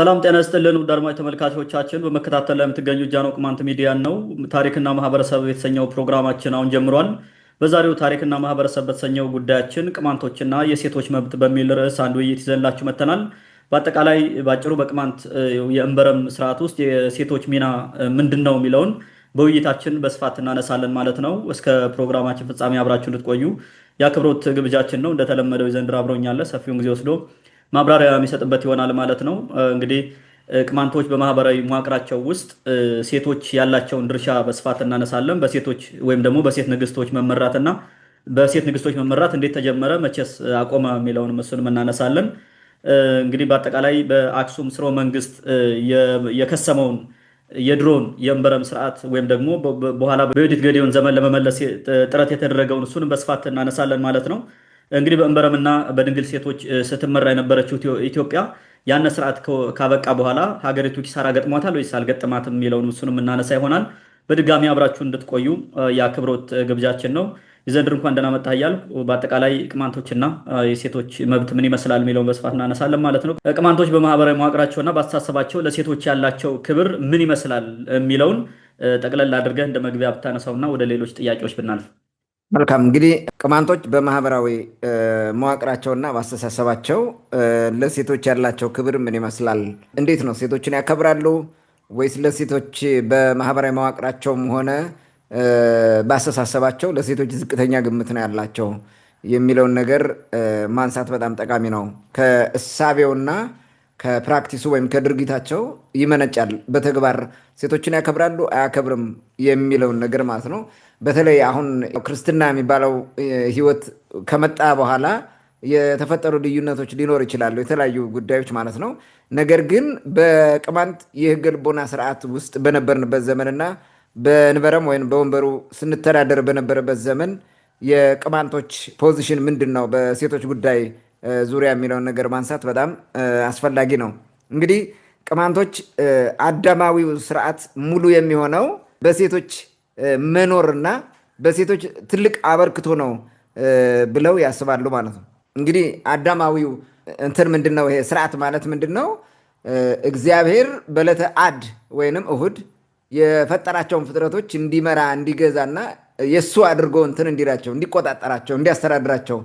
ሰላም ጤና ይስጥልን ውድ አድማጭ ተመልካቾቻችን፣ በመከታተል ላይ የምትገኙ ጃኖ ቅማንት ሚዲያን ነው። ታሪክና ማህበረሰብ የተሰኘው ፕሮግራማችን አሁን ጀምሯል። በዛሬው ታሪክና ማህበረሰብ በተሰኘው ጉዳያችን ቅማንቶችና የሴቶች መብት በሚል ርዕስ አንድ ውይይት ይዘንላችሁ መጥተናል። በአጠቃላይ ባጭሩ በቅማንት የእንበረም ስርዓት ውስጥ የሴቶች ሚና ምንድን ነው የሚለውን በውይይታችን በስፋት እናነሳለን ማለት ነው። እስከ ፕሮግራማችን ፍጻሜ አብራችሁ እንድትቆዩ የአክብሮት ግብዣችን ነው። እንደተለመደው ይዘንድር አብሮኛለ ሰፊውን ጊዜ ወስዶ ማብራሪያ የሚሰጥበት ይሆናል ማለት ነው። እንግዲህ ቅማንቶች በማህበራዊ መዋቅራቸው ውስጥ ሴቶች ያላቸውን ድርሻ በስፋት እናነሳለን። በሴቶች ወይም ደግሞ በሴት ንግስቶች መመራትና በሴት ንግስቶች መመራት እንዴት ተጀመረ፣ መቼስ አቆመ የሚለውን እሱንም እናነሳለን። እንግዲህ በአጠቃላይ በአክሱም ስርወ መንግስት የከሰመውን የድሮን የእንበረም ስርዓት ወይም ደግሞ በኋላ በዮዲት ገዴዎን ዘመን ለመመለስ ጥረት የተደረገውን እሱንም በስፋት እናነሳለን ማለት ነው። እንግዲህ በእንበረምና በድንግል ሴቶች ስትመራ የነበረችው ኢትዮጵያ ያነ ስርዓት ካበቃ በኋላ ሀገሪቱ ኪሳራ ገጥሟታል ወይስ አልገጠማትም የሚለውን እሱንም እናነሳ ይሆናል። በድጋሚ አብራችሁ እንድትቆዩ የአክብሮት ግብዣችን ነው። የዘንድር እንኳን ደህና መጣህ እያልኩ በአጠቃላይ ቅማንቶችና የሴቶች መብት ምን ይመስላል የሚለውን በስፋት እናነሳለን ማለት ነው። ቅማንቶች በማህበራዊ መዋቅራቸውና በአስተሳሰባቸው ለሴቶች ያላቸው ክብር ምን ይመስላል የሚለውን ጠቅለል አድርገህ እንደ መግቢያ ብታነሳውና ወደ ሌሎች ጥያቄዎች ብናልፍ መልካም። እንግዲህ ቅማንቶች በማህበራዊ መዋቅራቸውና በአስተሳሰባቸው ለሴቶች ያላቸው ክብር ምን ይመስላል? እንዴት ነው? ሴቶችን ያከብራሉ ወይስ ለሴቶች በማህበራዊ መዋቅራቸውም ሆነ በአስተሳሰባቸው ለሴቶች ዝቅተኛ ግምት ነው ያላቸው የሚለውን ነገር ማንሳት በጣም ጠቃሚ ነው። ከእሳቤውና ከፕራክቲሱ ወይም ከድርጊታቸው ይመነጫል። በተግባር ሴቶችን ያከብራሉ አያከብርም የሚለውን ነገር ማለት ነው። በተለይ አሁን ክርስትና የሚባለው ህይወት ከመጣ በኋላ የተፈጠሩ ልዩነቶች ሊኖር ይችላሉ፣ የተለያዩ ጉዳዮች ማለት ነው። ነገር ግን በቅማንት የህገ ልቦና ስርዓት ውስጥ በነበርንበት ዘመንና በእንበረም ወይም በወንበሩ ስንተዳደር በነበረበት ዘመን የቅማንቶች ፖዚሽን ምንድን ነው በሴቶች ጉዳይ ዙሪያ የሚለውን ነገር ማንሳት በጣም አስፈላጊ ነው። እንግዲህ ቅማንቶች አዳማዊው ስርዓት ሙሉ የሚሆነው በሴቶች መኖርና በሴቶች ትልቅ አበርክቶ ነው ብለው ያስባሉ ማለት ነው። እንግዲህ አዳማዊው እንትን ምንድን ነው? ይሄ ስርዓት ማለት ምንድን ነው? እግዚአብሔር በዕለተ አድ ወይንም እሁድ የፈጠራቸውን ፍጥረቶች እንዲመራ እንዲገዛና የእሱ አድርጎ እንትን እንዲላቸው እንዲቆጣጠራቸው እንዲያስተዳድራቸው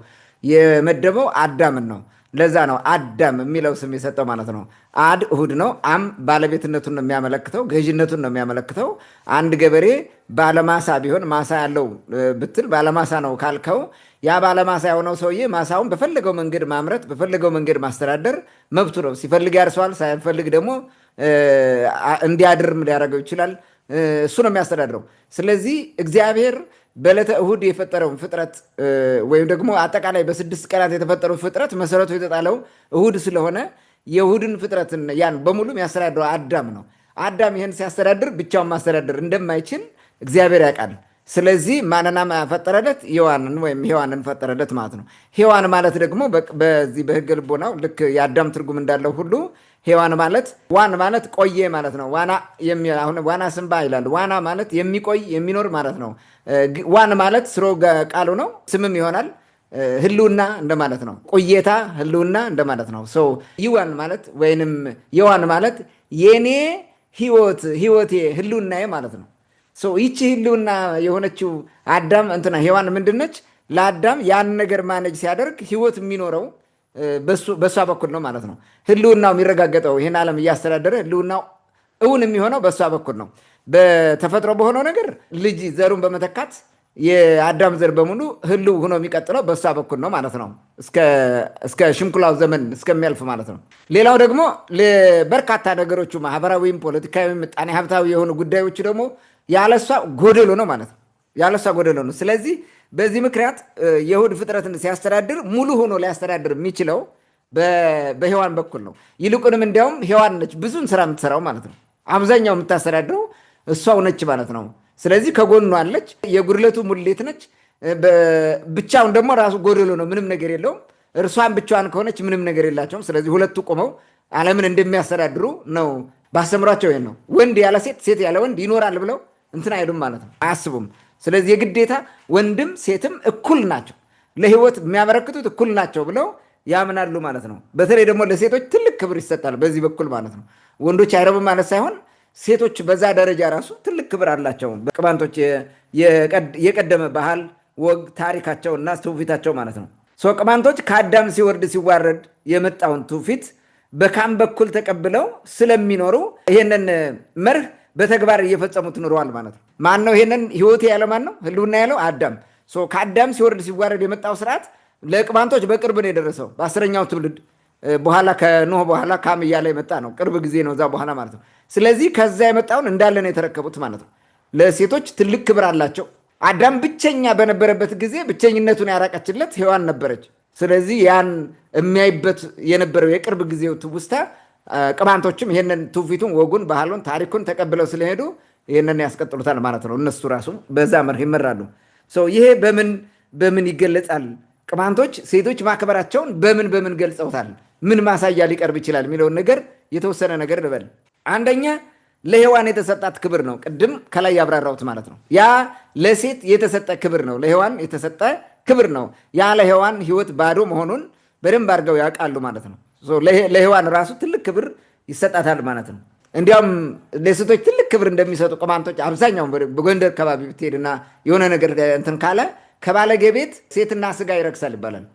የመደበው አዳምን ነው። ለዛ ነው አዳም የሚለው ስም የሰጠው ማለት ነው። አድ እሁድ ነው። አም ባለቤትነቱን ነው የሚያመለክተው፣ ገዥነቱን ነው የሚያመለክተው። አንድ ገበሬ ባለማሳ ቢሆን ማሳ ያለው ብትል ባለማሳ ነው ካልከው ያ ባለማሳ የሆነው ሰውዬ ማሳውን በፈለገው መንገድ ማምረት በፈለገው መንገድ ማስተዳደር መብቱ ነው። ሲፈልግ ያርሰዋል፣ ሳይፈልግ ደግሞ እንዲያድርም ሊያደርገው ይችላል። እሱ ነው የሚያስተዳድረው። ስለዚህ እግዚአብሔር በዕለተ እሁድ የፈጠረውን ፍጥረት ወይም ደግሞ አጠቃላይ በ6 ቀናት የተፈጠረው ፍጥረት መሰረቱ የተጣለው እሁድ ስለሆነ የእሁድን ፍጥረትን ያን በሙሉ የሚያስተዳድረው አዳም ነው። አዳም ይህን ሲያስተዳድር ብቻውን ማስተዳደር እንደማይችል እግዚአብሔር ያውቃል። ስለዚህ ማንና ፈጠረለት? ሔዋንን ወይም ሔዋንን ፈጠረለት ማለት ነው። ሔዋን ማለት ደግሞ በዚህ በሕገ ልቦናው ልክ የአዳም ትርጉም እንዳለው ሁሉ ሔዋን ማለት ዋን ማለት ቆየ ማለት ነው። ዋና ስንባ ይላል። ዋና ማለት የሚቆይ የሚኖር ማለት ነው። ዋን ማለት ስሮ ቃሉ ነው፣ ስምም ይሆናል። ህልውና እንደማለት ነው። ቆየታ ህልውና እንደማለት ነው። ይዋን ማለት ወይንም የዋን ማለት የኔ ህይወቴ ህልውናዬ ማለት ነው። ይቺ ህልውና የሆነችው አዳም እንትና ሔዋን ምንድነች? ለአዳም ያን ነገር ማነጅ ሲያደርግ ህይወት የሚኖረው በእሷ በኩል ነው ማለት ነው። ህልውናው የሚረጋገጠው ይህን ዓለም እያስተዳደረ ህልውናው እውን የሚሆነው በእሷ በኩል ነው። በተፈጥሮ በሆነው ነገር ልጅ ዘሩን በመተካት የአዳም ዘር በሙሉ ህልው ሆኖ የሚቀጥለው በእሷ በኩል ነው ማለት ነው፣ እስከ ሽምኩላው ዘመን እስከሚያልፍ ማለት ነው። ሌላው ደግሞ በርካታ ነገሮቹ ማህበራዊም፣ ፖለቲካዊም፣ ምጣኔ ሀብታዊ የሆኑ ጉዳዮቹ ደግሞ ያለሷ ጎደሎ ነው ማለት ነው። ያለሷ ጎደሎ ነው። ስለዚህ በዚህ ምክንያት የእሁድ ፍጥረትን ሲያስተዳድር ሙሉ ሆኖ ሊያስተዳድር የሚችለው በሔዋን በኩል ነው። ይልቁንም እንዲያውም ሔዋን ነች ብዙን ስራ የምትሰራው ማለት ነው። አብዛኛው የምታስተዳድረው እሷው ነች ማለት ነው። ስለዚህ ከጎኗ አለች፣ የጉድለቱ ሙሌት ነች። ብቻውን ደግሞ ራሱ ጎደሎ ነው፣ ምንም ነገር የለውም። እርሷን ብቻዋን ከሆነች ምንም ነገር የላቸውም። ስለዚህ ሁለቱ ቆመው ዓለምን እንደሚያስተዳድሩ ነው ባስተምሯቸው። ይሄን ነው ወንድ ያለ ሴት፣ ሴት ያለ ወንድ ይኖራል ብለው እንትን አይሉም ማለት ነው፣ አያስቡም። ስለዚህ የግዴታ ወንድም ሴትም እኩል ናቸው፣ ለህይወት የሚያበረክቱት እኩል ናቸው ብለው ያምናሉ ማለት ነው። በተለይ ደግሞ ለሴቶች ትልቅ ክብር ይሰጣል በዚህ በኩል ማለት ነው። ወንዶች አይረቡም ማለት ሳይሆን ሴቶች በዛ ደረጃ ራሱ ትልቅ ክብር አላቸው። በቅማንቶች የቀደመ ባህል ወግ ታሪካቸውና ትውፊታቸው ማለት ነው። ቅማንቶች ከአዳም ሲወርድ ሲዋረድ የመጣውን ትውፊት በካም በኩል ተቀብለው ስለሚኖሩ ይሄንን መርህ በተግባር እየፈጸሙት ኑረዋል ማለት ነው። ማን ነው ይሄንን ህይወት ያለው? ማን ነው ህልውና ያለው? አዳም። ከአዳም ሲወርድ ሲዋረድ የመጣው ስርዓት ለቅማንቶች በቅርብ ነው የደረሰው። በ10ኛው ትውልድ በኋላ ከኖህ በኋላ ካም እያለ የመጣ ነው። ቅርብ ጊዜ ነው እዛ በኋላ ማለት ነው። ስለዚህ ከዛ የመጣውን እንዳለ ነው የተረከቡት ማለት ነው። ለሴቶች ትልቅ ክብር አላቸው። አዳም ብቸኛ በነበረበት ጊዜ ብቸኝነቱን ያራቀችለት ሔዋን ነበረች። ስለዚህ ያን የሚያይበት የነበረው የቅርብ ጊዜው ትውስታ ቅማንቶችም ይሄንን ትውፊቱን፣ ወጉን፣ ባህሉን፣ ታሪኩን ተቀብለው ስለሄዱ ይሄንን ያስቀጥሉታል ማለት ነው። እነሱ ራሱ በዛ መርህ ይመራሉ። ይሄ በምን ይገለጻል? ቅማንቶች ሴቶች ማክበራቸውን በምን ገልጸውታል? ምን ማሳያ ሊቀርብ ይችላል የሚለውን ነገር የተወሰነ ነገር ልበል። አንደኛ ለሔዋን የተሰጣት ክብር ነው። ቅድም ከላይ ያብራራሁት ማለት ነው። ያ ለሴት የተሰጠ ክብር ነው። ለሔዋን የተሰጠ ክብር ነው። ያ ለሔዋን ህይወት ባዶ መሆኑን በደንብ አድርገው ያውቃሉ ማለት ነው። ለሔዋን ራሱ ትልቅ ክብር ይሰጣታል ማለት ነው። እንዲያውም ለሴቶች ትልቅ ክብር እንደሚሰጡ ቅማንቶች አብዛኛው በጎንደር አካባቢ ብትሄድና የሆነ ነገር እንትን ካለ ከባለጌ ቤት ሴትና ስጋ ይረክሳል ይባላል።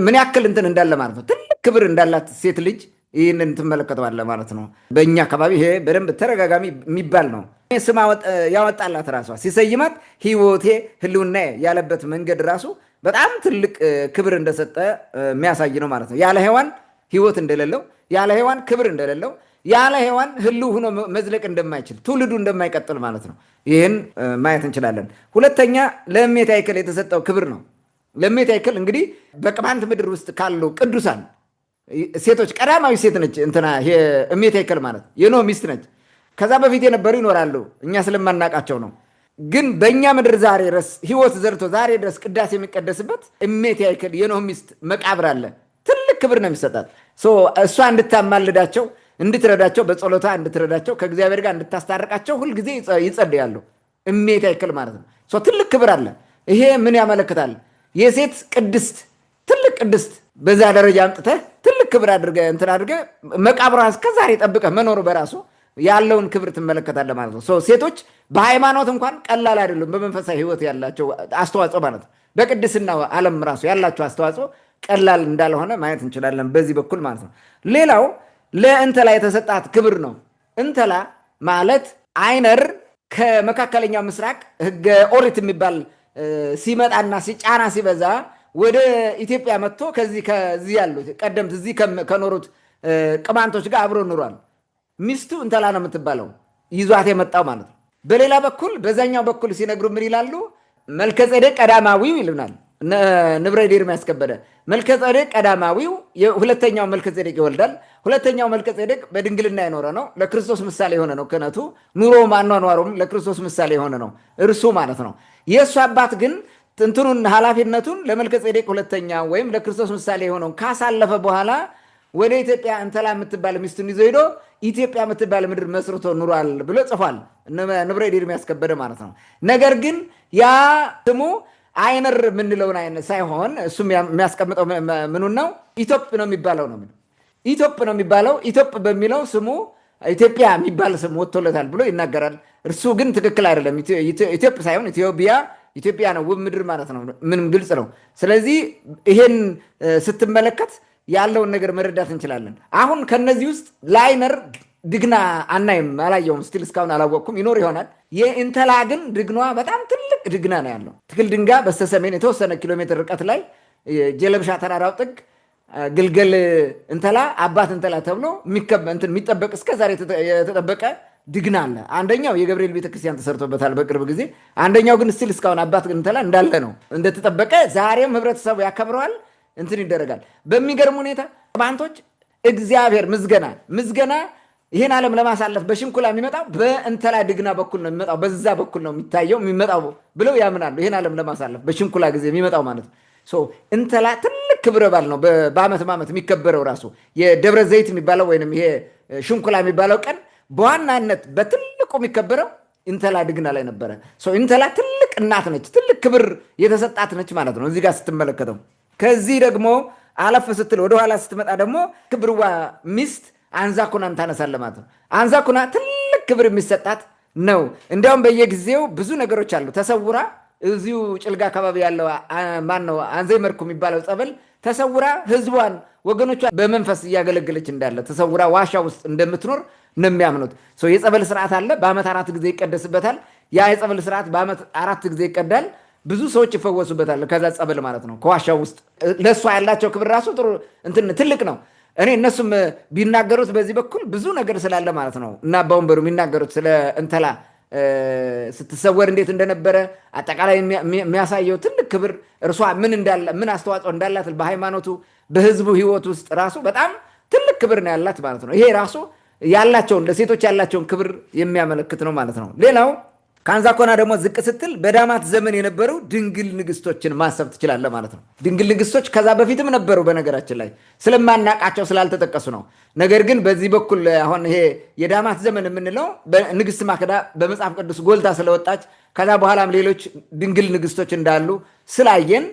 ምን ያክል እንትን እንዳለ ማለት ነው። ትልቅ ክብር እንዳላት ሴት ልጅ ይህንን ትመለከተዋለህ ማለት ነው። በእኛ አካባቢ ይሄ በደንብ ተደጋጋሚ የሚባል ነው። ስም ያወጣላት ራሷ ሲሰይማት ህይወቴ ህልውና ያለበት መንገድ ራሱ በጣም ትልቅ ክብር እንደሰጠ የሚያሳይ ነው ማለት ነው። ያለ ሔዋን ህይወት እንደሌለው፣ ያለ ሔዋን ክብር እንደሌለው፣ ያለ ሔዋን ህልው ሆኖ መዝለቅ እንደማይችል፣ ትውልዱ እንደማይቀጥል ማለት ነው። ይህን ማየት እንችላለን። ሁለተኛ ለእሜት አይክል የተሰጠው ክብር ነው። ለእሜት አይክል እንግዲህ በቅማንት ምድር ውስጥ ካሉ ቅዱሳን ሴቶች ቀዳማዊ ሴት ነች። እንትና እሜት አይክል ማለት የኖህ ሚስት ነች። ከዛ በፊት የነበሩ ይኖራሉ፣ እኛ ስለማናቃቸው ነው። ግን በእኛ ምድር ዛሬ ድረስ ህይወት ዘርቶ ዛሬ ድረስ ቅዳሴ የሚቀደስበት እሜት አይክል የኖህ ሚስት መቃብር አለ። ትልቅ ክብር ነው የሚሰጣት። እሷ እንድታማልዳቸው፣ እንድትረዳቸው፣ በጸሎታ እንድትረዳቸው፣ ከእግዚአብሔር ጋር እንድታስታርቃቸው ሁልጊዜ ይጸልያሉ። እሜት አይክል ማለት ነው። ትልቅ ክብር አለ። ይሄ ምን ያመለክታል? የሴት ቅድስት፣ ትልቅ ቅድስት በዛ ደረጃ አምጥተህ ትልቅ ክብር አድርገህ እንትን አድርገህ መቃብሯ እስከዛሬ ጠብቀህ መኖሩ በራሱ ያለውን ክብር ትመለከታለህ ማለት ነው። ሴቶች በሃይማኖት እንኳን ቀላል አይደሉም። በመንፈሳዊ ህይወት ያላቸው አስተዋጽኦ ማለት ነው፣ በቅድስና ዓለም ራሱ ያላቸው አስተዋጽኦ ቀላል እንዳልሆነ ማየት እንችላለን በዚህ በኩል ማለት ነው። ሌላው ለእንተላ የተሰጣት ክብር ነው። እንተላ ማለት አይነር ከመካከለኛው ምስራቅ ህገ ኦሪት የሚባል ሲመጣና ሲጫና ሲበዛ ወደ ኢትዮጵያ መጥቶ ከዚህ ያሉት ቀደምት እዚህ ከኖሩት ቅማንቶች ጋር አብሮ ኑሯል። ሚስቱ እንተላ ነው የምትባለው፣ ይዟት የመጣው ማለት ነው። በሌላ በኩል በዛኛው በኩል ሲነግሩ ምን ይላሉ? መልከጼዴቅ ቀዳማዊው ይሉናል። ንብረ ኤርምያስ ከበደ መልከጼዴቅ ቀዳማዊው ሁለተኛው መልከጼዴቅ ይወልዳል። ሁለተኛው መልከጼዴቅ በድንግልና የኖረ ነው። ለክርስቶስ ምሳሌ የሆነ ነው። ክህነቱ ኑሮውም አኗኗሩም ለክርስቶስ ምሳሌ የሆነ ነው እርሱ ማለት ነው። የእሱ አባት ግን እንትኑን ኃላፊነቱን ለመልከጼዴቅ ሁለተኛ ወይም ለክርስቶስ ምሳሌ የሆነውን ካሳለፈ በኋላ ወደ ኢትዮጵያ እንተላ የምትባል ሚስቱን ይዞ ሄዶ ኢትዮጵያ የምትባል ምድር መስርቶ ኑሯል ብሎ ጽፏል። ንብረ ኤርምያስ ከበደ ማለት ነው። ነገር ግን ያ ስሙ አይነር የምንለውን አይነት ሳይሆን እሱም የሚያስቀምጠው ምኑን ነው? ኢትዮጵ ነው የሚባለው ነው። ኢትዮጵ ነው የሚባለው። ኢትዮጵ በሚለው ስሙ ኢትዮጵያ የሚባል ስም ወጥቶለታል ብሎ ይናገራል። እርሱ ግን ትክክል አይደለም። ኢትዮጵ ሳይሆን ኢትዮጵያ ነው፣ ውብ ምድር ማለት ነው። ምንም ግልጽ ነው። ስለዚህ ይሄን ስትመለከት ያለውን ነገር መረዳት እንችላለን። አሁን ከነዚህ ውስጥ ላይነር ድግና አናይም፣ አላየውም፣ ስቲል እስካሁን አላወቅኩም። ይኖር ይሆናል። የእንተላ ግን ድግኗ በጣም ትልቅ ድግና ነው ያለው። ትክል ድንጋ በስተሰሜን የተወሰነ ኪሎ ሜትር ርቀት ላይ ጀለብሻ ተራራው ጥግ ግልገል እንተላ፣ አባት እንተላ ተብሎ የሚጠበቅ እስከዛሬ የተጠበቀ ድግና አለ። አንደኛው የገብርኤል ቤተክርስቲያን ተሰርቶበታል በቅርብ ጊዜ። አንደኛው ግን ስቲል እስካሁን አባት እንተላ እንዳለ ነው እንደተጠበቀ። ዛሬም ህብረተሰቡ ያከብረዋል፣ እንትን ይደረጋል። በሚገርም ሁኔታ ቅማንቶች እግዚአብሔር ምዝገና ይህን ዓለም ለማሳለፍ በሽንኩላ የሚመጣው በእንተላ ድግና በኩል ነው የሚመጣው፣ በዛ በኩል ነው የሚታየው የሚመጣው ብለው ያምናሉ። ይህን ዓለም ለማሳለፍ በሽንኩላ ጊዜ የሚመጣው ማለት ነው። እንተላ ትልቅ ክብረ በዓል ነው። በዓመት የሚከበረው ራሱ የደብረ ዘይት የሚባለው ወይም ይሄ ሽንኩላ የሚባለው ቀን በዋናነት በትልቁ የሚከበረው እንተላ ድግና ላይ ነበረ። እንተላ ትልቅ እናት ነች፣ ትልቅ ክብር የተሰጣት ነች ማለት ነው እዚህ ጋር ስትመለከተው። ከዚህ ደግሞ አለፍ ስትል ወደኋላ ስትመጣ ደግሞ ክብርዋ ሚስት አንዛኩናን ታነሳለህ ማለት ነው። አንዛኩና ትልቅ ክብር የሚሰጣት ነው። እንዲያውም በየጊዜው ብዙ ነገሮች አሉ። ተሰውራ እዚሁ ጭልጋ አካባቢ ያለው ማን ነው አንዘይ መርኩ የሚባለው ጸበል ተሰውራ ህዝቧን ወገኖቿ በመንፈስ እያገለገለች እንዳለ ተሰውራ ዋሻ ውስጥ እንደምትኖር ነው የሚያምኑት። የጸበል ስርዓት አለ። በአመት 4 ጊዜ ይቀደስበታል። ያ የጸበል ስርዓት በአመት 4 ጊዜ ይቀዳል። ብዙ ሰዎች ይፈወሱበታል ከዛ ጸበል ማለት ነው። ከዋሻው ውስጥ ለእሷ ያላቸው ክብር ራሱ ጥሩ ትልቅ ነው። እኔ እነሱም ቢናገሩት በዚህ በኩል ብዙ ነገር ስላለ ማለት ነው እና አባ ወንበሩ የሚናገሩት ስለ እንተላ ስትሰወር እንዴት እንደነበረ አጠቃላይ የሚያሳየው ትልቅ ክብር እርሷ ምን አስተዋጽኦ እንዳላት በሃይማኖቱ በህዝቡ ህይወት ውስጥ ራሱ በጣም ትልቅ ክብር ነው ያላት ማለት ነው። ይሄ ራሱ ያላቸውን ለሴቶች ያላቸውን ክብር የሚያመለክት ነው ማለት ነው። ሌላው ከአንዛኮና ደግሞ ዝቅ ስትል በዳማት ዘመን የነበሩ ድንግል ንግስቶችን ማሰብ ትችላለህ ማለት ነው። ድንግል ንግስቶች ከዛ በፊትም ነበሩ፣ በነገራችን ላይ ስለማናቃቸው ስላልተጠቀሱ ነው። ነገር ግን በዚህ በኩል አሁን ይሄ የዳማት ዘመን የምንለው ንግስት ማክዳ በመጽሐፍ ቅዱስ ጎልታ ስለወጣች ከዛ በኋላም ሌሎች ድንግል ንግስቶች እንዳሉ ስላየን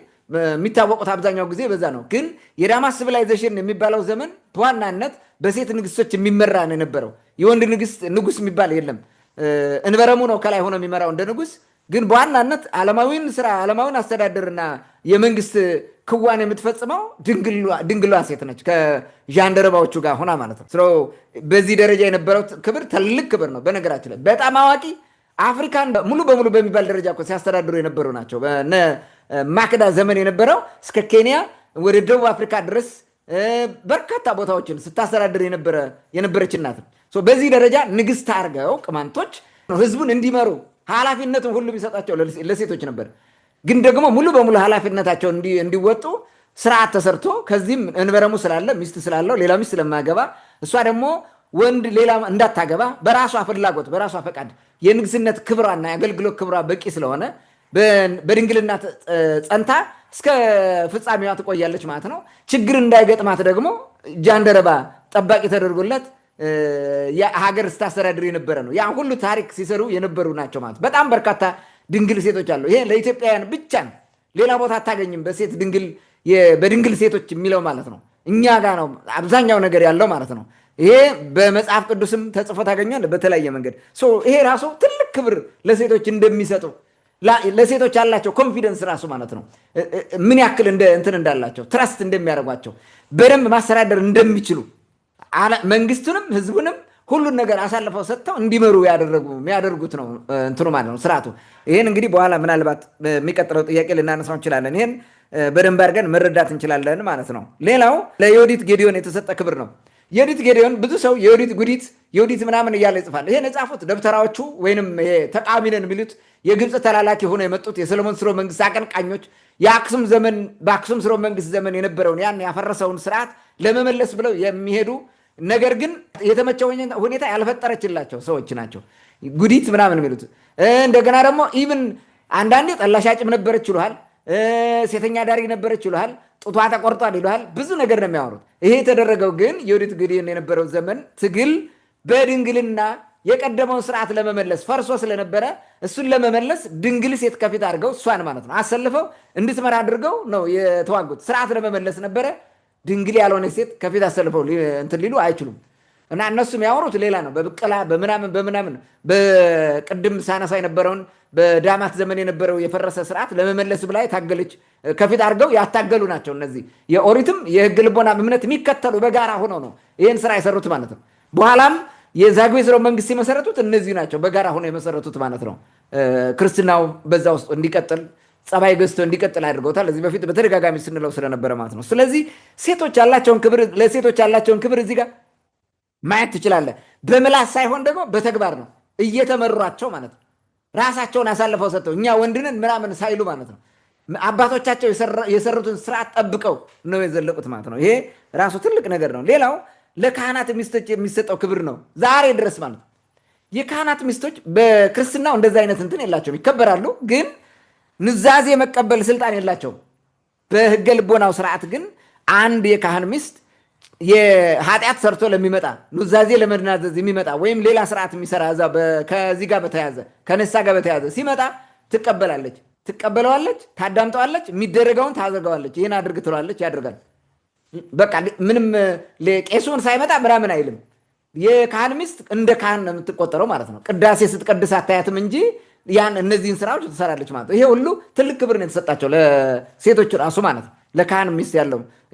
የሚታወቁት አብዛኛው ጊዜ በዛ ነው። ግን የዳማት ሲቪላይዜሽን የሚባለው ዘመን በዋናነት በሴት ንግስቶች የሚመራ ነው የነበረው። የወንድ ንጉስ የሚባል የለም። እንበረሙ ነው ከላይ ሆኖ የሚመራው እንደ ንጉስ። ግን በዋናነት ዓለማዊን ስራ ዓለማዊን አስተዳደርና የመንግስት ክዋኔ የምትፈጽመው ድንግሏ ሴት ነች ከዣንደረባዎቹ ጋር ሆና ማለት ነው። በዚህ ደረጃ የነበረው ክብር ትልቅ ክብር ነው። በነገራችን ላይ በጣም አዋቂ አፍሪካን ሙሉ በሙሉ በሚባል ደረጃ እኮ ሲያስተዳድሩ የነበሩ ናቸው። ማክዳ ዘመን የነበረው እስከ ኬንያ ወደ ደቡብ አፍሪካ ድረስ በርካታ ቦታዎችን ስታስተዳድር የነበረች እናት ነው። በዚህ ደረጃ ንግስት አድርገው ቅማንቶች ህዝቡን እንዲመሩ ኃላፊነቱን ሁሉ ቢሰጣቸው ለሴቶች ነበር። ግን ደግሞ ሙሉ በሙሉ ኃላፊነታቸው እንዲወጡ ስርዓት ተሰርቶ ከዚህም እንበረሙ ስላለ ሚስት ስላለው ሌላ ሚስት ስለማያገባ እሷ ደግሞ ወንድ ሌላ እንዳታገባ በራሷ ፍላጎት በራሷ ፈቃድ የንግስነት ክብሯና የአገልግሎት ክብሯ በቂ ስለሆነ በድንግልና ጸንታ እስከ ፍጻሜዋ ትቆያለች ማለት ነው። ችግር እንዳይገጥማት ደግሞ ጃንደረባ ጠባቂ ተደርጎለት ሀገር ስታስተዳድር የነበረ ነው። ያ ሁሉ ታሪክ ሲሰሩ የነበሩ ናቸው ማለት። በጣም በርካታ ድንግል ሴቶች አሉ። ይሄ ለኢትዮጵያውያን ብቻ ነው፣ ሌላ ቦታ አታገኝም። በድንግል ሴቶች የሚለው ማለት ነው እኛ ጋር ነው አብዛኛው ነገር ያለው ማለት ነው። ይሄ በመጽሐፍ ቅዱስም ተጽፎ ታገኛለህ በተለያየ መንገድ። ይሄ ራሱ ትልቅ ክብር ለሴቶች እንደሚሰጡ ለሴቶች ያላቸው ኮንፊደንስ ራሱ ማለት ነው ምን ያክል እንትን እንዳላቸው ትረስት እንደሚያደርጓቸው በደንብ ማስተዳደር እንደሚችሉ መንግስቱንም ህዝቡንም ሁሉን ነገር አሳልፈው ሰጥተው እንዲመሩ የሚያደርጉት ነው እንትኑ ማለት ነው ስርዓቱ። ይህን እንግዲህ በኋላ ምናልባት የሚቀጥለው ጥያቄ ልናነሳው እንችላለን። ይህን በደንብ አድርገን መረዳት እንችላለን ማለት ነው። ሌላው ለዮዲት ጌዲዮን የተሰጠ ክብር ነው። ዮዲት ጌዲዮን ብዙ ሰው ዮዲት ምናምን እያለ ይጽፋል። ይሄን የጻፉት ደብተራዎቹ ወይንም ተቃዋሚ ነን የሚሉት የግብፅ ተላላኪ ሆነው የመጡት የሰሎሞን ስርወ መንግስት አቀንቃኞች በአክሱም ስርወ መንግስት ዘመን የነበረውን ያን ያፈረሰውን ስርዓት ለመመለስ ብለው የሚሄዱ ነገር ግን የተመቸው ሁኔታ ያልፈጠረችላቸው ሰዎች ናቸው ጉዲት ምናምን የሚሉት። እንደገና ደግሞ ኢቭን አንዳንዴ ጠላሻጭም ነበረች ይሉሃል፣ ሴተኛ ዳሪ ነበረች ይሉሃል፣ ጡቷ ተቆርጧል ይሉሃል። ብዙ ነገር ነው የሚያወሩት። ይሄ የተደረገው ግን ዮዲት ጌዲዮን የነበረው ዘመን ትግል በድንግልና የቀደመውን ስርዓት ለመመለስ ፈርሶ ስለነበረ እሱን ለመመለስ ድንግል ሴት ከፊት አድርገው እሷን ማለት ነው አሰልፈው እንድትመራ አድርገው ነው የተዋጉት። ስርዓት ለመመለስ ነበረ። ድንግል ያልሆነ ሴት ከፊት አሰልፈው እንትን ሊሉ አይችሉም። እና እነሱ የሚያወሩት ሌላ ነው። በብቀላ በምናምን በቅድም ሳነሳ የነበረውን በዳማት ዘመን የነበረው የፈረሰ ስርዓት ለመመለስ ብላ የታገለች ከፊት አድርገው ያታገሉ ናቸው። እነዚህ የኦሪትም የህግ ልቦና እምነት የሚከተሉ በጋራ ሆነው ነው ይህን ስራ የሰሩት ማለት ነው። በኋላም የዛግዌ ስርወ መንግስት የመሰረቱት እነዚህ ናቸው፣ በጋራ ሆነው የመሰረቱት ማለት ነው። ክርስትናው በዛ ውስጥ እንዲቀጥል ጸባይ ገዝቶ እንዲቀጥል አድርገውታል። እዚህ በፊት በተደጋጋሚ ስንለው ስለነበረ ማለት ነው። ስለዚህ ለሴቶች ያላቸውን ክብር እዚህ ጋር ማየት ትችላለህ። በምላስ ሳይሆን ደግሞ በተግባር ነው እየተመሯቸው ማለት ነው። ራሳቸውን አሳልፈው ሰጥተው እኛ ወንድንን ምናምን ሳይሉ ማለት ነው። አባቶቻቸው የሰሩትን ስርዓት ጠብቀው ነው የዘለቁት ማለት ነው። ይሄ ራሱ ትልቅ ነገር ነው። ሌላው ለካህናት ሚስቶች የሚሰጠው ክብር ነው ዛሬ ድረስ ማለት ነው። የካህናት ሚስቶች በክርስትናው እንደዚ አይነት እንትን የላቸውም፣ ይከበራሉ፣ ግን ንዛዜ መቀበል ስልጣን የላቸውም። በህገ ልቦናው ስርዓት ግን አንድ የካህን ሚስት የኃጢአት ሰርቶ ለሚመጣ ኑዛዜ ለመናዘዝ የሚመጣ ወይም ሌላ ስርዓት የሚሰራ ከዚህ ጋር በተያዘ ከነሳ ጋር በተያዘ ሲመጣ ትቀበለዋለች፣ ታዳምጠዋለች፣ የሚደረገውን ታዘገዋለች። ይህን አድርግ ትለዋለች፣ ያደርጋል። በቃ ምንም ቄሱን ሳይመጣ ምናምን አይልም። የካህን ሚስት እንደ ካህን ነው የምትቆጠረው ማለት ነው። ቅዳሴ ስትቀድስ አታያትም እንጂ ያን እነዚህን ስራዎች ትሰራለች ማለት ነው። ይሄ ሁሉ ትልቅ ክብር ነው የተሰጣቸው ለሴቶች ራሱ ማለት ነው። ለካህን ሚስት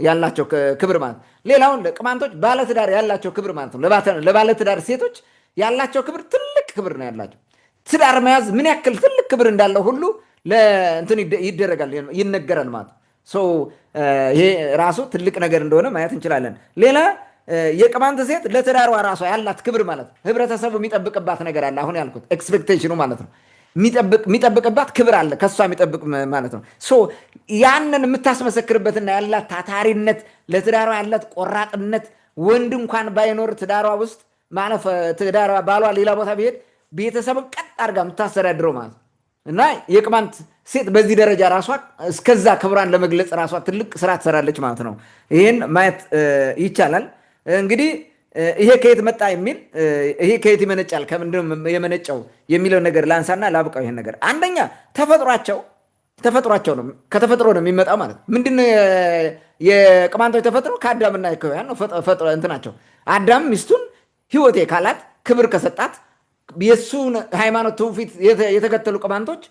ያላቸው ክብር ማለት ነው። ሌላውን ቅማንቶች ባለትዳር ያላቸው ክብር ማለት ነው። ለባለትዳር ሴቶች ያላቸው ክብር ትልቅ ክብር ነው ያላቸው። ትዳር መያዝ ምን ያክል ትልቅ ክብር እንዳለው ሁሉ ለእንትን ይደረጋል ይነገራል ማለት ነው። ይሄ ራሱ ትልቅ ነገር እንደሆነ ማየት እንችላለን። ሌላ የቅማንት ሴት ለትዳሯ ራሷ ያላት ክብር ማለት ነው። ህብረተሰቡ የሚጠብቅባት ነገር አለ። አሁን ያልኩት ኤክስፔክቴሽኑ ማለት ነው። የሚጠብቅባት ክብር አለ ከእሷ የሚጠብቅ ማለት ነው። ያንን የምታስመሰክርበትና ያላት ታታሪነት፣ ለትዳሯ ያላት ቆራጥነት፣ ወንድ እንኳን ባይኖር ትዳሯ ውስጥ ማለፍ ትዳሯ ባሏ ሌላ ቦታ ቢሄድ ቤተሰብን ቀጥ አድርጋ የምታስተዳድረው ማለት ነው። እና የቅማንት ሴት በዚህ ደረጃ ራሷ እስከዛ ክብሯን ለመግለጽ ራሷ ትልቅ ስራ ትሰራለች ማለት ነው። ይህን ማየት ይቻላል። እንግዲህ ይሄ ከየት መጣ የሚል ይሄ ከየት ይመነጫል ከምንድን የመነጨው የሚለው ነገር ላንሳና ላብቃው። ይሄን ነገር አንደኛ ተፈጥሯቸው ነው፣ ከተፈጥሮ ነው የሚመጣው ማለት ነው። ምንድነው የቅማንቶች ተፈጥሮ? ከአዳምና ከሔዋን ነው እንትናቸው። አዳም ሚስቱን ህይወቴ ካላት ክብር ከሰጣት የእሱን ሃይማኖት ትውፊት የተከተሉ ቅማንቶች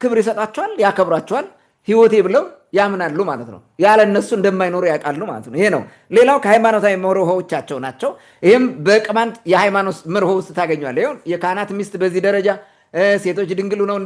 ክብር ይሰጣቸዋል፣ ያከብሯቸዋል፣ ህይወቴ ብለው ያምናሉ ማለት ነው። ያለ እነሱ እንደማይኖሩ ያውቃሉ ማለት ነው። ይሄ ነው። ሌላው ከሃይማኖታዊ መርሆቻቸው ናቸው። ይህም በቅማንት የሃይማኖት መርሆ ውስጥ ታገኘዋል። ይሁን የካህናት ሚስት በዚህ ደረጃ ሴቶች ድንግል ሆነው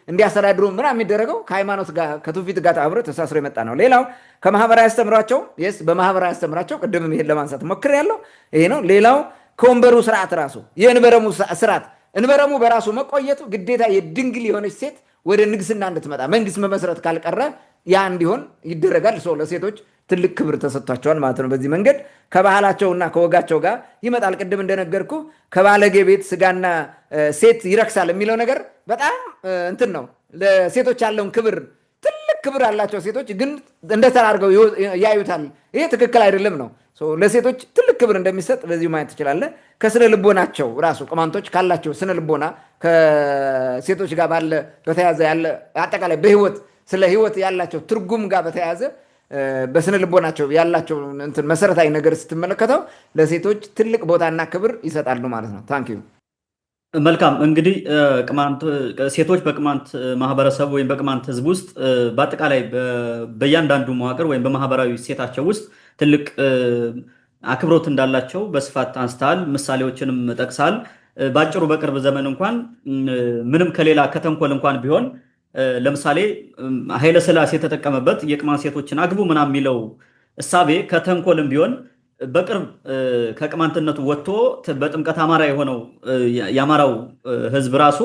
እንዲያስተዳድሩ ምናምን የሚደረገው ከሃይማኖት ጋር ከትውፊት ጋር አብሮ ተሳስሮ የመጣ ነው። ሌላው ከማህበራዊ አስተምሯቸው በማህበራዊ አስተምሯቸው ቅድም ይሄን ለማንሳት ሞክሬያለሁ። ይሄ ነው። ሌላው ከወንበሩ ስርዓት ራሱ የእንበረሙ ስርዓት እንበረሙ በራሱ መቆየቱ ግዴታ የድንግል የሆነች ሴት ወደ ንግስና እንድትመጣ መንግስት መመስረት ካልቀረ ያ እንዲሆን ይደረጋል። ለሴቶች ትልቅ ክብር ተሰጥቷቸዋል ማለት ነው። በዚህ መንገድ ከባህላቸውና ከወጋቸው ጋር ይመጣል። ቅድም እንደነገርኩ ከባለጌ ቤት ስጋና ሴት ይረክሳል የሚለው ነገር በጣም እንትን ነው። ለሴቶች ያለውን ክብር ትልቅ ክብር አላቸው። ሴቶች ግን እንደተራርገው ያዩታል። ይሄ ትክክል አይደለም ነው። ለሴቶች ትልቅ ክብር እንደሚሰጥ በዚሁ ማየት ትችላለህ። ከስነ ልቦናቸው ራሱ ቅማንቶች ካላቸው ስነ ልቦና ከሴቶች ጋር በተያዘ ያለ አጠቃላይ በህይወት ስለ ህይወት ያላቸው ትርጉም ጋር በተያዘ በስነ ልቦናቸው ያላቸው መሰረታዊ ነገር ስትመለከተው ለሴቶች ትልቅ ቦታና ክብር ይሰጣሉ ማለት ነው። ታንኪዩ። መልካም። እንግዲህ ሴቶች በቅማንት ማህበረሰብ ወይም በቅማንት ህዝብ ውስጥ በአጠቃላይ በእያንዳንዱ መዋቅር ወይም በማህበራዊ ሴታቸው ውስጥ ትልቅ አክብሮት እንዳላቸው በስፋት አንስተሃል። ምሳሌዎችንም ጠቅሳል። በአጭሩ በቅርብ ዘመን እንኳን ምንም ከሌላ ከተንኮል እንኳን ቢሆን ለምሳሌ ኃይለ ሥላሴ የተጠቀመበት የቅማንት ሴቶችን አግቡ ምናምን የሚለው እሳቤ ከተንኮልም ቢሆን በቅርብ ከቅማንትነቱ ወጥቶ በጥምቀት አማራ የሆነው የአማራው ህዝብ ራሱ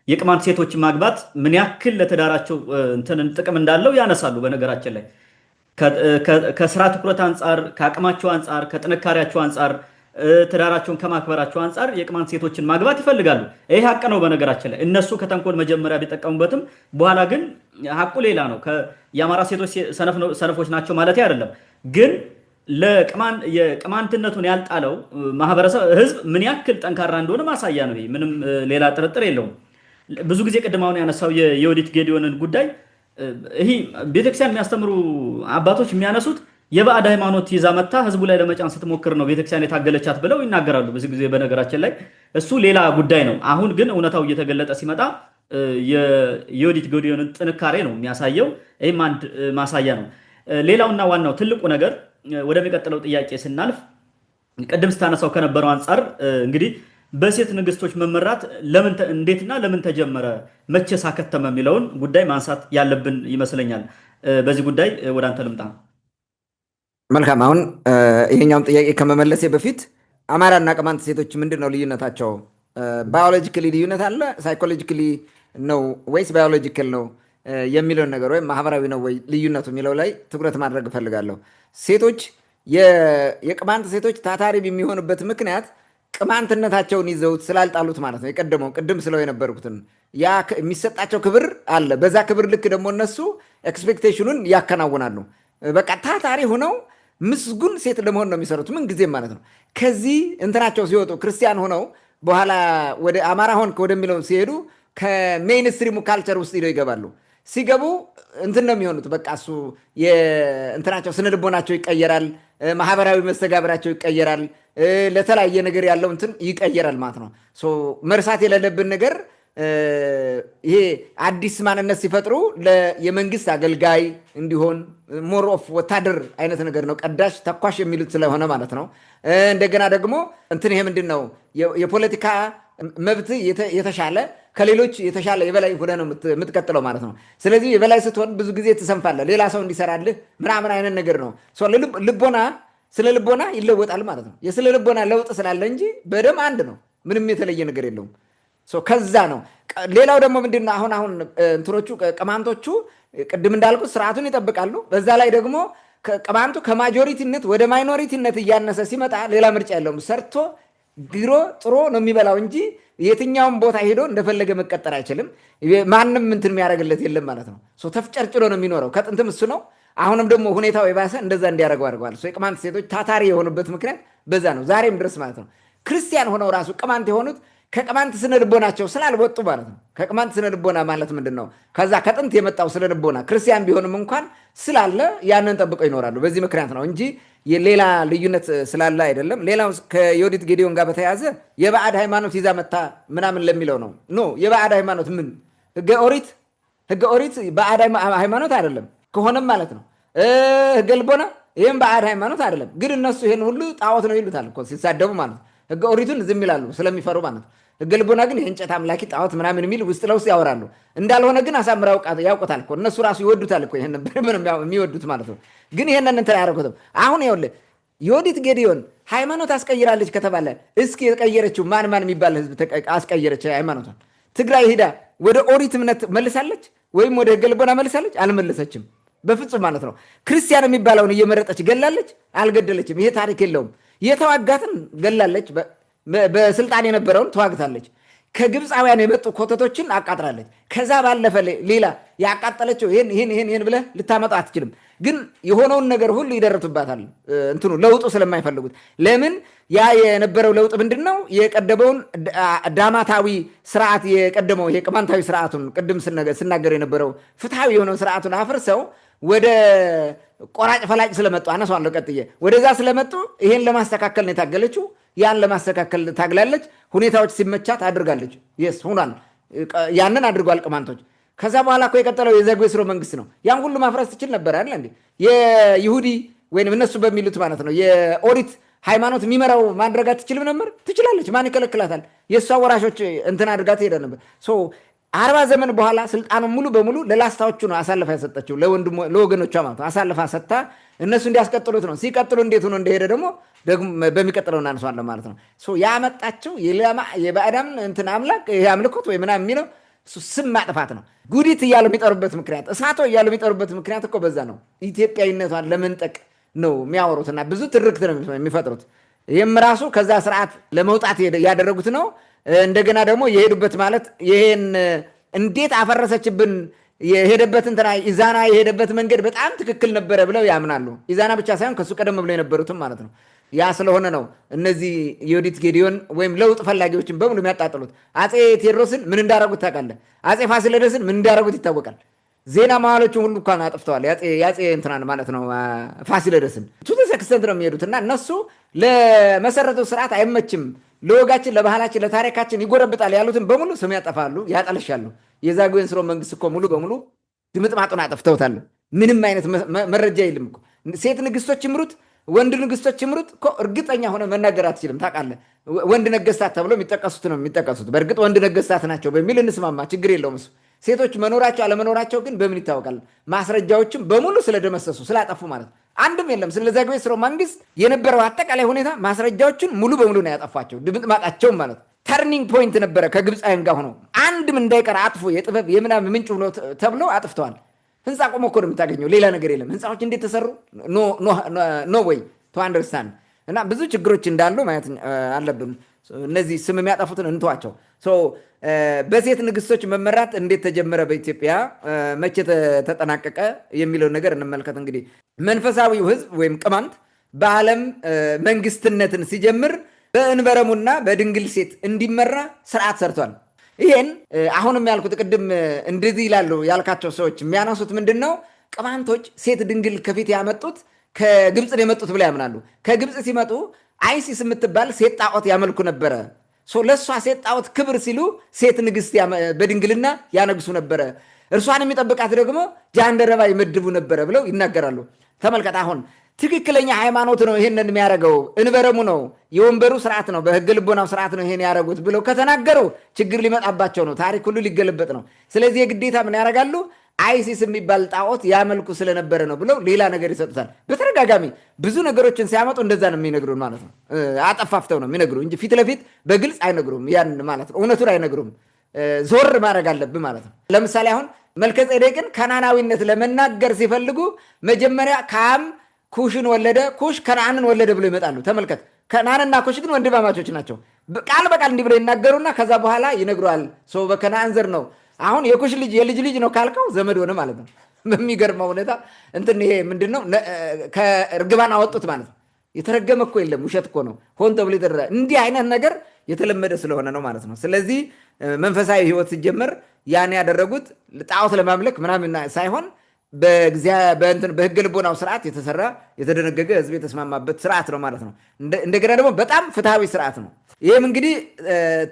የቅማንት ሴቶችን ማግባት ምን ያክል ለትዳራቸው ጥቅም እንዳለው ያነሳሉ። በነገራችን ላይ ከስራ ትኩረት አንጻር፣ ከአቅማቸው አንጻር፣ ከጥንካሬያቸው አንጻር፣ ትዳራቸውን ከማክበራቸው አንጻር የቅማንት ሴቶችን ማግባት ይፈልጋሉ። ይህ ሀቅ ነው። በነገራችን ላይ እነሱ ከተንኮል መጀመሪያ ቢጠቀሙበትም በኋላ ግን ሀቁ ሌላ ነው። የአማራ ሴቶች ሰነፎች ናቸው ማለት አይደለም። ግን የቅማንትነቱን ያልጣለው ማህበረሰብ ህዝብ ምን ያክል ጠንካራ እንደሆነ ማሳያ ነው። ይሄ ምንም ሌላ ጥርጥር የለውም። ብዙ ጊዜ ቅድም አሁን ያነሳው የዮዲት ጌዲዮንን ጉዳይ ይሄ ቤተክርስቲያን የሚያስተምሩ አባቶች የሚያነሱት የባዕድ ሃይማኖት ይዛ መታ ህዝቡ ላይ ለመጫን ስትሞክር ነው ቤተክርስቲያን የታገለቻት ብለው ይናገራሉ ብዙ ጊዜ። በነገራችን ላይ እሱ ሌላ ጉዳይ ነው። አሁን ግን እውነታው እየተገለጠ ሲመጣ የዮዲት ጌዲዮንን ጥንካሬ ነው የሚያሳየው። ይህም አንድ ማሳያ ነው። ሌላውና ዋናው ትልቁ ነገር ወደሚቀጥለው ጥያቄ ስናልፍ ቅድም ስታነሳው ከነበረው አንጻር እንግዲህ በሴት ንግስቶች መመራት እንዴትና ለምን ተጀመረ፣ መቼስ አከተመ የሚለውን ጉዳይ ማንሳት ያለብን ይመስለኛል። በዚህ ጉዳይ ወደ አንተ ልምጣ። መልካም። አሁን ይሄኛውን ጥያቄ ከመመለሴ በፊት አማራና ቅማንት ሴቶች ምንድን ነው ልዩነታቸው? ባዮሎጂካሊ ልዩነት አለ፣ ሳይኮሎጂካሊ ነው ወይስ ባዮሎጂካል ነው የሚለውን ነገር ወይም ማህበራዊ ነው ወይ ልዩነቱ የሚለው ላይ ትኩረት ማድረግ እፈልጋለሁ። ሴቶች የቅማንት ሴቶች ታታሪ የሚሆኑበት ምክንያት ቅማንትነታቸውን ይዘውት ስላልጣሉት ማለት ነው። የቀደመው ቅድም ስለው የነበርኩትን ያ የሚሰጣቸው ክብር አለ። በዛ ክብር ልክ ደግሞ እነሱ ኤክስፔክቴሽኑን ያከናውናሉ። በቃ ታታሪ ሆነው ምስጉን ሴት ለመሆን ነው የሚሰሩት ምን ጊዜም ማለት ነው። ከዚህ እንትናቸው ሲወጡ ክርስቲያን ሆነው በኋላ ወደ አማራ ሆንክ ወደሚለው ሲሄዱ ከሜይንስትሪሙ ካልቸር ውስጥ ሄደው ይገባሉ። ሲገቡ እንትን ነው የሚሆኑት። በቃ እሱ የእንትናቸው ስነ ልቦናቸው ይቀየራል፣ ማህበራዊ መስተጋብራቸው ይቀየራል፣ ለተለያየ ነገር ያለው እንትን ይቀየራል ማለት ነው። መርሳት የሌለብን ነገር ይሄ አዲስ ማንነት ሲፈጥሩ የመንግስት አገልጋይ እንዲሆን ሞር ኦፍ ወታደር አይነት ነገር ነው፣ ቀዳሽ ተኳሽ የሚሉት ስለሆነ ማለት ነው። እንደገና ደግሞ እንትን ይሄ ምንድን ነው የፖለቲካ መብት የተሻለ ከሌሎች የተሻለ የበላይ ሆነ ነው የምትቀጥለው ማለት ነው። ስለዚህ የበላይ ስትሆን ብዙ ጊዜ ትሰንፋለህ፣ ሌላ ሰው እንዲሰራልህ ምናምን አይነት ነገር ነው። ልቦና ስለ ልቦና ይለወጣል ማለት ነው። የስለ ልቦና ለውጥ ስላለ እንጂ በደም አንድ ነው፣ ምንም የተለየ ነገር የለውም። ከዛ ነው። ሌላው ደግሞ ምንድን ነው አሁን እንትኖቹ ቅማንቶቹ ቅድም እንዳልኩት ስርዓቱን ይጠብቃሉ። በዛ ላይ ደግሞ ቅማንቱ ከማጆሪቲነት ወደ ማይኖሪቲነት እያነሰ ሲመጣ ሌላ ምርጫ የለውም። ሰርቶ ግሮ ጥሮ ነው የሚበላው እንጂ የትኛውም ቦታ ሄዶ እንደፈለገ መቀጠር አይችልም። ማንም እንትን የሚያደርግለት የለም ማለት ነው። ተፍጨርጭሎ ነው የሚኖረው። ከጥንትም እሱ ነው። አሁንም ደግሞ ሁኔታው የባሰ እንደዛ እንዲያደርገው አድርገዋል። የቅማንት ሴቶች ታታሪ የሆኑበት ምክንያት በዛ ነው፣ ዛሬም ድረስ ማለት ነው። ክርስቲያን ሆነው ራሱ ቅማንት የሆኑት ከቅማንት ስነ ልቦናቸው ስላልወጡ ማለት ነው። ከቅማንት ስነ ልቦና ማለት ምንድን ነው? ከዛ ከጥንት የመጣው ስነ ልቦና ክርስቲያን ቢሆንም እንኳን ስላለ ያንን ጠብቀው ይኖራሉ። በዚህ ምክንያት ነው እንጂ ሌላ ልዩነት ስላለ አይደለም። ሌላው ከዮዲት ጌዲዮን ጋር በተያያዘ የባዕድ ሃይማኖት ይዛ መታ ምናምን ለሚለው ነው። ኖ የባዕድ ሃይማኖት ምን ህገ ኦሪት ባዕድ ሃይማኖት አይደለም ከሆነም ማለት ነው። ህገ ልቦና ይህም ባዕድ ሃይማኖት አይደለም። ግን እነሱ ይህን ሁሉ ጣዖት ነው ይሉታል እኮ ሲሳደቡ ማለት ነው። ህገ ኦሪቱን ዝም ይላሉ ስለሚፈሩ ማለት ነው። ህገ ልቦና ግን የእንጨት አምላኪ ጣዖት ምናምን የሚል ውስጥ ለውስጥ ያወራሉ። እንዳልሆነ ግን አሳምረው ያውቁታል እኮ እነሱ ራሱ ይወዱታል እኮ ይሄን የሚወዱት ማለት ነው። ግን ይሄንን እንትን አያደርጉትም። አሁን ይኸውልህ ዮዲት ጌዲዮን ሃይማኖት አስቀይራለች ከተባለ እስኪ የቀየረችው ማን የሚባል ህዝብ አስቀየረች ሃይማኖቷን? ትግራይ ሂዳ ወደ ኦሪት እምነት መልሳለች ወይም ወደ ህገ ልቦና መልሳለች? አልመለሰችም በፍጹም ማለት ነው። ክርስቲያን የሚባለውን እየመረጠች ገላለች? አልገደለችም። ይሄ ታሪክ የለውም። የተዋጋትን ገላለች። በስልጣን የነበረውን ተዋግታለች። ከግብፃውያን የመጡ ኮተቶችን አቃጥራለች። ከዛ ባለፈ ሌላ ያቃጠለችው ይህን ብለህ ልታመጣ አትችልም። ግን የሆነውን ነገር ሁሉ ይደርቱባታል። እንትኑ ለውጡ ስለማይፈልጉት ለምን ያ የነበረው ለውጥ ምንድን ነው? የቀደመውን ዳማታዊ ስርዓት የቀደመው ይሄ ቅማንታዊ ስርዓቱን ቅድም ስናገር የነበረው ፍትሐዊ የሆነውን ስርዓቱን አፍርሰው ወደ ቆራጭ ፈላጭ ስለመጡ አነሷለሁ ቀጥዬ ወደዛ ስለመጡ ይሄን ለማስተካከል ነው የታገለችው። ያን ለማስተካከል ታግላለች። ሁኔታዎች ሲመቻት አድርጋለች። የስ ሆኗል። ያንን አድርጓል ቅማንቶች። ከዛ በኋላ እኮ የቀጠለው የዛጉዌ ሥርወ መንግስት ነው። ያን ሁሉ ማፍረስ ትችል ነበር አይደል እንዴ? የይሁዲ ወይም እነሱ በሚሉት ማለት ነው የኦሪት ሃይማኖት የሚመራው ማድረግ አትችልም ነበር? ትችላለች። ማን ይከለክላታል? የእሷ ወራሾች እንትን አድርጋ ትሄደ ነበር። 40 ዘመን በኋላ ስልጣኑ ሙሉ በሙሉ ለላስታዎቹ ነው አሳልፋ የሰጠችው፣ ለወገኖቿ ማለት ነው አሳልፋ ሰጥታ እነሱ እንዲያስቀጥሉት ነው። ሲቀጥሉ እንዴት ሆኖ እንደሄደ ደግሞ በሚቀጥለው እናነሳዋለን ማለት ነው። ያመጣቸው የባዕዳም እንትን አምላክ ይሄ አምልኮት ወይ ምናምን የሚለው ስም ማጥፋት ነው። ጉዲት እያሉ የሚጠሩበት ምክንያት፣ እሳቶ እያሉ የሚጠሩበት ምክንያት እኮ በዛ ነው። ኢትዮጵያዊነቷን ለመንጠቅ ነው የሚያወሩትና ብዙ ትርክት ነው የሚፈጥሩት። ይህም ራሱ ከዛ ስርዓት ለመውጣት ያደረጉት ነው። እንደገና ደግሞ የሄዱበት ማለት ይሄን እንዴት አፈረሰችብን የሄደበት እንትና ኢዛና የሄደበት መንገድ በጣም ትክክል ነበረ ብለው ያምናሉ። ኢዛና ብቻ ሳይሆን ከሱ ቀደም ብለው የነበሩትም ማለት ነው። ያ ስለሆነ ነው እነዚህ ዮዲት ጌዲዮን ወይም ለውጥ ፈላጊዎችን በሙሉ የሚያጣጥሉት። አፄ ቴዎድሮስን ምን እንዳደረጉት ታውቃለህ? አፄ ፋሲለደስን ምን እንዳደረጉት ይታወቃል። ዜና መዋሎችን ሁሉ እንኳን አጥፍተዋል። ያፄ እንትናን ማለት ነው ፋሲለደስን ቱተሰክስተንት ነው የሚሄዱት እና እነሱ ለመሰረተው ስርዓት አይመችም፣ ለወጋችን፣ ለባህላችን፣ ለታሪካችን ይጎረብጣል ያሉትን በሙሉ ስም ያጠፋሉ፣ ያጠለሻሉ። የዛጉዌን ሥርወ መንግስት እኮ ሙሉ በሙሉ ድምጥማጡን አጥፍተውታል። ምንም አይነት መረጃ የለም እኮ። ሴት ንግስቶች ይምሩት ወንድ ንግስቶች ይምሩት እኮ እርግጠኛ ሆነ መናገር አትችልም። ታውቃለህ፣ ወንድ ነገስታት ተብሎ የሚጠቀሱት ነው የሚጠቀሱት። በእርግጥ ወንድ ነገስታት ናቸው በሚል እንስማማ፣ ችግር የለውም እሱ። ሴቶች መኖራቸው አለመኖራቸው ግን በምን ይታወቃል? ማስረጃዎችም በሙሉ ስለደመሰሱ ስላጠፉ ማለት ነው። አንድም የለም ስለ ዛጉዌ ሥርወ መንግስት የነበረው አጠቃላይ ሁኔታ ማስረጃዎችን ሙሉ በሙሉ ነው ያጠፏቸው፣ ድምጥማጣቸውም ማለት ነው። ተርኒንግ ፖይንት ነበረ ከግብፃውያን ጋር ሆነው አንድም እንዳይቀር አጥፎ የጥበብ የምናምን ምንጭ ብሎ ተብለው አጥፍተዋል። ህንፃ ቆሞ እኮ ነው የምታገኘው፣ ሌላ ነገር የለም። ህንፃዎች እንዴት ተሰሩ ኖ ወይ ቱ አንደርስታንድ። እና ብዙ ችግሮች እንዳሉ ማየት አለብን። እነዚህ ስም የሚያጠፉትን እንተዋቸው። በሴት ንግስቶች መመራት እንዴት ተጀመረ በኢትዮጵያ መቼ ተጠናቀቀ የሚለውን ነገር እንመልከት። እንግዲህ መንፈሳዊው ህዝብ ወይም ቅማንት በዓለም መንግስትነትን ሲጀምር በእንበረሙና በድንግል ሴት እንዲመራ ስርዓት ሰርቷል። ይሄን አሁንም ያልኩት ቅድም እንደዚህ ይላሉ ያልካቸው ሰዎች የሚያነሱት ምንድን ነው? ቅማንቶች ሴት ድንግል ከፊት ያመጡት ከግብፅ ነው የመጡት ብለው ያምናሉ። ከግብፅ ሲመጡ አይሲስ የምትባል ሴት ጣዖት ያመልኩ ነበረ። ለእሷ ሴት ጣዖት ክብር ሲሉ ሴት ንግስት በድንግልና ያነግሱ ነበረ። እርሷን የሚጠብቃት ደግሞ ጃንደረባ ይመድቡ ነበረ ብለው ይናገራሉ። ተመልከት፣ አሁን ትክክለኛ ሃይማኖት ነው ይሄንን የሚያደርገው፣ እንበረሙ ነው፣ የወንበሩ ስርዓት ነው፣ በህገ ልቦናው ስርዓት ነው ይሄን ያደረጉት ብለው ከተናገሩ ችግር ሊመጣባቸው ነው። ታሪክ ሁሉ ሊገለበጥ ነው። ስለዚህ የግዴታ ምን ያደርጋሉ? አይሲስ የሚባል ጣዖት ያመልኩ ስለነበረ ነው ብለው ሌላ ነገር ይሰጡታል። በተደጋጋሚ ብዙ ነገሮችን ሲያመጡ እንደዛ ነው የሚነግሩን ማለት ነው። አጠፋፍተው ነው የሚነግሩ እንጂ ፊት ለፊት በግልጽ አይነግሩም። ያን ማለት ነው እውነቱን አይነግሩም። ዞር ማድረግ አለብህ ማለት ነው። ለምሳሌ አሁን መልከጼዴቅን ከናናዊነት ለመናገር ሲፈልጉ መጀመሪያ ካም ኩሽን ወለደ፣ ኩሽ ከነዓንን ወለደ ብሎ ይመጣሉ። ተመልከት፣ ከነዓንና ኩሽ ግን ወንድማማቾች ናቸው። ቃል በቃል እንዲህ ብሎ ይናገሩና ከዛ በኋላ ይነግሯል። ሰው በከነዓን ዘር ነው። አሁን የኩሽ ልጅ የልጅ ልጅ ነው ካልከው ዘመድ ሆነ ማለት ነው። በሚገርመው ሁኔታ እንትን ይሄ ምንድን ነው ከእርግባን አወጡት ማለት ነው። የተረገመ እኮ የለም፣ ውሸት እኮ ነው። ሆን ተብሎ የተደረገ እንዲህ አይነት ነገር የተለመደ ስለሆነ ነው ማለት ነው። ስለዚህ መንፈሳዊ ሕይወት ሲጀመር ያን ያደረጉት ጣዖት ለማምለክ ምናምን ሳይሆን በህገ ልቦናው ስርዓት የተሰራ የተደነገገ ህዝብ የተስማማበት ስርዓት ነው ማለት ነው። እንደገና ደግሞ በጣም ፍትሐዊ ስርዓት ነው። ይህም እንግዲህ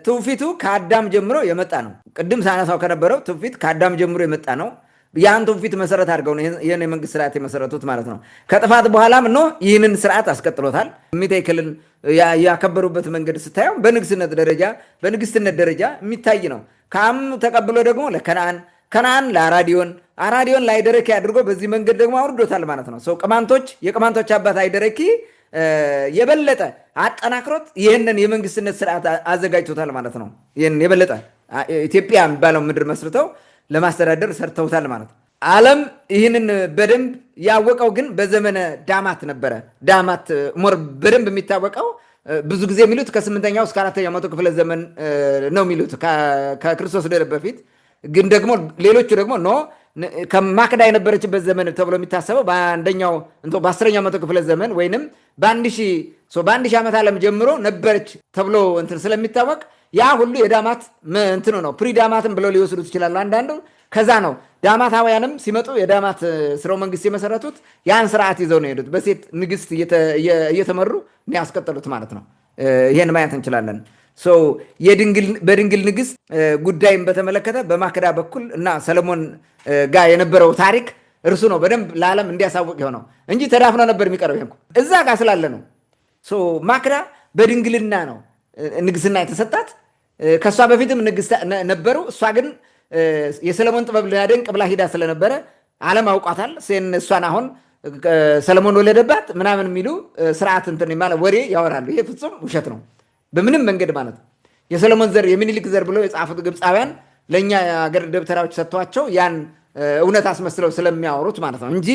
ትውፊቱ ከአዳም ጀምሮ የመጣ ነው። ቅድም ሳነሳው ከነበረው ትውፊት ከአዳም ጀምሮ የመጣ ነው። ያን ትውፊት መሰረት አድርገው ነው ይህን የመንግስት ስርዓት የመሰረቱት ማለት ነው። ከጥፋት በኋላም ይህንን ስርዓት አስቀጥሎታል። ሚካኤልን ያከበሩበት መንገድ ስታየው በንግስትነት ደረጃ የሚታይ ነው። ካም ተቀብሎ ደግሞ ለከነዓን፣ ከነዓን ለአራዲዮን፣ አራዲዮን ለአይደረኪ አድርጎ በዚህ መንገድ ደግሞ አውርዶታል ማለት ነው። የቅማንቶች አባት አይደረኪ የበለጠ አጠናክሮት ይህንን የመንግስትነት ስርዓት አዘጋጅቶታል ማለት ነው። ይህን የበለጠ ኢትዮጵያ የሚባለው ምድር መስርተው ለማስተዳደር ሰርተውታል ማለት ነው። ዓለም ይህንን በደንብ ያወቀው ግን በዘመነ ዳማት ነበረ። ዳማት ሞር በደንብ የሚታወቀው ብዙ ጊዜ የሚሉት ከ8ኛው እስከ 4ኛው መቶ ክፍለ ዘመን ነው የሚሉት ከክርስቶስ ልደት በፊት። ግን ደግሞ ሌሎቹ ደግሞ ከማክዳ የነበረችበት ዘመን ተብሎ የሚታሰበው በ10ኛው መቶ ክፍለ ዘመን ወይንም በ1000 ዓመት ዓለም ጀምሮ ነበረች ተብሎ እንትን ስለሚታወቅ ያ ሁሉ የዳማት እንትኑ ነው። ፕሪዳማትም ብለው ሊወስዱት ይችላሉ አንዳንዱ። ከዛ ነው ዳማታውያንም ሲመጡ የዳማት ስርወ መንግስት የመሰረቱት ያን ስርዓት ይዘው ነው የሄዱት። በሴት ንግስት እየተመሩ ያስቀጠሉት ማለት ነው። ይሄን ማየት እንችላለን። በድንግል ንግስት ጉዳይም በተመለከተ በማክዳ በኩል እና ሰለሞን ጋር የነበረው ታሪክ እርሱ ነው በደንብ ለዓለም እንዲያሳውቅ የሆነው እንጂ ተዳፍኖ ነበር የሚቀረው። ይሄ እዛ ጋር ስላለ ነው። ማክዳ በድንግልና ነው ንግስና የተሰጣት። ከእሷ በፊትም ንግስት ነበሩ። እሷ ግን የሰለሞን ጥበብ ሊያደንቅ ብላ ሂዳ ስለነበረ ዓለም አውቋታል። እሷን አሁን ሰለሞን ወለደባት ምናምን የሚሉ ስርዓት እንትን ማለት ወሬ ያወራሉ። ይሄ ፍጹም ውሸት ነው በምንም መንገድ ማለት ነው። የሰለሞን ዘር የሚኒሊክ ዘር ብለው የጻፉት ግብፃውያን ለእኛ የአገር ደብተራዎች ሰጥቷቸው ያን እውነት አስመስለው ስለሚያወሩት ማለት ነው እንጂ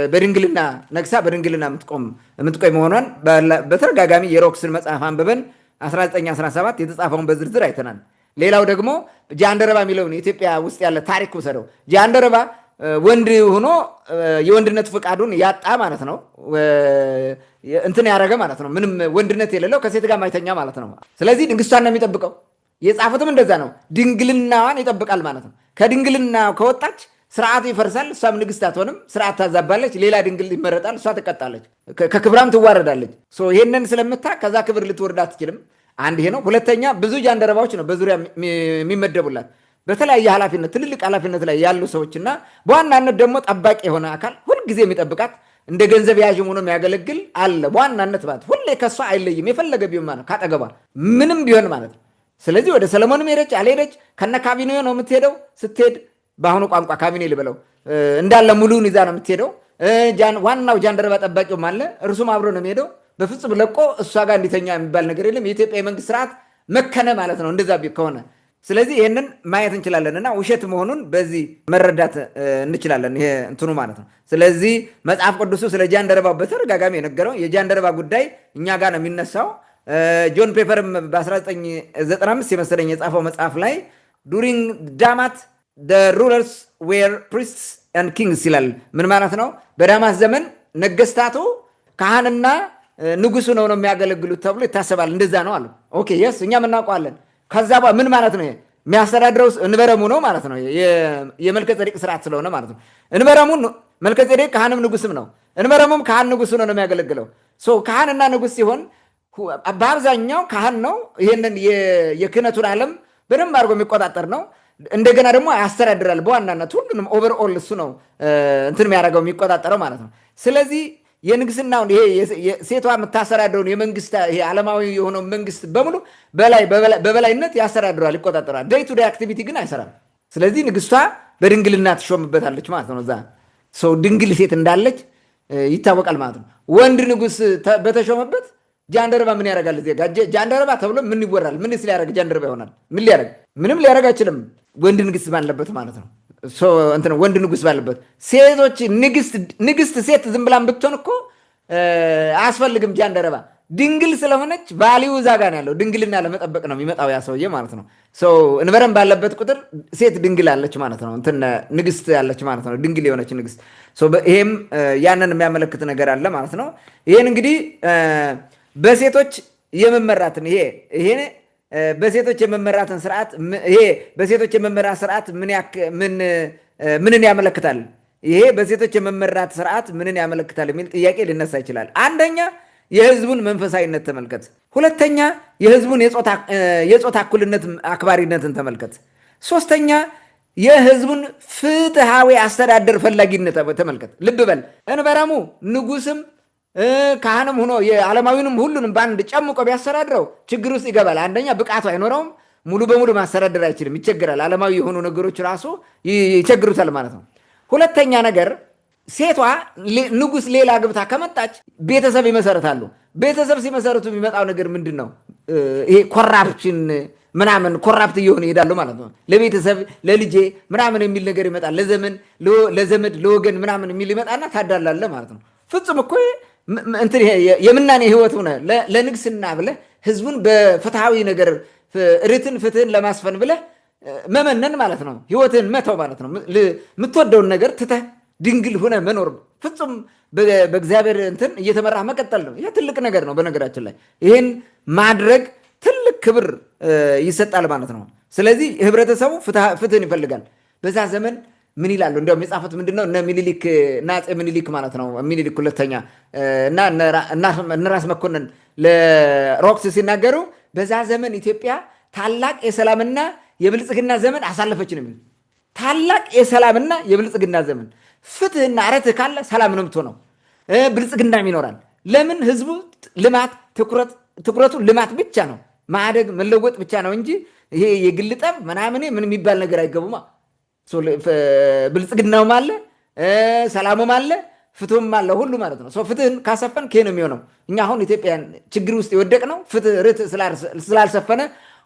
በድንግልና ነግሳ በድንግልና የምትቆይ መሆኗን በተደጋጋሚ የሮክስን መጽሐፍ አንብበን 1917 የተጻፈውን በዝርዝር አይተናል። ሌላው ደግሞ ጃንደረባ የሚለውን የኢትዮጵያ ውስጥ ያለ ታሪክ ውሰደው። ጃንደረባ ወንድ ሆኖ የወንድነት ፈቃዱን ያጣ ማለት ነው። እንትን ያደረገ ማለት ነው። ምንም ወንድነት የሌለው ከሴት ጋር ማይተኛ ማለት ነው። ስለዚህ ንግስቷን ነው የሚጠብቀው። የጻፉትም እንደዛ ነው። ድንግልናዋን ይጠብቃል ማለት ነው። ከድንግልና ከወጣች ስርዓቱ ይፈርሳል። እሷም ንግስት አትሆንም። ስርዓት ታዛባለች። ሌላ ድንግል ይመረጣል። እሷ ትቀጣለች፣ ከክብራም ትዋረዳለች። ይሄንን ስለምታ ከዛ ክብር ልትወርድ አትችልም። አንድ ይሄ ነው። ሁለተኛ ብዙ ጃንደረባዎች ነው በዙሪያ የሚመደቡላት በተለያየ ኃላፊነት ትልልቅ ኃላፊነት ላይ ያሉ ሰዎችና በዋናነት ደግሞ ጠባቂ የሆነ አካል ሁልጊዜ የሚጠብቃት እንደ ገንዘብ ያዥም ሆኖ የሚያገለግል አለ። በዋናነት ማለት ሁሌ ከሷ አይለይም። የፈለገ ቢሆን ማለት ካጠገቧ ምንም ቢሆን ማለት ነው። ስለዚህ ወደ ሰለሞንም ሄደች አልሄደች ከነ ካቢኔ ነው የምትሄደው። ስትሄድ በአሁኑ ቋንቋ ካቢኔ ልበለው እንዳለ ሙሉውን ይዛ ነው የምትሄደው። ዋናው ጃንደረባ ጠባቂውም አለ፣ እርሱም አብሮ ነው የሚሄደው። በፍጹም ለቆ እሷ ጋር እንዲተኛ የሚባል ነገር የለም። የኢትዮጵያ የመንግስት ስርዓት መከነ ማለት ነው እንደዛ ከሆነ። ስለዚህ ይህንን ማየት እንችላለን እና ውሸት መሆኑን በዚህ መረዳት እንችላለን። ይሄ እንትኑ ማለት ነው። ስለዚህ መጽሐፍ ቅዱሱ ስለ ጃንደረባው በተደጋጋሚ የነገረው የጃንደረባ ጉዳይ እኛ ጋር ነው የሚነሳው። ጆን ፔፐርም በ1995 የመሰለኝ የጻፈው መጽሐፍ ላይ ዱሪንግ ዳማት ሩለርስ ዌር ፕሪስትስ ኤንድ ኪንግስ ይላል። ምን ማለት ነው? በዳማት ዘመን ነገስታቱ ካህንና ንጉሱ ነው የሚያገለግሉት ተብሎ ይታሰባል። እንደዛ ነው አሉ። ኦኬ የስ እኛም እናውቀዋለን። ከዛ ምን ማለት ነው? የሚያስተዳድረው እንበረሙ ነው ማለት ነው። የመልከ ጼዴቅ ስርዓት ስለሆነ ማለት ነው። እንበረሙ መልከ ጼዴቅ ካህንም ንጉስም ነው። እንበረሙም ካህን ንጉስ ነው የሚያገለግለው። ካህንና ንጉስ ሲሆን በአብዛኛው ካህን ነው። ይህንን የክህነቱን ዓለም በደንብ አድርጎ የሚቆጣጠር ነው። እንደገና ደግሞ ያስተዳድራል። በዋናነት ሁሉንም ኦቨርኦል እሱ ነው እንትን የሚያደርገው የሚቆጣጠረው ማለት ነው። ስለዚህ የንግስናውን ሴቷ የምታስተዳድረውን የመንግስት ዓለማዊ የሆነው መንግስት በሙሉ በበላይነት ያስተዳድራል፣ ይቆጣጠራል። ዴይ ቱ ዴይ አክቲቪቲ ግን አይሰራም። ስለዚህ ንግስቷ በድንግልና ትሾምበታለች ማለት ነው። እዛ ሰው ድንግል ሴት እንዳለች ይታወቃል ማለት ነው። ወንድ ንጉስ በተሾመበት ጃንደረባ ምን ያደርጋል? እዚህ ጋር ጃንደረባ ተብሎ ምን ይወራል? ምንስ ሊያደርግ ጃንደረባ ይሆናል? ምን ሊያደርግ? ምንም ሊያደርግ አይችልም። ወንድ ንግስት ባለበት ማለት ነው። ወንድ ንጉስ ባለበት ሴቶች ንግስት ሴት ዝም ብላን ብትሆን እኮ አያስፈልግም ጃንደረባ። ድንግል ስለሆነች ቫሊዩ እዛ ጋር ነው ያለው። ድንግልና ለመጠበቅ ነው የሚመጣው ያ ሰውዬ ማለት ነው። እንበረም ባለበት ቁጥር ሴት ድንግል አለች ማለት ነው። ንግስት ያለች ማለት ነው። ድንግል የሆነች ንግስት። ይሄም ያንን የሚያመለክት ነገር አለ ማለት ነው። ይሄን እንግዲህ በሴቶች የመመራትን ይሄ በሴቶች የመመራትን ስርዓት ይሄ በሴቶች የመመራት ስርዓት ምንን ያመለክታል? ይሄ በሴቶች የመመራት ስርዓት ምንን ያመለክታል የሚል ጥያቄ ሊነሳ ይችላል። አንደኛ የህዝቡን መንፈሳዊነት ተመልከት። ሁለተኛ የህዝቡን የጾታ እኩልነት አክባሪነትን ተመልከት። ሶስተኛ የህዝቡን ፍትሃዊ አስተዳደር ፈላጊነት ተመልከት። ልብ በል እንበረሙ ንጉስም ካህንም ሆኖ የዓለማዊንም ሁሉንም በአንድ ጨምቆ ቢያስተዳድረው ችግር ውስጥ ይገባል። አንደኛ ብቃቱ አይኖረውም፣ ሙሉ በሙሉ ማስተዳደር አይችልም፣ ይቸግራል። ዓለማዊ የሆኑ ነገሮች ራሱ ይቸግሩታል ማለት ነው። ሁለተኛ ነገር ሴቷ ንጉስ ሌላ ግብታ ከመጣች ቤተሰብ ይመሰረታሉ። ቤተሰብ ሲመሰረቱ የሚመጣው ነገር ምንድን ነው? ይሄ ኮራፕሽን ምናምን ኮራፕት እየሆነ ይሄዳሉ ማለት ነው። ለቤተሰብ ለልጄ ምናምን የሚል ነገር ይመጣል። ለዘመድ ለወገን ምናምን የሚል ይመጣና ታዳላለ ማለት ነው። ፍጹም እኮ የምናኔ ህይወት ሆነ ለንግስና ብለህ ህዝቡን በፍትሃዊ ነገር ፍትህን ለማስፈን ብለህ መመነን ማለት ነው። ህይወትን መተው ማለት ነው። የምትወደውን ነገር ትተህ ድንግል ሆነ መኖር ፍጹም በእግዚአብሔር እየተመራ መቀጠል ነው። ይህ ትልቅ ነገር ነው። በነገራችን ላይ ይህን ማድረግ ትልቅ ክብር ይሰጣል ማለት ነው። ስለዚህ ህብረተሰቡ ፍትህን ይፈልጋል። በዛ ዘመን ምን ይላሉ? እንዲያውም የጻፉት ምንድነው? እነ ሚኒሊክ እና አፄ ሚኒሊክ ማለት ነው። ሚኒሊክ ሁለተኛ እና እነ ራስ መኮንን ለሮክስ ሲናገሩ በዛ ዘመን ኢትዮጵያ ታላቅ የሰላምና የብልጽግና ዘመን አሳለፈች ነው የሚሉት። ታላቅ የሰላምና የብልጽግና ዘመን፣ ፍትህና ርትዕ ካለ ሰላም ነው የምትሆነው፣ ብልጽግናም ይኖራል። ለምን? ህዝቡ ልማት ትኩረቱ ልማት ብቻ ነው፣ ማደግ መለወጥ ብቻ ነው እንጂ ይሄ የግል ጠብ ምናምን ምን የሚባል ነገር አይገቡማ። ብልጽግናውም አለ፣ ሰላሙም አለ፣ ፍትህም አለ፣ ሁሉ ማለት ነው። ፍትህን ካሰፈን ከ ነው የሚሆነው። እኛ አሁን ኢትዮጵያን ችግር ውስጥ የወደቅ ነው ፍትህ ርትዕ ስላልሰፈነ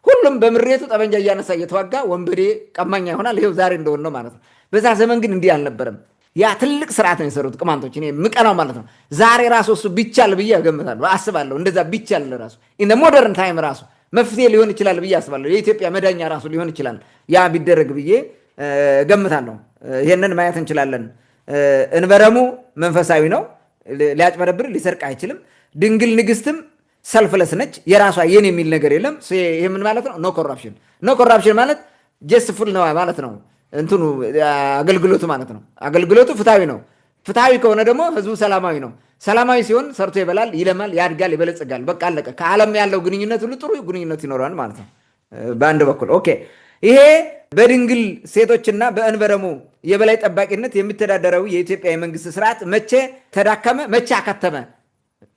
ሁሉም በምሬቱ ጠበንጃ እያነሳ እየተዋጋ ወንበዴ ቀማኛ ይሆናል። ይሄው ዛሬ እንደሆነ ነው ማለት ነው። በዛ ዘመን ግን እንዲህ አልነበረም። ያ ትልቅ ስርዓት ነው የሰሩት ቅማንቶች። እኔ ምቀናው ማለት ነው። ዛሬ ራሱ እሱ ቢቻል ብዬ እገምታለሁ፣ አስባለሁ። እንደዛ ቢቻል ራሱ ኢን ሞደርን ታይም ራሱ መፍትሄ ሊሆን ይችላል ብዬ አስባለሁ። የኢትዮጵያ መዳኛ ራሱ ሊሆን ይችላል ያ ቢደረግ ብዬ እገምታለሁ። ይሄንን ማየት እንችላለን። እንበረሙ መንፈሳዊ ነው፣ ሊያጭበረብር ሊሰርቅ አይችልም። ድንግል ንግስትም ሰልፍለስ ነች፣ የራሷ የኔ የሚል ነገር የለም። ይህ ምን ማለት ነው? ኖ ኮራፕሽን። ኖ ኮራፕሽን ማለት ጀስትፉል ነው ማለት ነው። አገልግሎቱ ማለት ነው። አገልግሎቱ ፍትሃዊ ነው። ፍትሃዊ ከሆነ ደግሞ ህዝቡ ሰላማዊ ነው። ሰላማዊ ሲሆን ሰርቶ ይበላል፣ ይለማል፣ ያድጋል፣ ይበለጽጋል። በቃ አለቀ። ከዓለም ያለው ግንኙነት ሁሉ ጥሩ ግንኙነት ይኖረዋል ማለት ነው። በአንድ በኩል ኦኬ። ይሄ በድንግል ሴቶችና በእንበረሙ የበላይ ጠባቂነት የሚተዳደረው የኢትዮጵያ የመንግስት ስርዓት መቼ ተዳከመ፣ መቼ አከተመ፣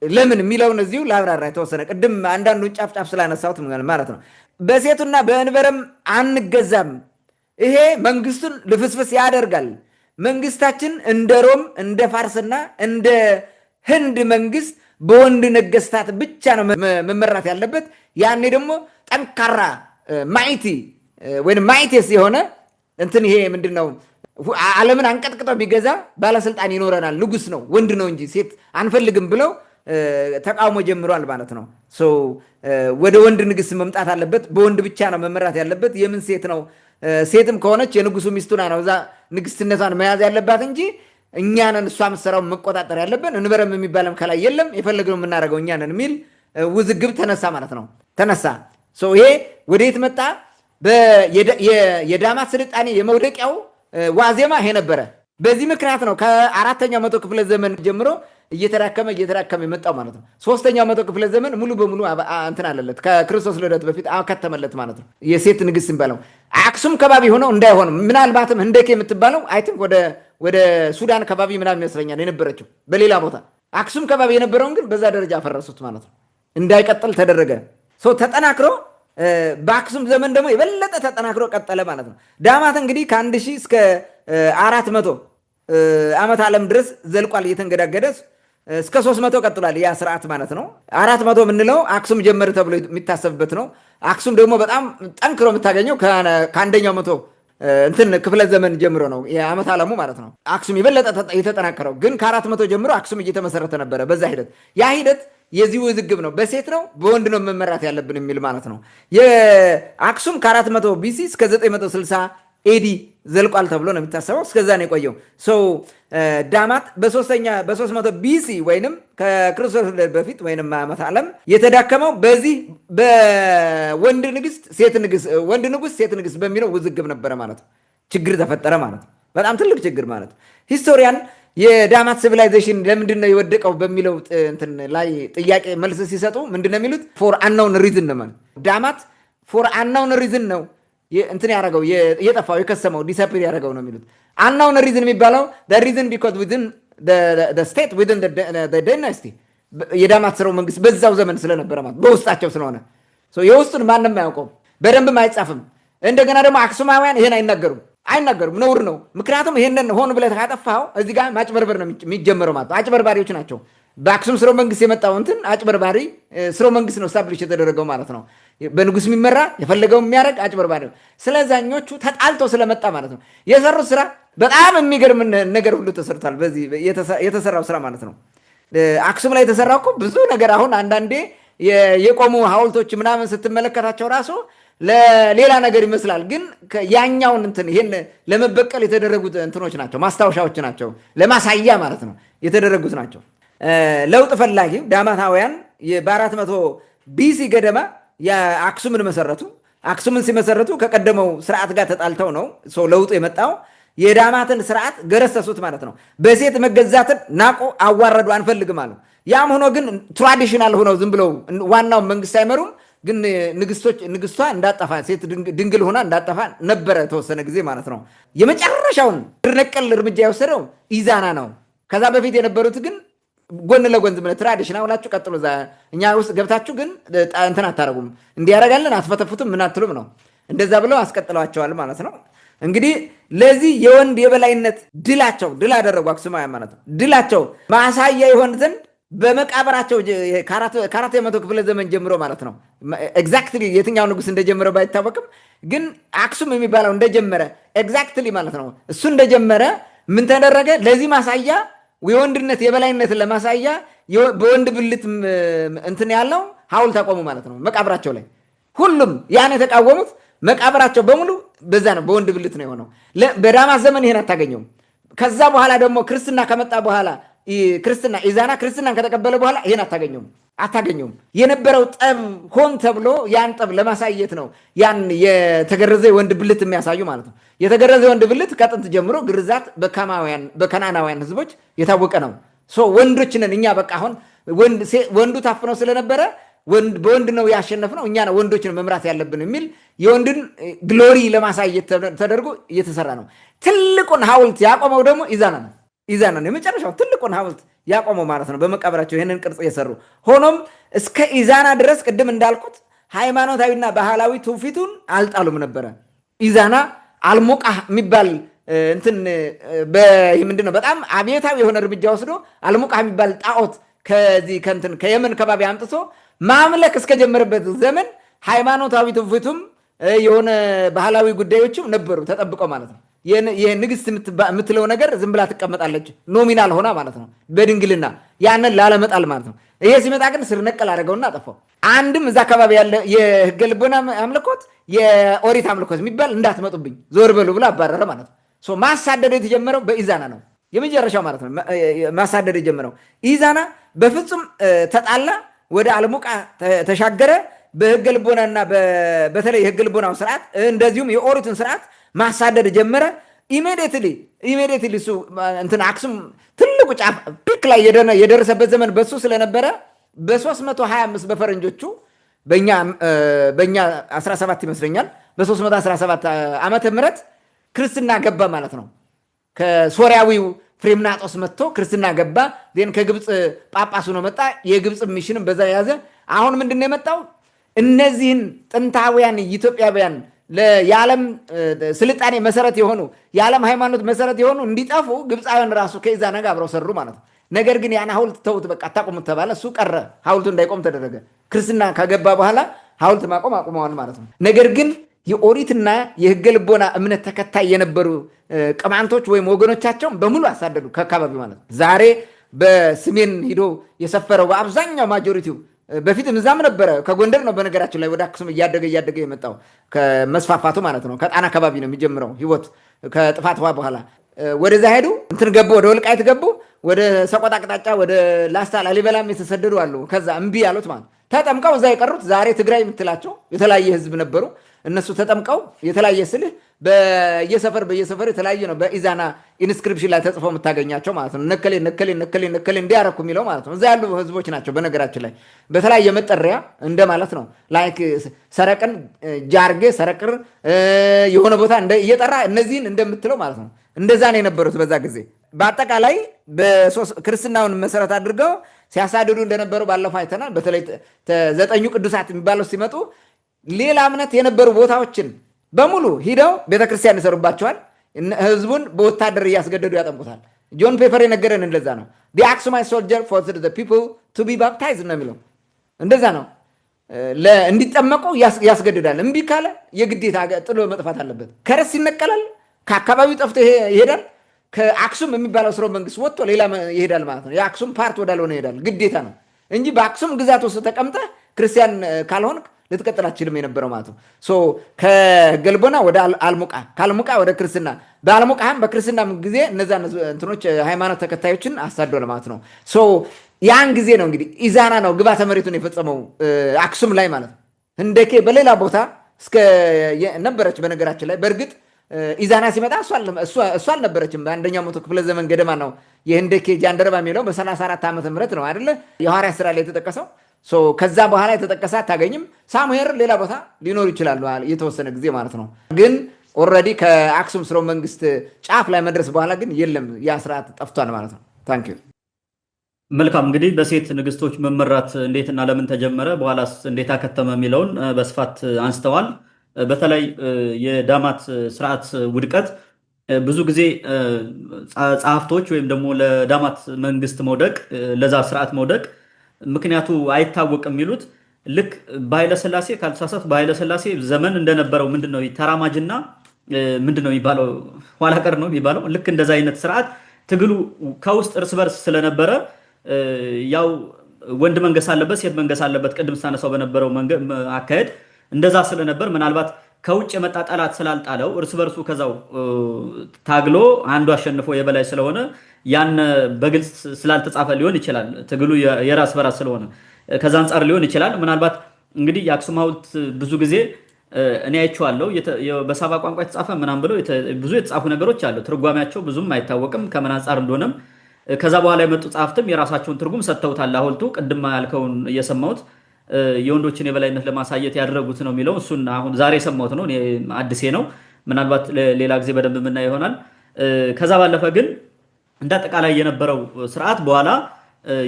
ለምን የሚለውን እዚሁ ላብራራ የተወሰነ። ቅድም አንዳንዱን ጫፍ ስላነሳሁት ማለት ነው። በሴቱና በእንበረም አንገዛም። ይሄ መንግስቱን ልፍስፍስ ያደርጋል። መንግስታችን እንደ ሮም እንደ ፋርስና እንደ ህንድ መንግስት በወንድ ነገስታት ብቻ ነው መመራት ያለበት። ያኔ ደግሞ ጠንካራ ማይቲ ወይም ማይቴስ የሆነ ይሄ ምንድን ነው ዓለምን አንቀጥቅጠው ቢገዛ ባለስልጣን ይኖረናል። ንጉስ ነው፣ ወንድ ነው እንጂ ሴት አንፈልግም ብለው ተቃውሞ ጀምሯል ማለት ነው። ወደ ወንድ ንግስ መምጣት አለበት። በወንድ ብቻ ነው መመራት ያለበት። የምን ሴት ነው? ሴትም ከሆነች የንጉሱ ሚስቱና ነው እዛ ንግስትነቷን መያዝ ያለባት እንጂ እኛንን እሷ ምሰራውን መቆጣጠር ያለብን። እንበረም የሚባለም ከላይ የለም፣ የፈለግነው የምናደርገው እኛንን የሚል ውዝግብ ተነሳ ማለት ነው። ተነሳ። ይሄ ወደየት መጣ? የዳማት ስልጣኔ የመውደቂያው ዋዜማ ይሄ ነበረ። በዚህ ምክንያት ነው ከ4ኛው መቶ ክፍለ ዘመን ጀምሮ እየተዳከመ የመጣው ማለት ነው። 3ኛው መቶ ክፍለ ዘመን ሙሉ በሙሉ እንትን አለለት ከክርስቶስ ልደት በፊት አከተመለት ማለት ነው። የሴት ንግስት የሚባለው አክሱም ከባቢ ሆነው እንዳይሆን ምናልባትም ህንደኬ የምትባለው አይ ቲንክ ወደ ሱዳን ከባቢ ምናምን ይመስለኛል የነበረችው በሌላ ቦታ። አክሱም ከባቢ የነበረውን ግን በዛ ደረጃ አፈረሱት ማለት ነው። እንዳይቀጥል ተደረገ። ተጠናክሮ በአክሱም ዘመን ደግሞ የበለጠ ተጠናክሮ ቀጠለ ማለት ነው። ዳማት እንግዲህ ከ1000 እስከ 400 ዓመት ዓለም ድረስ ዘልቋል እየተንገዳገደ እስከ 300 ቀጥሏል ያ ስርዓት ማለት ነው። 400 የምንለው አክሱም ጀመር ተብሎ የሚታሰብበት ነው። አክሱም ደግሞ በጣም ጠንክሮ የምታገኘው ከአንደኛው መቶ እንትን ክፍለ ዘመን ጀምሮ ነው የዓመት ዓለሙ ማለት ነው። አክሱም የበለጠ የተጠናከረው ግን ከ400 ጀምሮ አክሱም እየተመሰረተ ነበረ። በዛ ሂደት ያ ሂደት የዚህ ውዝግብ ነው። በሴት ነው በወንድ ነው መመራት ያለብን የሚል ማለት ነው። የአክሱም ከ400 ቢሲ እስከ 960 ኤዲ ዘልቋል ተብሎ ነው የሚታሰበው። እስከዛ ነው የቆየው። ዳማት በ300 ቢሲ ወይንም ከክርስቶስ በፊት ወይንም ዓመት ዓለም የተዳከመው በዚህ በወንድ ንግስት ወንድ ንጉስ ሴት ንግስት በሚለው ውዝግብ ነበረ ማለት ነው። ችግር ተፈጠረ ማለት ነው። በጣም ትልቅ ችግር ማለት ነው። ሂስቶሪያን የዳማት ሲቪላይዜሽን ለምንድን ነው የወደቀው በሚለው እንትን ላይ ጥያቄ መልስ ሲሰጡ ምንድን ነው የሚሉት? ፎር አንናውን ሪዝን ነው ማለት ዳማት ፎር አንናውን ሪዝን ነው እንትን ያደረገው የጠፋው የከሰመው ዲስአፒር ያደረገው ነው የሚሉት። አንናውን ሪዝን የሚባለው ሪዝን ቢኮዝ ዊዝን ስቴት ዊዝን ዳይናስቲ የዳማት ስርወ መንግስት በዛው ዘመን ስለነበረ ማለት በውስጣቸው ስለሆነ የውስጡን ማንም አያውቀውም፣ በደንብም አይጻፍም። እንደገና ደግሞ አክሱማውያን ይሄን አይናገሩም፣ ነውር ነው። ምክንያቱም ይሄንን ሆን ብለህ ካጠፋኸው እዚህ ጋር ማጭበርበር ነው የሚጀመረው ማለት ነው። አጭበርባሪዎች ናቸው። በአክሱም ስርወ መንግስት የመጣው እንትን አጭበርባሪ ስርወ መንግስት ነው ስታብሊሽ የተደረገው ማለት ነው። በንጉስ የሚመራ የፈለገው የሚያደርግ አጭበርባሪ ነው። ስለዛኞቹ ተጣልቶ ስለመጣ ማለት ነው የሰሩት ስራ በጣም የሚገርም ነገር ሁሉ ተሰርቷል። በዚህ የተሰራው ስራ ማለት ነው አክሱም ላይ የተሰራው እኮ ብዙ ነገር አሁን አንዳንዴ የቆሙ ሐውልቶች ምናምን ስትመለከታቸው ራሱ ለሌላ ነገር ይመስላል፣ ግን ያኛውን እንትን ይሄን ለመበቀል የተደረጉት እንትኖች ናቸው፣ ማስታወሻዎች ናቸው፣ ለማሳያ ማለት ነው የተደረጉት ናቸው። ለውጥ ፈላጊ ዳማታውያን በ400 ቢሲ ገደማ የአክሱምን መሰረቱ። አክሱምን ሲመሰረቱ ከቀደመው ስርዓት ጋር ተጣልተው ነው ለውጡ የመጣው። የዳማትን ስርዓት ገረሰሱት ማለት ነው። በሴት መገዛትን ናቁ፣ አዋረዱ፣ አንፈልግም አሉ። ያም ሆኖ ግን ትራዲሽናል ሆነው ዝም ብለው ዋናው መንግስት አይመሩም። ግን ንግስቷ እንዳጠፋ ሴት ድንግል ሆና እንዳጠፋ ነበረ ተወሰነ ጊዜ ማለት ነው። የመጨረሻውን ነቀል እርምጃ የወሰደው ኢዛና ነው። ከዛ በፊት የነበሩት ግን ጎን ለጎን ዝም ብለህ ትራዲሽናል ሆናችሁ ቀጥሎ እኛ ውስጥ ገብታችሁ ግን እንትን አታረጉም፣ እንዲያረጋለን አትፈተፉትም፣ ምን አትሉም ነው። እንደዛ ብለው አስቀጥለዋቸዋል ማለት ነው። እንግዲህ ለዚህ የወንድ የበላይነት ድል አደረጉ አክሱማውያን ማለት ነው። ድላቸው ማሳያ ይሆን ዘንድ በመቃብራቸው ከ400 ክፍለ ዘመን ጀምሮ ማለት ነው። ኤግዛክትሊ የትኛው ንጉስ እንደጀመረ ባይታወቅም ግን አክሱም የሚባለው እንደጀመረ ኤግዛክትሊ ማለት ነው እሱ እንደጀመረ ምን ተደረገ? ለዚህ ማሳያ የወንድነት የበላይነትን ለማሳያ በወንድ ብልት እንትን ያለው ሐውልት አቆሙ ማለት ነው መቃብራቸው ላይ። ሁሉም ያን የተቃወሙት መቃብራቸው በሙሉ በዛ ነው፣ በወንድ ብልት ነው የሆነው። በዳማት ዘመን ይሄን አታገኘውም። ከዛ በኋላ ደግሞ ክርስትና ከመጣ በኋላ ኢዛና ክርስትናን ከተቀበለ በኋላ ይሄን አታገኘውም። የነበረው ጠብ ሆን ተብሎ ያን ጠብ ለማሳየት ነው ያን የተገረዘ ወንድ ብልት የሚያሳዩ ማለት ነው። የተገረዘ ወንድ ብልት ከጥንት ጀምሮ ግርዛት በከናናውያን ህዝቦች የታወቀ ነው። ወንዶች ነን እኛ በቃ አሁን ወንዱ ታፍነው ስለነበረ በወንድ ነው ያሸነፍነው እኛ ነው ወንዶችን መምራት ያለብን የሚል የወንድን ግሎሪ ለማሳየት ተደርጎ እየተሰራ ነው። ትልቁን ሐውልት ያቆመው ደግሞ ኢዛና ነው። የመጨረሻው ትልቁን ሐውልት ያቆመው ማለት ነው በመቃብራቸው ይህንን ቅርጽ የሰሩ። ሆኖም እስከ ኢዛና ድረስ ቅድም እንዳልኩት ሃይማኖታዊና ባህላዊ ትውፊቱን አልጣሉም ነበረ። ኢዛና አልሞቃ የሚባል እንትን ምንድነው በጣም አብዮታዊ የሆነ እርምጃ ወስዶ አልሞቃ የሚባል ጣዖት ከየመን ከባቢ አምጥቶ ማምለክ እስከጀመረበት ዘመን ሃይማኖታዊ ትውፊቱም የሆነ ባህላዊ ጉዳዮችም ነበሩ ተጠብቀው ማለት ነው። የንግስት የምትለው ነገር ዝም ብላ ትቀመጣለች፣ ኖሚናል ሆና ማለት ነው በድንግልና ያንን ላለመጣል ማለት ነው። ይሄ ሲመጣ ግን ስር ነቀል አደረገውና አጠፋው። አንድም እዛ አካባቢ ያለ የህገ-ልቦና አምልኮት የኦሪት አምልኮት የሚባል እንዳትመጡብኝ ዞር በሉ ብሎ አባረረ ማለት ነው። ማሳደድ የተጀመረው በኢዛና ነው የመጨረሻው ማለት ነው። ማሳደድ የጀመረው ኢዛና በፍጹም ተጣላ፣ ወደ አልሙቃ ተሻገረ። በሕገ ልቦናና በተለይ የሕገ ልቦናው ስርዓት እንደዚሁም የኦሪትን ስርዓት ማሳደድ ጀመረ። ኢሚዲየትሊ እሱ እንትን አክሱም ትልቁ ጫፍ ፒክ ላይ የደረሰበት ዘመን በሱ ስለነበረ በ325 በፈረንጆቹ በእኛ 17 ይመስለኛል በ317 ዓመተ ምህረት ክርስትና ገባ ማለት ነው። ከሶሪያዊው ፍሬምናጦስ መጥቶ ክርስትና ገባ። ዜን ከግብፅ ጳጳሱ ነው መጣ። የግብፅ ሚሽንም በዛ የያዘ አሁን ምንድን ነው የመጣው? እነዚህን ጥንታውያን ኢትዮጵያውያን የዓለም ስልጣኔ መሰረት የሆኑ የዓለም ሃይማኖት መሰረት የሆኑ እንዲጠፉ ግብፃውያን ራሱ ከኢዛና ጋር አብረው ሰሩ ማለት ነው። ነገር ግን ያን ሐውልት ተውት፣ በቃ አታቁሙት ተባለ። እሱ ቀረ፣ ሐውልቱ እንዳይቆም ተደረገ። ክርስትና ከገባ በኋላ ሐውልት ማቆም አቁመዋል ማለት ነው። ነገር ግን የኦሪትና የሕገ ልቦና እምነት ተከታይ የነበሩ ቅማንቶች ወይም ወገኖቻቸውን በሙሉ አሳደዱ ከአካባቢው ማለት ነው። ዛሬ በሰሜን ሂዶ የሰፈረው በአብዛኛው ማጆሪቲው በፊትም እዛም ነበረ። ከጎንደር ነው በነገራችን ላይ ወደ አክሱም እያደገ የመጣው ከመስፋፋቱ ማለት ነው። ከጣና አካባቢ ነው የሚጀምረው ህይወት ከጥፋት ውሃ በኋላ ወደዛ ሄዱ። እንትን ገቡ፣ ወደ ወልቃይት ገቡ። ወደ ሰቆጣ አቅጣጫ ወደ ላስታ ላሊበላም የተሰደዱ አሉ። ከዛ እምቢ ያሉት ማለት ተጠምቀው እዛ የቀሩት ዛሬ ትግራይ የምትላቸው የተለያየ ህዝብ ነበሩ። እነሱ ተጠምቀው የተለያየ ስልህ በየሰፈር የተለያየ ነው። በኢዛና ኢንስክሪፕሽን ላይ ተጽፎ የምታገኛቸው ማለት ነው። ነከሌ እንዲያረኩ የሚለው ማለት ነው። እዛ ያሉ ህዝቦች ናቸው። በነገራችን ላይ በተለያየ መጠሪያ እንደ ማለት ነው። ላይክ ሰረቅን፣ ጃርጌ፣ ሰረቅር የሆነ ቦታ እየጠራ እነዚህን እንደምትለው ማለት ነው። እንደዛ ነው የነበሩት በዛ ጊዜ። በአጠቃላይ ክርስትናውን መሰረት አድርገው ሲያሳድዱ እንደነበሩ ባለፈው አይተናል። በተለይ 9 ቅዱሳት የሚባለው ሲመጡ ሌላ እምነት የነበሩ ቦታዎችን በሙሉ ሂደው ቤተክርስቲያን ይሰሩባቸዋል። ህዝቡን በወታደር እያስገደዱ ያጠምቁታል። ጆን ፔፐር የነገረን እንደዛ ነው። the Aksumite soldier forced the people to be baptized ነው የሚለው። እንደዛ ነው። እንዲጠመቁ ያስገድዳል። እምቢ ካለ የግዴታ ጥሎ መጥፋት አለበት። ከረስ ይነቀላል። ከአካባቢው ጠፍቶ ይሄዳል። ከአክሱም የሚባለው ስርወ መንግስት ወጥቶ ሌላ ይሄዳል ማለት ነው። የአክሱም ፓርት ወዳልሆነ ይሄዳል። ግዴታ ነው እንጂ በአክሱም ግዛት ውስጥ ተቀምጠህ ክርስቲያን ካልሆንክ ልትቀጥል አትችልም የነበረው ማለት ነው። ከሕገ ልቦና ወደ አልሙቃ፣ ከአልሙቃ ወደ ክርስትና፣ በአልሙቃም በክርስትናም ጊዜ እነዛ እንትኖች ሃይማኖት ተከታዮችን አሳዷል ማለት ነው። ያን ጊዜ ነው እንግዲህ ኢዛና ነው ግባተ መሬቱን የፈጸመው አክሱም ላይ ማለት ነው። ህንደኬ በሌላ ቦታ ነበረች። በነገራችን ላይ በእርግጥ ኢዛና ሲመጣ እሷ አልነበረችም። በአንደኛው መቶ ክፍለ ዘመን ገደማ ነው የህንደኬ ጃንደረባ የሚለው በ34 ዓመተ ምህረት ነው አይደለ? የሐዋርያት ሥራ ላይ የተጠቀሰው። ከዛ በኋላ የተጠቀሰ አታገኝም። ሳሙኤል ሌላ ቦታ ሊኖሩ ይችላሉ የተወሰነ ጊዜ ማለት ነው። ግን ኦልሬዲ ከአክሱም ስርወ መንግስት ጫፍ ላይ መድረስ በኋላ ግን የለም፣ ያ ስርዓት ጠፍቷል ማለት ነው። ታንኪዩ። መልካም። እንግዲህ በሴት ንግስቶች መመራት እንዴትና ለምን ተጀመረ፣ በኋላስ እንዴት አከተመ የሚለውን በስፋት አንስተዋል። በተለይ የዳማት ስርዓት ውድቀት ብዙ ጊዜ ጸሐፍቶች ወይም ደግሞ ለዳማት መንግስት መውደቅ፣ ለዛ ስርዓት መውደቅ ምክንያቱ አይታወቅም የሚሉት ልክ በኃይለሥላሴ ካልተሳሳት በኃይለሥላሴ ዘመን እንደነበረው ምንድነው ተራማጅና ምንድነው የሚባለው ኋላ ቀር ነው የሚባለው ልክ እንደዛ አይነት ስርዓት ትግሉ ከውስጥ እርስ በርስ ስለነበረ ያው ወንድ መንገስ አለበት፣ ሴት መንገስ አለበት ቅድም ሳነሳው በነበረው አካሄድ እንደዛ ስለነበር ምናልባት ከውጭ የመጣ ጠላት ስላልጣለው እርስ በርሱ ከዛው ታግሎ አንዱ አሸንፎ የበላይ ስለሆነ ያን በግልጽ ስላልተጻፈ ሊሆን ይችላል። ትግሉ የራስ በራስ ስለሆነ ከዛ አንጻር ሊሆን ይችላል። ምናልባት እንግዲህ የአክሱም ሐውልት ብዙ ጊዜ እኔ አይቼዋለሁ በሳባ ቋንቋ የተጻፈ ምናምን ብለው ብዙ የተጻፉ ነገሮች አሉ። ትርጓሜያቸው ብዙም አይታወቅም ከምን አንጻር እንደሆነም። ከዛ በኋላ የመጡ ጻፍትም የራሳቸውን ትርጉም ሰጥተውታል። ሐውልቱ ቅድም ያልከውን እየሰማሁት የወንዶችን የበላይነት ለማሳየት ያደረጉት ነው የሚለው እሱን አሁን ዛሬ የሰማሁት ነው። አዲሴ ነው። ምናልባት ሌላ ጊዜ በደንብ የምናየው ይሆናል። ከዛ ባለፈ ግን እንደ አጠቃላይ የነበረው ስርዓት በኋላ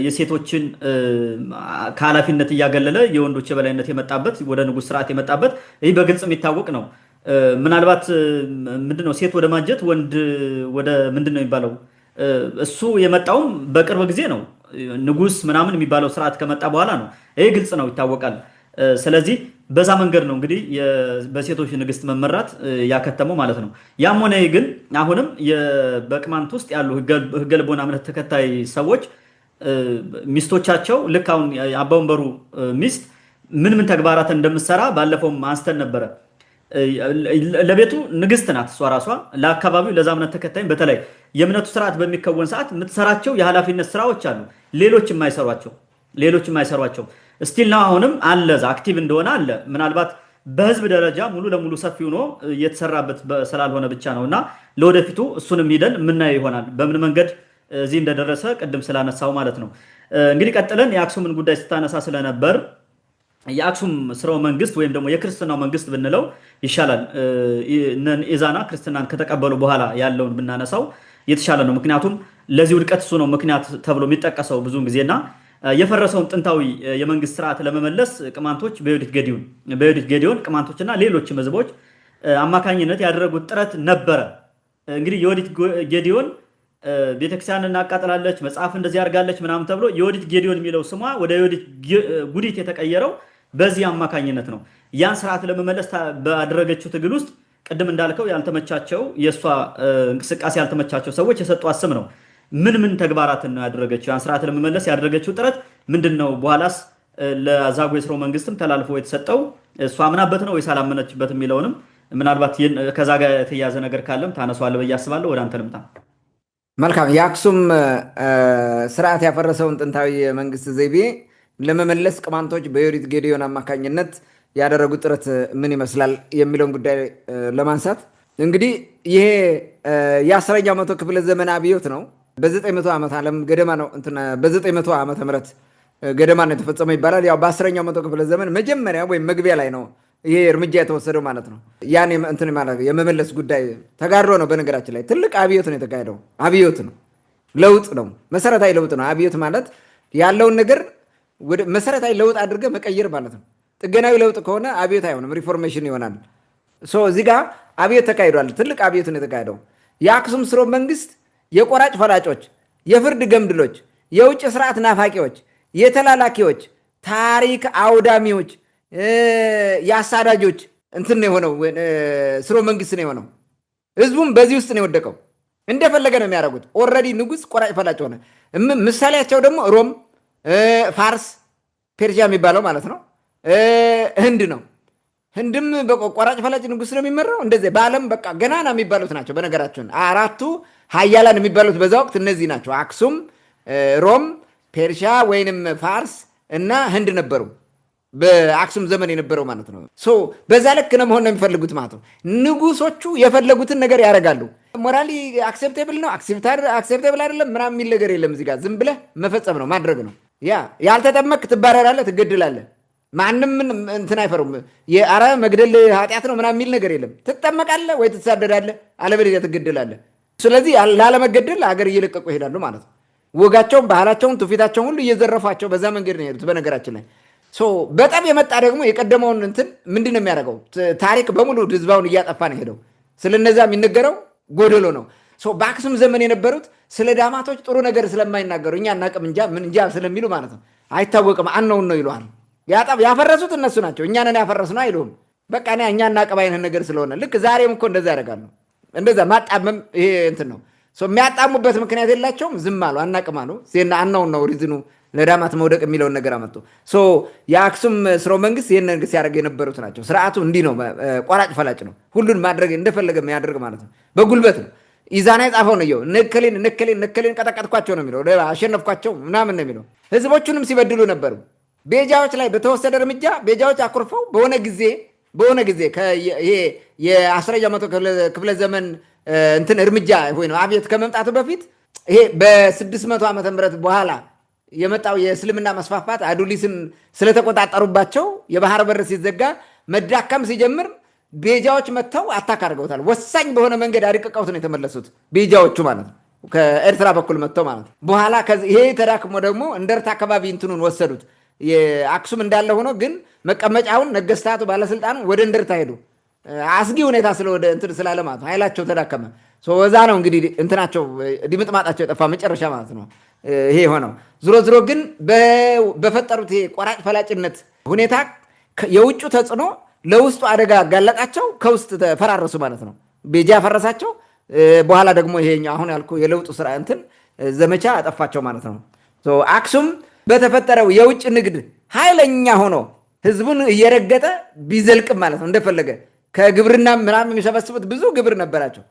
የሴቶችን ከኃላፊነት እያገለለ የወንዶች የበላይነት የመጣበት ወደ ንጉሥ ስርዓት የመጣበት ይህ በግልጽ የሚታወቅ ነው። ምናልባት ምንድነው ሴት ወደ ማጀት ወንድ ወደ ምንድነው የሚባለው እሱ የመጣውም በቅርብ ጊዜ ነው። ንጉሥ ምናምን የሚባለው ስርዓት ከመጣ በኋላ ነው። ይሄ ግልጽ ነው፣ ይታወቃል። ስለዚህ በዛ መንገድ ነው እንግዲህ በሴቶች ንግስት መመራት ያከተመው ማለት ነው። ያም ሆነ ግን አሁንም በቅማንት ውስጥ ያሉ ሕገ ልቦና እምነት ተከታይ ሰዎች ሚስቶቻቸው ልክ አሁን አባ ወንበሩ ሚስት ምን ተግባራትን እንደምትሰራ ባለፈውም አንስተን ነበረ። ለቤቱ ንግስት ናት እሷ ራሷ። ለአካባቢው ለዛ እምነት ተከታይ በተለይ የእምነቱ ስርዓት በሚከወን ሰዓት የምትሰራቸው የኃላፊነት ስራዎች አሉ፣ ሌሎች የማይሰሯቸው ስቲል ነው አሁንም አለ አክቲቭ እንደሆነ አለ። ምናልባት በህዝብ ደረጃ ሙሉ ለሙሉ ሰፊ ሆኖ እየተሰራበት ስላልሆነ ብቻ ነው እና ለወደፊቱ እሱንም ሂደን የምናየው ይሆናል በምን መንገድ እዚህ እንደደረሰ ቅድም ስላነሳው ማለት ነው። እንግዲህ ቀጥለን የአክሱምን ጉዳይ ስታነሳ ስለነበር የአክሱም ስርወ መንግስት ወይም ደግሞ የክርስትናው መንግስት ብንለው ይሻላል። ኢዛና ክርስትናን ከተቀበሉ በኋላ ያለውን ብናነሳው የተሻለ ነው። ምክንያቱም ለዚህ ውድቀት እሱ ነው ምክንያት ተብሎ የሚጠቀሰው ብዙውን ጊዜና የፈረሰውን ጥንታዊ የመንግስት ስርዓት ለመመለስ ቅማንቶች በዮዲት ጌዲዮን ቅማንቶችና ሌሎችም ህዝቦች አማካኝነት ያደረጉት ጥረት ነበረ። እንግዲህ የዮዲት ጌዲዮን ቤተክርስቲያን እናቃጥላለች፣ መጽሐፍ እንደዚህ አድርጋለች ምናምን ተብሎ የዮዲት ጌዲዮን የሚለው ስሟ ወደ ዮዲት ጉዲት የተቀየረው በዚህ አማካኝነት ነው። ያን ስርዓት ለመመለስ ባደረገችው ትግል ውስጥ ቅድም እንዳልከው ያልተመቻቸው የእሷ እንቅስቃሴ ያልተመቻቸው ሰዎች የሰጧት ስም ነው። ምን ተግባራትን ነው ያደረገችው? ያን ስርዓት ለመመለስ ያደረገችው ጥረት ምንድን ነው? በኋላስ ለዛጉዌ ስርወ መንግስትም ተላልፎ የተሰጠው እሷ አምናበት ነው ወይስ አላመነችበት የሚለውንም ምናልባት ከዛ ጋር የተያያዘ ነገር ካለም ታነሷለህ ብዬ አስባለሁ። ወደ አንተ ልምጣ። መልካም። የአክሱም ስርዓት ያፈረሰውን ጥንታዊ የመንግስት ዘይቤ ለመመለስ ቅማንቶች በዮዲት ጌዲዮን አማካኝነት ያደረጉት ጥረት ምን ይመስላል የሚለውን ጉዳይ ለማንሳት እንግዲህ ይሄ የ10ኛው መቶ ክፍለ ዘመን አብዮት ነው። በ900 ዓመት ዓለም ገደማ ነው በ900 ዓመተ ምህረት ገደማ ነው የተፈጸመው ይባላል። ያው በ10ኛው መቶ ክፍለ ዘመን መጀመሪያ ወይም መግቢያ ላይ ነው ይሄ እርምጃ የተወሰደው ማለት ነው። ያን እንትን ማለት የመመለስ ጉዳይ ተጋድሎ ነው። በነገራችን ላይ ትልቅ አብዮት ነው የተካሄደው። አብዮት ነው፣ ለውጥ ነው፣ መሰረታዊ ለውጥ ነው። አብዮት ማለት ያለውን ነገር ወደ መሰረታዊ ለውጥ አድርገህ መቀየር ማለት ነው። ጥገናዊ ለውጥ ከሆነ አብዮት አይሆንም፣ ሪፎርሜሽን ይሆናል። እዚህ ጋር አብዮት ተካሂዷል። ትልቅ አብዮት ነው የተካሄደው። የአክሱም ስርወ መንግስት የቆራጭ ፈላጮች፣ የፍርድ ገምድሎች፣ የውጭ ስርዓት ናፋቂዎች፣ የተላላኪዎች፣ ታሪክ አውዳሚዎች፣ የአሳዳጆች እንትን ነው የሆነው። ስርወ መንግስት ነው የሆነው። ህዝቡም በዚህ ውስጥ ነው የወደቀው። እንደፈለገ ነው የሚያደርጉት። ኦልሬዲ ንጉስ ቆራጭ ፈላጭ ሆነ። ምሳሌያቸው ደግሞ ሮም፣ ፋርስ፣ ፔርሺያ የሚባለው ማለት ነው። ህንድ ነው። ህንድም በቆራጭ ፈላጭ ንጉስ ነው የሚመራው። እንደዚህ በዓለም በቃ ገናና የሚባሉት ናቸው። በነገራችን አራቱ ሀያላን የሚባሉት በዛ ወቅት እነዚህ ናቸው። አክሱም፣ ሮም፣ ፔርሺያ ወይንም ፋርስ እና ህንድ ነበሩ። በአክሱም ዘመን የነበረው ማለት ነው። በዛ ልክ ነው መሆን ነው የሚፈልጉት ማለት ነው። ንጉሶቹ የፈለጉትን ነገር ያደርጋሉ። ሞራሊ አክሴፕቴብል ነው አክሴፕቴብል አይደለም ምናምን የሚል ነገር የለም። እዚህ ጋር ዝም ብለህ መፈጸም ነው ማድረግ ነው። ያልተጠመቅ ትባረራለህ፣ ትገድላለህ። ማንም እንትን አይፈሩም። የአረ መግደል ኃጢአት ነው ምናምን የሚል ነገር የለም። ትጠመቃለህ ወይ ትሳደዳለህ፣ አለበለዚያ ትገድላለህ። ስለዚህ ላለመገደል ሀገር እየለቀቁ ይሄዳሉ ማለት ነው። ወጋቸውን፣ ባህላቸውን፣ ትውፊታቸውን ሁሉ እየዘረፏቸው በዛ መንገድ ነው የሄዱት። በነገራችን ላይ በጣም የመጣ ደግሞ የቀደመውን እንትን ምንድን ነው የሚያደርገው? ታሪክ በሙሉ ህዝባውን እያጠፋ ነው ሄደው። ስለነዛ የሚነገረው ጎደሎ ነው። በአክሱም ዘመን የነበሩት ስለ ዳማቶች ጥሩ ነገር ስለማይናገሩ እኛ እናቅም እንጃ ስለሚሉ ማለት ነው አይታወቅም አነውን ነው ይለዋል። ያፈረሱት እነሱ ናቸው። እኛንን ያፈረስ ነው አይሉም። በቃ እኛ እናቅም አይነት ነገር ስለሆነ ልክ ዛሬም እኮ እንደዛ ያደርጋሉ። እንደዛ ማጣመም ይሄ እንትን ነው። የሚያጣሙበት ምክንያት የላቸውም። ዝም አሉ፣ አናቅም አሉ። ዜና አናውን ነው ሪዝኑ ለዳማት መውደቅ የሚለውን ነገር አመጡ። የአክሱም ስርወ መንግስት ይህን ነገር ሲያደርግ የነበሩት ናቸው። ስርዓቱ እንዲህ ነው፣ ቆራጭ ፈላጭ ነው። ሁሉን ማድረግ እንደፈለገ የሚያደርግ ማለት ነው። በጉልበት ነው። ኢዛና የጻፈው ነው። ነከሌን ቀጠቀጥኳቸው ነው የሚለው፣ አሸነፍኳቸው ምናምን ነው የሚለው። ህዝቦቹንም ሲበድሉ ነበሩ። ቤጃዎች ላይ በተወሰደ እርምጃ ቤጃዎች አኩርፈው በሆነ ጊዜ ይሄ የ10ኛው መቶ ክፍለ ዘመን እንትን እርምጃ ወይ ነው አብዮት ከመምጣቱ በፊት ይሄ በ600 ዓመተ ምህረት በኋላ የመጣው የእስልምና መስፋፋት አዱሊስን ስለተቆጣጠሩባቸው የባህር በር ሲዘጋ መዳከም ሲጀምር ቤጃዎች መጥተው አታክ አድርገውታል። ወሳኝ በሆነ መንገድ አድቅቀውት ነው የተመለሱት ቤጃዎቹ ማለት ነው። ከኤርትራ በኩል መጥተው ማለት ነው። በኋላ ይሄ ተዳክሞ ደግሞ እንደርታ አካባቢ እንትኑን ወሰዱት። የአክሱም እንዳለ ሆኖ ግን መቀመጫውን ነገስታቱ ባለስልጣኑ ወደ እንደርታ ሄዱ። አስጊ ሁኔታ ስለወደ እንትን ስላለ ማለት ነው። ኃይላቸው ተዳከመ። ወዛ ነው እንግዲህ እንትናቸው ድምጥማጣቸው የጠፋ መጨረሻ ማለት ነው ይሄ ሆነው። ዝሮ ግን በፈጠሩት ቆራጭ ፈላጭነት ሁኔታ የውጩ ተጽዕኖ ለውስጡ አደጋ ጋለጣቸው። ከውስጥ ተፈራረሱ ማለት ነው። ቤጃ ፈረሳቸው። በኋላ ደግሞ ይሄኛው አሁን ያልኩ የለውጡ ስራ እንትን ዘመቻ አጠፋቸው ማለት ነው። አክሱም በተፈጠረው የውጭ ንግድ ኃይለኛ ሆኖ ህዝቡን እየረገጠ ቢዘልቅም ማለት ነው እንደፈለገ ከግብርና ምናምን የሚሰበስቡት ብዙ ግብር ነበራቸው።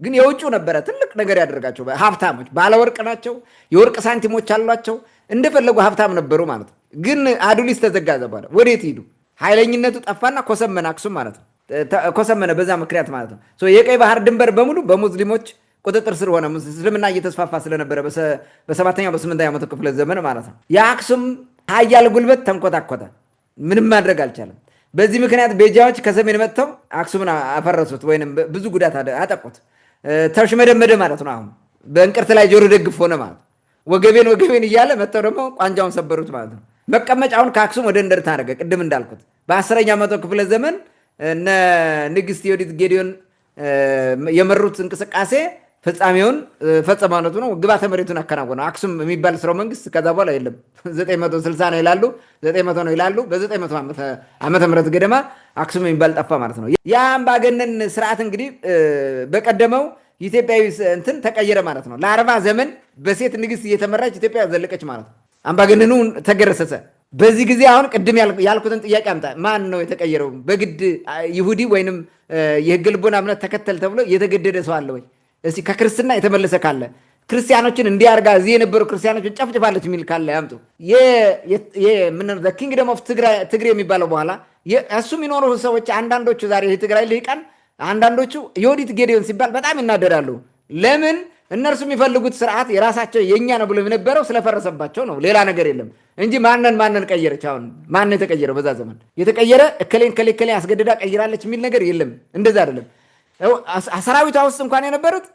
ግን የውጩ ነበረ ትልቅ ነገር ያደርጋቸው። ሀብታሞች ባለወርቅ ናቸው። የወርቅ ሳንቲሞች አሏቸው። እንደፈለጉ ሀብታም ነበሩ ማለት ነው። ግን አዱሊስ ተዘጋ በኋላ ወዴት ሄዱ? ኃይለኝነቱ ጠፋና ኮሰመነ አክሱም ማለት ነው። ኮሰመነ በዛ ምክንያት ማለት ነው። የቀይ ባህር ድንበር በሙሉ በሙስሊሞች ቁጥጥር ስር ሆነ። እስልምና እየተስፋፋ ስለነበረ በሰባተኛው በስምንተኛው መቶ ክፍለ ዘመን ማለት ነው። የአክሱም ኃያል ጉልበት ተንኮታኮተ፣ ምንም ማድረግ አልቻለም። በዚህ ምክንያት ቤጃዎች ከሰሜን መጥተው አክሱምን አፈረሱት፣ ወይም ብዙ ጉዳት አጠቁት። ተሽመደመደ ማለት ነው። አሁን በእንቅርት ላይ ጆሮ ደግፍ ሆነ ማለት ነው። ወገቤን እያለ መጥተው ደግሞ ቋንጃውን ሰበሩት ማለት ነው። መቀመጫውን ከአክሱም ወደ እንደርታ አደረገ። ቅድም እንዳልኩት በ10ኛው መቶ ክፍለ ዘመን እነ ንግስት ዮዲት ጌዲዮን የመሩት እንቅስቃሴ ፍጻሜውን ፈጸመ ማለት ነው። ግባተ መሬቱን አከናወነ። አክሱም የሚባል ስርወ መንግስት ከዛ በኋላ የለም። 960 ነው ይላሉ፣ 900 ነው ይላሉ። በ900 ዓመተ ምህረት ገደማ አክሱም የሚባል ጠፋ ማለት ነው። ያ አምባገነን ስርዓት እንግዲህ በቀደመው ኢትዮጵያዊ እንትን ተቀየረ ማለት ነው። ለ40 ዘመን በሴት ንግስት እየተመራች ኢትዮጵያ ዘለቀች ማለት ነው። አምባገነኑ ተገረሰሰ። በዚህ ጊዜ አሁን ቅድም ያልኩትን ጥያቄ አምጣ። ማን ነው የተቀየረው? በግድ ይሁዲ ወይንም የህገ ልቦና እምነት ተከተል ተብሎ የተገደደ ሰው አለ ወይ? እስኪ ከክርስትና የተመለሰ ካለ ክርስቲያኖችን እንዲያርጋ እዚህ የነበሩ ክርስቲያኖችን ጨፍጭፋለች የሚል ካለ ያምጡ። ኪንግደም ኦፍ ትግሬ የሚባለው በኋላ እሱ የሚኖሩ ሰዎች አንዳንዶቹ ዛሬ የትግራይ ልሂቃን አንዳንዶቹ ዮዲት ጌዲዮን ሲባል በጣም ይናደዳሉ። ለምን? እነርሱ የሚፈልጉት ስርዓት የራሳቸው የእኛ ነው ብሎ የነበረው ስለፈረሰባቸው ነው። ሌላ ነገር የለም እንጂ ማንን ቀየረች? አሁን ማን የተቀየረው? በዛ ዘመን የተቀየረ እከሌን አስገድዳ ቀይራለች የሚል ነገር የለም። እንደዛ አይደለም። ሰራዊቷ ውስጥ እንኳን የነበሩት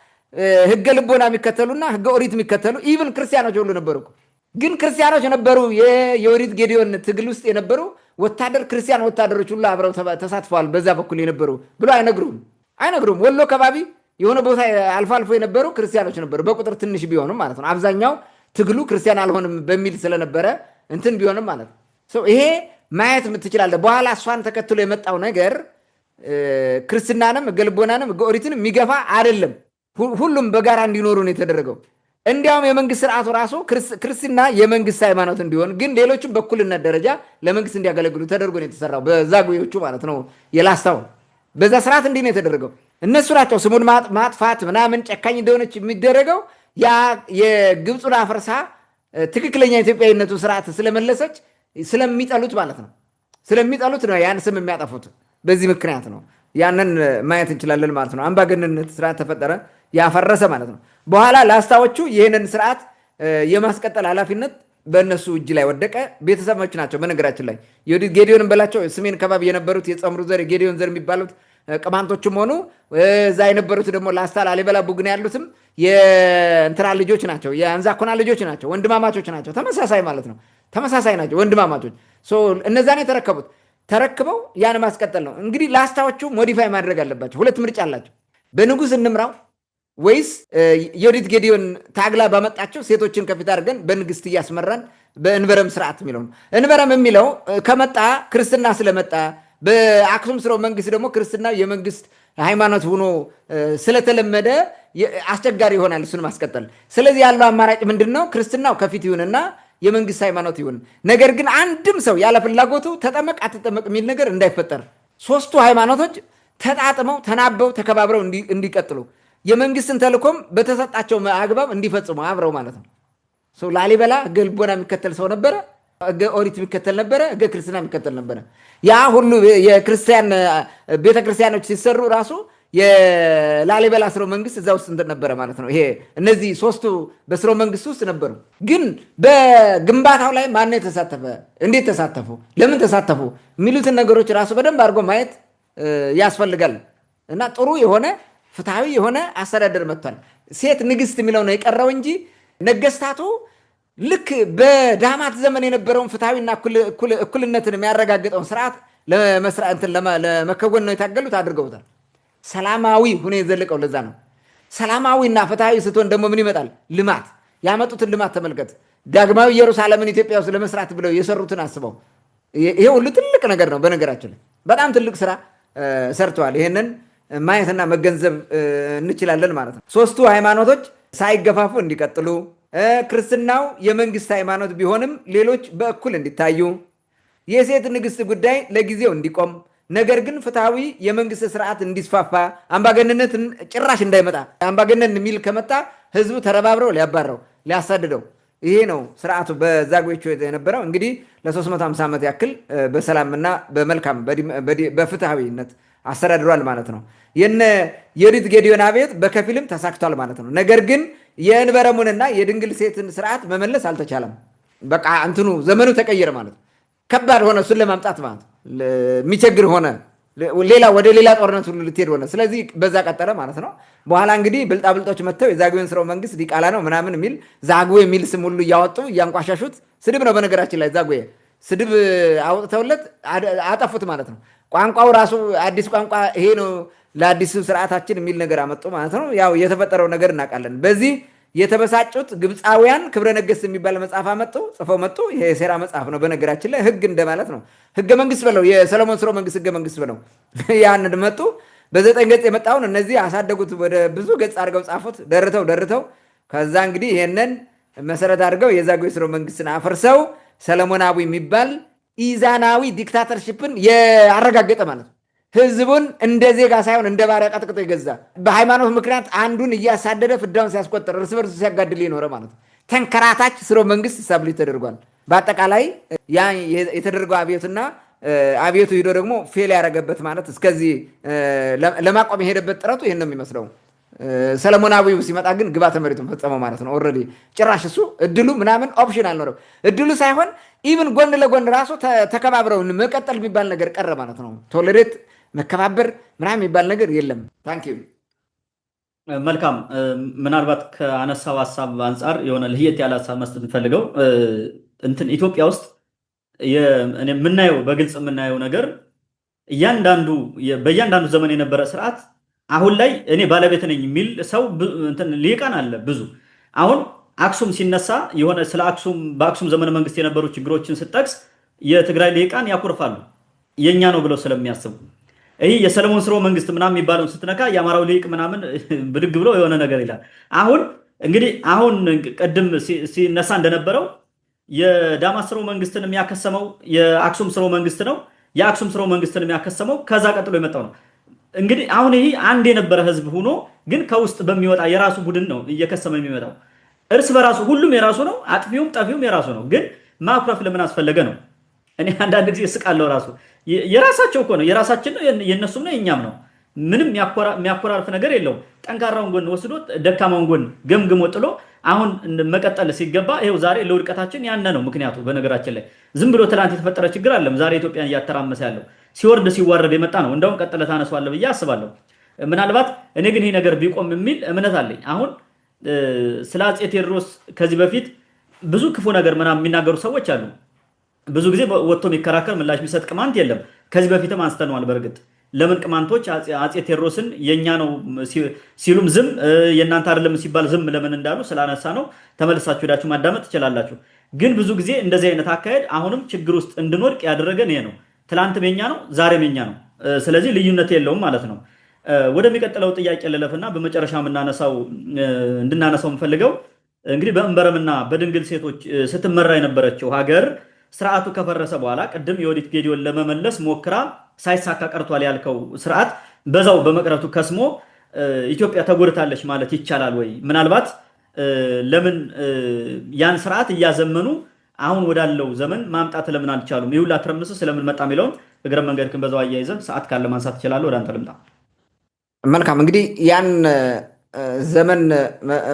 ህገ ልቦና የሚከተሉና ህገ ኦሪት የሚከተሉ ኢቭን ክርስቲያኖች ሁሉ ነበሩ። ግን ክርስቲያኖች ነበሩ። የዮዲት ጌዲዮን ትግል ውስጥ የነበሩ ክርስቲያን ወታደሮች ሁሉ አብረው ተሳትፈዋል በዛ በኩል የነበሩ ብሎ አይነግሩም። ወሎ ከባቢ የሆነ ቦታ አልፎ አልፎ የነበሩ ክርስቲያኖች ነበሩ፣ በቁጥር ትንሽ ቢሆንም ማለት ነው። አብዛኛው ትግሉ ክርስቲያን አልሆንም በሚል ስለነበረ እንትን ቢሆንም ማለት ነው። ይሄ ማየት ትችላለህ። በኋላ እሷን ተከትሎ የመጣው ነገር ክርስትናንም ህገ ልቦናንም ህገ ኦሪትንም የሚገፋ አይደለም። ሁሉም በጋራ እንዲኖሩ ነው የተደረገው። እንዲያውም የመንግስት ስርዓቱ ራሱ ክርስትና የመንግስት ሃይማኖት እንዲሆን፣ ግን ሌሎችም በኩልነት ደረጃ ለመንግስት እንዲያገለግሉ ተደርጎ ነው የተሰራው። በዛጉዎቹ ማለት ነው የላስታው በዛ ስርዓት እንዲህ ነው የተደረገው። እነሱ ናቸው ስሙን ማጥፋት ምናምን ጨካኝ እንደሆነች የሚደረገው። ያ የግብፁን አፍርሳ ትክክለኛ ኢትዮጵያዊነቱ ስርዓት ስለመለሰች ስለሚጠሉት ማለት ነው። ስለሚጠሉት ነው ያን ስም የሚያጠፉት። በዚህ ምክንያት ነው። ያንን ማየት እንችላለን ማለት ነው። አምባገነንነት ስርዓት ተፈጠረ፣ ያፈረሰ ማለት ነው። በኋላ ላስታዎቹ ይህንን ስርዓት የማስቀጠል ኃላፊነት በእነሱ እጅ ላይ ወደቀ። ቤተሰቦች ናቸው በነገራችን ላይ ዮዲት ጌዲዮን በላቸው ሰሜን ከባቢ የነበሩት የጸምሩ ዘር የጌዲዮን ዘር የሚባሉት ቅማንቶችም ሆኑ እዛ የነበሩት ደግሞ ላስታ ላሊበላ ቡግና ያሉትም የእንትና ልጆች ናቸው፣ የአንዛኮና ልጆች ናቸው፣ ወንድማማቾች ናቸው። ተመሳሳይ ማለት ነው። ተመሳሳይ ናቸው ወንድማማቾች። እነዛን ተረክበው ያን ማስቀጠል ነው። እንግዲህ ላስታዎቹ ሞዲፋይ ማድረግ አለባቸው። ሁለት ምርጫ አላቸው። በንጉስ እንምራው ወይስ ዮዲት ጌዲዮን ታግላ ባመጣቸው ሴቶችን ከፊት አድርገን በንግስት እያስመራን በእንበረም ስርዓት የሚለው ነው። እንበረም የሚለው ከመጣ ክርስትና ስለመጣ በአክሱም ስርወ መንግስት ደግሞ ክርስትና የመንግስት ሃይማኖት ሆኖ ስለተለመደ አስቸጋሪ ይሆናል እሱን ማስቀጠል። ስለዚህ ያለው አማራጭ ምንድን ነው? ክርስትናው ከፊት ይሁንና የመንግስት ሃይማኖት ይሁን። ነገር ግን አንድም ሰው ያለ ፍላጎቱ ተጠመቅ አትጠመቅ የሚል ነገር እንዳይፈጠር፣ ሶስቱ ሃይማኖቶች ተጣጥመው ተናበው ተከባብረው እንዲቀጥሉ፣ የመንግስትን ተልኮም በተሰጣቸው አግባብ እንዲፈጽሙ አብረው ማለት ነው። ላሊበላ ህገ ልቦና የሚከተል ሰው ነበረ፣ ህገ ኦሪት የሚከተል ነበረ፣ ህገ ክርስትና የሚከተል ነበረ። ያ ሁሉ የክርስቲያን ቤተክርስቲያኖች ሲሰሩ ራሱ የላሊበላ ስርወ መንግስት እዛ ውስጥ ነበረ ማለት ነው። ይሄ እነዚህ ሶስቱ በስርወ መንግስት ውስጥ ነበሩ። ግን በግንባታው ላይ ማነው የተሳተፈ? እንዴት ተሳተፉ? ለምን ተሳተፉ? የሚሉትን ነገሮች ራሱ በደንብ አድርጎ ማየት ያስፈልጋል። እና ጥሩ የሆነ ፍትሐዊ የሆነ አስተዳደር መጥቷል። ሴት ንግስት የሚለው ነው የቀረው እንጂ ነገስታቱ ልክ በዳማት ዘመን የነበረውን ፍትሐዊና እኩልነትን የሚያረጋግጠውን ስርዓት ለመከወን ነው የታገሉት፣ አድርገውታል። ሰላማዊ ሁኔ የዘለቀው ለዛ ነው። ሰላማዊና ፍትሐዊ ስትሆን ደግሞ ምን ይመጣል? ልማት። ያመጡትን ልማት ተመልከት። ዳግማዊ ኢየሩሳሌምን ኢትዮጵያ ውስጥ ለመስራት ብለው የሰሩትን አስበው። ይሄ ሁሉ ትልቅ ነገር ነው። በነገራችን ላይ በጣም ትልቅ ስራ ሰርተዋል። ይሄንን ማየትና መገንዘብ እንችላለን ማለት ነው። ሶስቱ ሃይማኖቶች ሳይገፋፉ እንዲቀጥሉ፣ ክርስትናው የመንግስት ሃይማኖት ቢሆንም ሌሎች በእኩል እንዲታዩ፣ የሴት ንግስት ጉዳይ ለጊዜው እንዲቆም፣ ነገር ግን ፍትሐዊ የመንግስት ስርዓት እንዲስፋፋ፣ አምባገነንነት ጭራሽ እንዳይመጣ። አምባገነን የሚል ከመጣ ህዝቡ ተረባብረው ሊያባረው ሊያሳድደው ይሄ ነው ስርዓቱ በዛጉዌዎቹ የነበረው። እንግዲህ ለ350 ዓመት ያክል በሰላምና በመልካም በፍትሃዊነት አስተዳድሯል ማለት ነው። የነ የዮዲት ጌዲዮን አብዮት በከፊልም ተሳክቷል ማለት ነው። ነገር ግን የእንበረሙንና የድንግል ሴትን ስርዓት መመለስ አልተቻለም። በቃ እንትኑ ዘመኑ ተቀየረ ማለት ነው። ከባድ ሆነ እሱን ለማምጣት ማለት የሚቸግር ሆነ። ወደ ሌላ ጦርነት ሁሉ ልትሄድ ሆነ። ስለዚህ በዛ ቀጠለ ማለት ነው። በኋላ እንግዲህ ብልጣብልጦች መጥተው የዛጉዌን ስርወ መንግስት ዲቃላ ነው ምናምን የሚል ዛጉዌ የሚል ስም ሁሉ እያወጡ እያንቋሻሹት፣ ስድብ ነው በነገራችን ላይ ዛጉዌ ስድብ አውጥተውለት አጠፉት ማለት ነው። ቋንቋው ራሱ አዲስ ቋንቋ ይሄ ነው ለአዲሱ ስርዓታችን የሚል ነገር አመጡ ማለት ነው። ያው የተፈጠረው ነገር እናውቃለን። በዚህ የተበሳጩት ግብፃውያን ክብረ ነገሥት የሚባል መጽሐፍ አመጡ፣ ጽፈው መጡ። ይሄ የሴራ መጽሐፍ ነው በነገራችን ላይ፣ ህግ እንደማለት ነው። ህገ መንግስት በለው፣ የሰለሞን ስርወ መንግስት ህገ መንግስት በለው። ያን መጡ። በ9 ገጽ የመጣውን እነዚህ አሳደጉት፣ ወደ ብዙ ገጽ አድርገው ጻፉት፣ ደርተው። ከዛ እንግዲህ ይሄንን መሰረት አድርገው የዛጉዌ ስርወ መንግስትን አፈርሰው ሰለሞናዊ የሚባል ኢዛናዊ ዲክታተርሽፕን ያረጋገጠ ማለት ነው። ህዝቡን እንደ ዜጋ ሳይሆን እንደ ባሪያ ቀጥቅጦ የገዛ፣ በሃይማኖት ምክንያት አንዱን እያሳደደ ፍዳውን ሲያስቆጥር እርስ በርሱ ሲያጋድል የኖረ ማለት ነው። ተንከራታች ስርወ መንግስት ስታብሊሽ ተደርጓል። በአጠቃላይ ያ የተደረገው አብዮትና አብዮቱ ሂዶ ደግሞ ፌል ያደረገበት ማለት እስከዚህ ለማቆም የሄደበት ጥረቱ ይህን ነው የሚመስለው። ሰለሞናዊው ሲመጣ ግን ግብዓተ መሬቱን ፈጸመው ማለት ነው። ኦልሬዲ ጭራሽ እሱ እድሉ ምናምን ኦፕሽን አልኖረው። እድሉ ሳይሆን ኢቭን ጎን ለጎን ራሱ ተከባብረው መቀጠል የሚባል ነገር ቀረ ማለት ነው። ቶለሬት መከባበር ምናምን የሚባል ነገር የለም። ታንኪዩ። መልካም። ምናልባት ከአነሳው ሀሳብ አንጻር የሆነ ለየት ያለ ሀሳብ መስጠት የምፈልገው ኢትዮጵያ ውስጥ የምናየው በግልጽ የምናየው ነገር በእያንዳንዱ ዘመን የነበረ ስርዓት አሁን ላይ እኔ ባለቤት ነኝ የሚል ሰው ሊቃን አለ ብዙ። አሁን አክሱም ሲነሳ የሆነ ስለ በአክሱም ዘመነ መንግስት የነበሩ ችግሮችን ስጠቅስ የትግራይ ሊቃን ያኮርፋሉ፣ የኛ ነው ብለው ስለሚያስቡ። ይህ የሰለሞን ስርወ መንግስት ምናምን የሚባለውን ስትነካ የአማራው ሊቅ ምናምን ብድግ ብሎ የሆነ ነገር ይላል። አሁን ቅድም ሲነሳ እንደነበረው የዳማስ ስርወ መንግስትን የሚያከሰመው የአክሱም ስርወ መንግስት ነው። የአክሱም ስርወ መንግስትን የሚያከሰመው ከዛ ቀጥሎ የመጣው ነው። እንግዲህ አሁን ይሄ አንድ የነበረ ህዝብ ሆኖ ግን ከውስጥ በሚወጣ የራሱ ቡድን ነው እየከሰመ የሚመጣው። እርስ በራሱ ሁሉም የራሱ ነው፣ አጥፊውም ጠፊውም የራሱ ነው። ግን ማኩረፍ ለምን አስፈለገ ነው? እኔ አንዳንድ ጊዜ እስቃለሁ። ራሱ የራሳቸው እኮ ነው፣ የራሳችን ነው፣ የነሱም ነው፣ የኛም ነው። ምንም የሚያኮራርፍ ነገር የለውም። ጠንካራውን ጎን ወስዶ ደካማውን ጎን ገምግሞ ጥሎ አሁን መቀጠል ሲገባ ይሄው ዛሬ ለውድቀታችን ያነ ነው ምክንያቱ። በነገራችን ላይ ዝም ብሎ ትናንት የተፈጠረ ችግር አለም ዛሬ ኢትዮጵያን እያተራመሰ ያለው ሲወርድ ሲዋረድ የመጣ ነው። እንደውም ቀጥለ ታነሷለህ ብዬ አስባለሁ። ምናልባት እኔ ግን ይሄ ነገር ቢቆም የሚል እምነት አለኝ። አሁን ስለ አፄ ቴዎድሮስ ከዚህ በፊት ብዙ ክፉ ነገር ምናምን የሚናገሩ ሰዎች አሉ። ብዙ ጊዜ ወጥቶ የሚከራከር ምላሽ የሚሰጥ ቅማንት የለም። ከዚህ በፊትም አንስተነዋል። በእርግጥ ለምን ቅማንቶች አፄ ቴዎድሮስን የኛ ነው ሲሉም ዝም የእናንተ አይደለም ሲባል ዝም ለምን እንዳሉ ስላነሳ ነው። ተመልሳችሁ ሄዳችሁ ማዳመጥ ትችላላችሁ። ግን ብዙ ጊዜ እንደዚህ አይነት አካሄድ አሁንም ችግር ውስጥ እንድንወድቅ ያደረገን ይሄ ነው። ትላንትም የኛ ነው፣ ዛሬም የኛ ነው። ስለዚህ ልዩነት የለውም ማለት ነው። ወደሚቀጥለው ጥያቄ ልለፍና በመጨረሻ እንድናነሳው የምፈልገው እንግዲህ በእንበረምና በድንግል ሴቶች ስትመራ የነበረችው ሀገር ስርዓቱ ከፈረሰ በኋላ ቅድም የዮዲት ጌዲዮን ለመመለስ ሞክራ ሳይሳካ ቀርቷል ያልከው ስርዓት በዛው በመቅረቱ ከስሞ ኢትዮጵያ ተጎድታለች ማለት ይቻላል ወይ? ምናልባት ለምን ያን ስርዓት እያዘመኑ አሁን ወዳለው ዘመን ማምጣት ለምን አልቻሉም? ይሁላ ትርምስ ስለምን መጣ የሚለውን እግረ መንገድክን በዛው አያይዘን ሰዓት ካለ ማንሳት ይችላል። ወደ አንተ ልምጣ። መልካም። እንግዲህ ያን ዘመን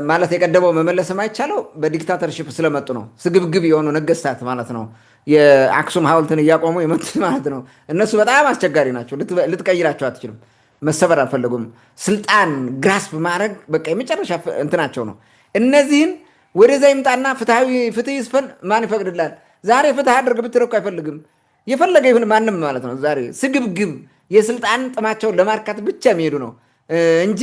ማለት የቀደመው መመለስ የማይቻለው በዲክታተርሺፕ ስለመጡ ነው። ስግብግብ የሆኑ ነገስታት ማለት ነው። የአክሱም ሐውልትን እያቆሙ የመጡት ማለት ነው። እነሱ በጣም አስቸጋሪ ናቸው። ልትቀይራቸው አትችልም። መሰበር አልፈለጉም። ስልጣን ግራስፕ ማድረግ በቃ የመጨረሻ እንትናቸው ነው። እነዚህን ወደዛ ይምጣና ፍትህ ይስፈን ማን ይፈቅድላል? ዛሬ ፍትህ አድርግ ብትለው እኮ አይፈልግም። የፈለገ ይሁን ማንም ማለት ነው። ዛሬ ስግብግብ የስልጣን ጥማቸውን ለማርካት ብቻ የሚሄዱ ነው እንጂ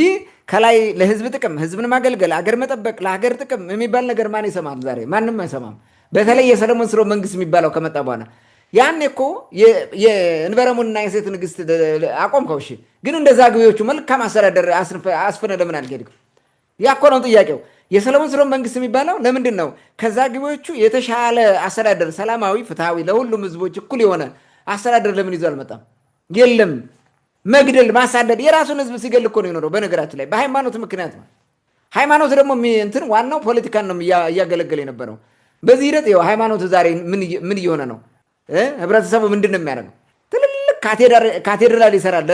ከላይ ለህዝብ ጥቅም ህዝብን ማገልገል አገር መጠበቅ ለሀገር ጥቅም የሚባል ነገር ማን ይሰማል? ዛሬ ማንም አይሰማም። በተለይ የሰለሞን ስርወ መንግስት የሚባለው ከመጣ በኋላ ያኔ እኮ የእንበረሙንና የሴት ንግስት አቆምከው። እሺ፣ ግን እንደዛ ግቢዎቹ መልካም አስተዳደር አስፍነ ለምን አልሄድክም? ያ እኮ ነው ጥያቄው። የሰለሞን ስርወ መንግስት የሚባለው ለምንድን ነው? ከዛ ግቢዎቹ የተሻለ አስተዳደር፣ ሰላማዊ፣ ፍትሃዊ፣ ለሁሉም ህዝቦች እኩል የሆነ አስተዳደር ለምን ይዞ አልመጣም? የለም። መግደል፣ ማሳደድ፣ የራሱን ህዝብ ሲገል እኮ ነው የኖረው። በነገራችን ላይ በሃይማኖት ምክንያት ነው። ሃይማኖት ደግሞ እንትን ዋናው ፖለቲካን ነው እያገለገለ የነበረው። በዚህ ሂደት ይኸው ሃይማኖቱ ዛሬ ምን እየሆነ ነው? ህብረተሰቡ ምንድን ነው የሚያደርገው? ትልልቅ ካቴድራል ይሰራል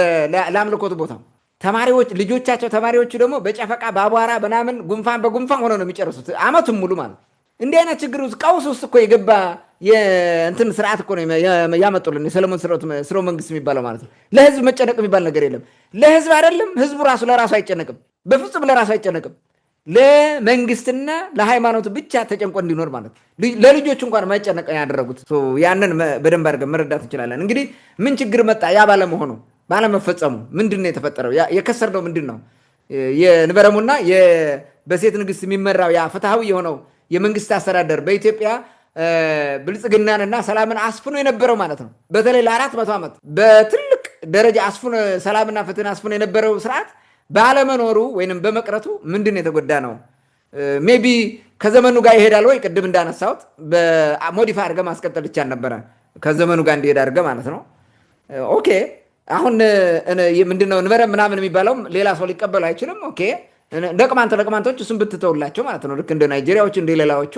ለአምልኮት ቦታው። ተማሪዎች ልጆቻቸው ተማሪዎቹ ደግሞ በጨፈቃ በአቧራ በናምን በጉንፋን ሆነው ነው የሚጨርሱት አመቱን ሙሉ ማለት። እንዲህ አይነት ችግር ውስጥ ቀውስ ውስጥ እኮ የገባ የእንትን ስርዓት እኮ ነው ያመጡልን የሰለሞን ስርወ መንግስት የሚባለው ማለት ነው። ለህዝብ መጨነቅ የሚባል ነገር የለም። ለህዝብ አይደለም ህዝቡ ራሱ ለራሱ አይጨነቅም፣ በፍጹም ለራሱ አይጨነቅም። ለመንግስትና ለሃይማኖቱ ብቻ ተጨንቆ እንዲኖር ማለት ለልጆቹ እንኳን ማይጨነቅ ያደረጉት። ያንን በደንብ አድርገን መረዳት እንችላለን። እንግዲህ ምን ችግር መጣ? ያ ባለመሆኑ ባለመፈጸሙ ምንድን ነው የተፈጠረው? የከሰርነው ምንድን ነው? የንበረሙና በሴት ንግስት የሚመራው ያ ፍትሐዊ የሆነው የመንግስት አስተዳደር በኢትዮጵያ ብልጽግናንና ሰላምን አስፍኖ የነበረው ማለት ነው። በተለይ ለ400 ዓመት በትልቅ ደረጃ አስፍኖ ሰላምና ፍትህን አስፍኖ የነበረው ስርዓት ባለመኖሩ ወይንም በመቅረቱ ምንድን ነው የተጎዳ ነው? ሜቢ ከዘመኑ ጋር ይሄዳል ወይ? ቅድም እንዳነሳሁት በሞዲፋይ አድርገህ ማስቀጠል ይቻል ነበረ፣ ከዘመኑ ጋር እንዲሄድ አድርገህ ማለት ነው። ኦኬ አሁን ምንድነው ንበረም ምናምን የሚባለውም ሌላ ሰው ሊቀበሉ አይችልም። ኦኬ ለቅማንቶች እሱን ብትተውላቸው ማለት ነው። ልክ እንደ ናይጄሪያዎቹ እንደ ሌላዎቹ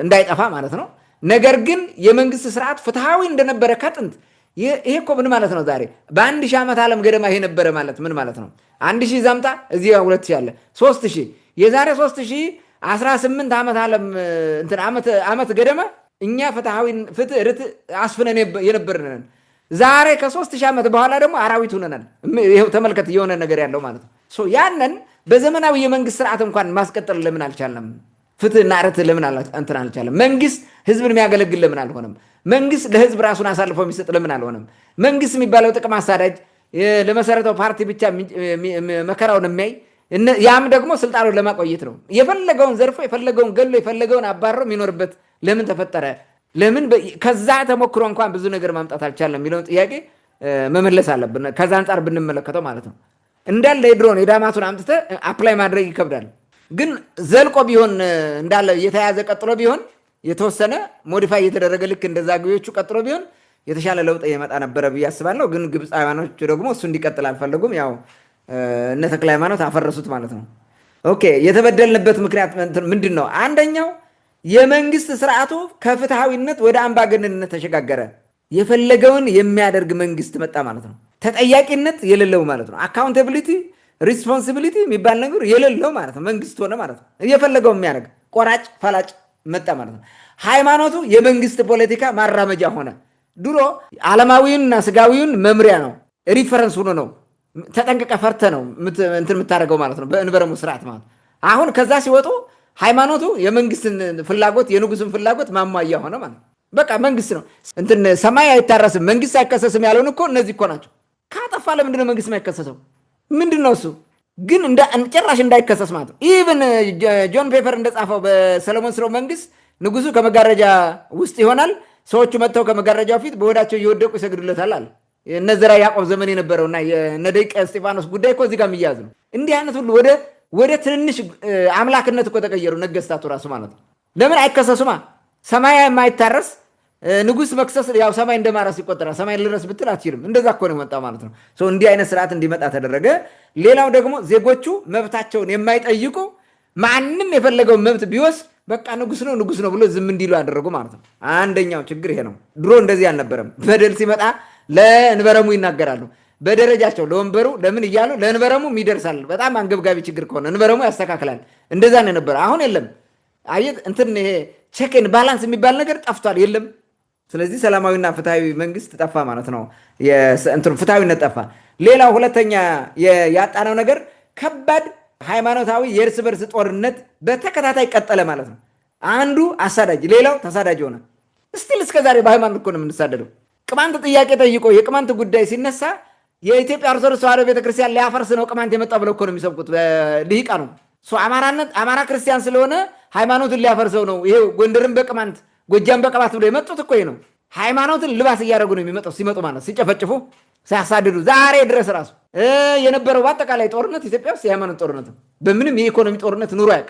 እንዳይጠፋ ማለት ነው። ነገር ግን የመንግስት ስርዓት ፍትሐዊ እንደነበረ ከጥንት ይሄ እኮ ምን ማለት ነው? ዛሬ በ1000 ዓመት ዓለም ገደማ ይሄ ነበረ ማለት ምን ማለት ነው? 1000 ዛምጣ እዚህ 2000 አለ 3000 የዛሬ 3018 ዓመት ዓለም እንትን ዓመት ገደማ እኛ ፍትህ ርትዕ አስፍነን የነበርነን ዛሬ ከ3000 ዓመት በኋላ ደግሞ አራዊት ሆነናል። ይሄው ተመልከት እየሆነ ነገር ያለው ማለት ነው። ያንን በዘመናዊ የመንግስት ስርዓት እንኳን ማስቀጠል ለምን አልቻለም? ፍትህና ርትዕ ለምን እንትን አልቻለም? መንግስት ህዝብን የሚያገለግል ለምን አልሆነም? መንግስት ለህዝብ ራሱን አሳልፎ የሚሰጥ ለምን አልሆነም? መንግስት የሚባለው ጥቅም አሳዳጅ ለመሰረተው ፓርቲ ብቻ መከራውን የሚያይ ያም ደግሞ ስልጣኑን ለማቆየት ነው። የፈለገውን ዘርፎ የፈለገውን ገሎ የፈለገውን አባሮ የሚኖርበት ለምን ተፈጠረ? ለምን ከዛ ተሞክሮ እንኳን ብዙ ነገር ማምጣት አልቻለም የሚለውን ጥያቄ መመለስ አለብን። ከዛ አንጻር ብንመለከተው ማለት ነው። እንዳለ የድሮን የዳማቱን አምጥተህ አፕላይ ማድረግ ይከብዳል። ግን ዘልቆ ቢሆን እንዳለ እየተያዘ ቀጥሎ ቢሆን የተወሰነ ሞዲፋይ እየተደረገ ልክ እንደዛ ግዮቹ ቀጥሎ ቢሆን የተሻለ ለውጥ የመጣ ነበረ ብዬ አስባለሁ። ግን ግብፃውያኖቹ ደግሞ እሱ እንዲቀጥል አልፈለጉም። ያው እነ ተክለ ሃይማኖት አፈረሱት ማለት ነው። ኦኬ የተበደልንበት ምክንያት ምንድን ነው? አንደኛው የመንግስት ስርዓቱ ከፍትሐዊነት ወደ አምባገነንነት ተሸጋገረ። የፈለገውን የሚያደርግ መንግስት መጣ ማለት ነው። ተጠያቂነት የሌለው ማለት ነው። አካውንታቢሊቲ ሪስፖንሲቢሊቲ የሚባል ነገር የሌለው ማለት ነው። መንግስት ሆነ ማለት ነው። የፈለገው የሚያደርግ ቆራጭ ፈላጭ መጣ ማለት ነው። ሃይማኖቱ የመንግስት ፖለቲካ ማራመጃ ሆነ። ድሮ ዓለማዊውንና ስጋዊውን መምሪያ ነው፣ ሪፈረንስ ሆኖ ነው። ተጠንቀቀ ፈርተ ነው እንትን የምታደርገው ማለት ነው። በእንበረሙ ስርዓት ማለት አሁን ከዛ ሲወጡ ሃይማኖቱ የመንግስትን ፍላጎት የንጉስን ፍላጎት ማሟያ ሆነ ማለት ነው። በቃ መንግስት ነው እንትን ሰማይ አይታረስም መንግስት አይከሰስም ያለውን እኮ እነዚህ እኮ ናቸው። ካጠፋ ለምንድነው መንግስት የማይከሰሰው? ምንድነው እሱ ግን ጭራሽ እንዳይከሰስ ማለት ነው። ኢቭን ጆን ፔፐር እንደጻፈው በሰለሞን ስርወ መንግስት ንጉሱ ከመጋረጃ ውስጥ ይሆናል፣ ሰዎቹ መጥተው ከመጋረጃው ፊት በወዳቸው እየወደቁ ይሰግዱለታል አለ። እነ ዘርዓ ያዕቆብ ዘመን የነበረውና የነ ደቂቀ እስጢፋኖስ ጉዳይ እኮ እዚህ ጋር የሚያዝ ነው። እንዲህ አይነት ሁሉ ወደ ትንንሽ አምላክነት እኮ ተቀየሩ ነገስታቱ ራሱ ማለት ነው። ለምን አይከሰሱማ? ሰማይ የማይታረስ ንጉስ መክሰስ ያው ሰማይ እንደማረስ ይቆጠራል። ሰማይ ልረስ ብትል አትችልም። እንደዛ እኮ ነው የመጣው ማለት ነው። እንዲህ አይነት ስርዓት እንዲመጣ ተደረገ። ሌላው ደግሞ ዜጎቹ መብታቸውን የማይጠይቁ ማንም የፈለገውን መብት ቢወስድ በቃ ንጉስ ነው ብሎ ዝም እንዲሉ ያደረጉ ማለት ነው። አንደኛው ችግር ይሄ ነው። ድሮ እንደዚህ አልነበረም። በደል ሲመጣ ለእንበረሙ ይናገራሉ። በደረጃቸው ለወንበሩ ለምን እያሉ ለእንበረሙም ይደርሳል። በጣም አንገብጋቢ ችግር ከሆነ እንበረሙ ያስተካክላል። እንደዛ ነው የነበረ። አሁን የለም። አየት እንትን ይሄ ቼክን ባላንስ የሚባል ነገር ጠፍቷል፣ የለም። ስለዚህ ሰላማዊና ፍትሃዊ መንግስት ጠፋ ማለት ነው። ፍትሃዊነት ጠፋ። ሌላው ሁለተኛ ያጣነው ነገር ከባድ ሃይማኖታዊ የእርስ በርስ ጦርነት በተከታታይ ቀጠለ ማለት ነው። አንዱ አሳዳጅ ሌላው ተሳዳጅ ሆነ። እስቲል እስከዛሬ በሃይማኖት እኮ ነው የምንሳደደው። ቅማንት ጥያቄ ጠይቆ የቅማንት ጉዳይ ሲነሳ የኢትዮጵያ ኦርቶዶክስ ተዋሕዶ ቤተክርስቲያን ሊያፈርስ ነው ቅማንት የመጣ ብለው እኮ ነው የሚሰብኩት ልሂቃ ነው። አማራ ክርስቲያን ስለሆነ ሃይማኖትን ሊያፈርሰው ነው። ይሄው ጎንደርን በቅማንት ጎጃም በቅባት ብሎ የመጡት እኮ ነው። ሃይማኖትን ልባስ እያደረጉ ነው የሚመጣው። ሲመጡ ማለት ሲጨፈጭፉ ሲያሳድዱ ዛሬ ድረስ ራሱ የነበረው በአጠቃላይ ጦርነት ኢትዮጵያ ውስጥ የሃይማኖት ጦርነት ነው። በምንም የኢኮኖሚ ጦርነት ኑሮ ያውቅ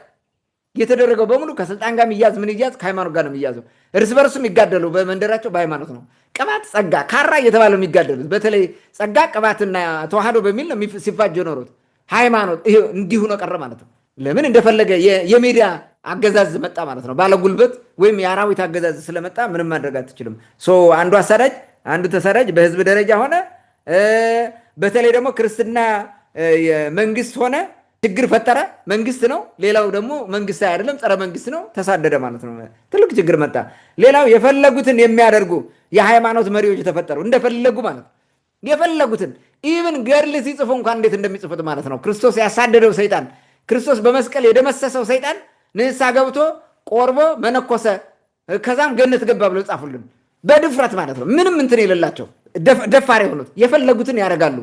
የተደረገው በሙሉ ከስልጣን ጋር የሚያዝ ምን ይያዝ ከሃይማኖት ጋር ነው የሚያዘው። እርስ በርሱ የሚጋደሉ በመንደራቸው በሃይማኖት ነው። ቅባት ጸጋ ካራ እየተባለ የሚጋደሉት በተለይ ጸጋ ቅባትና ተዋህዶ በሚል ነው ሲፋጅ ኖሮት ሃይማኖት ይሄ እንዲሁ ነው ቀረ ማለት ነው። ለምን እንደፈለገ የሜዳ አገዛዝ መጣ ማለት ነው። ባለጉልበት ወይም የአራዊት አገዛዝ ስለመጣ ምንም ማድረግ አትችልም። አንዱ አሳዳጅ አንዱ ተሳዳጅ በህዝብ ደረጃ ሆነ። በተለይ ደግሞ ክርስትና መንግስት ሆነ፣ ችግር ፈጠረ። መንግስት ነው፣ ሌላው ደግሞ መንግስት አይደለም፣ ጸረ መንግስት ነው፣ ተሳደደ ማለት ነው። ትልቅ ችግር መጣ። ሌላው የፈለጉትን የሚያደርጉ የሃይማኖት መሪዎች ተፈጠሩ፣ እንደፈለጉ ማለት ነው። የፈለጉትን ኢቭን ገድል ሲጽፉ እንኳን እንዴት እንደሚጽፉት ማለት ነው። ክርስቶስ ያሳደደው ሰይጣን፣ ክርስቶስ በመስቀል የደመሰሰው ሰይጣን ንስሐ ገብቶ ቆርቦ መነኮሰ፣ ከዛም ገነት ገባ ብለው ጻፉልን በድፍረት ማለት ነው። ምንም እንትን የሌላቸው ደፋር የሆኑት የፈለጉትን ያደርጋሉ።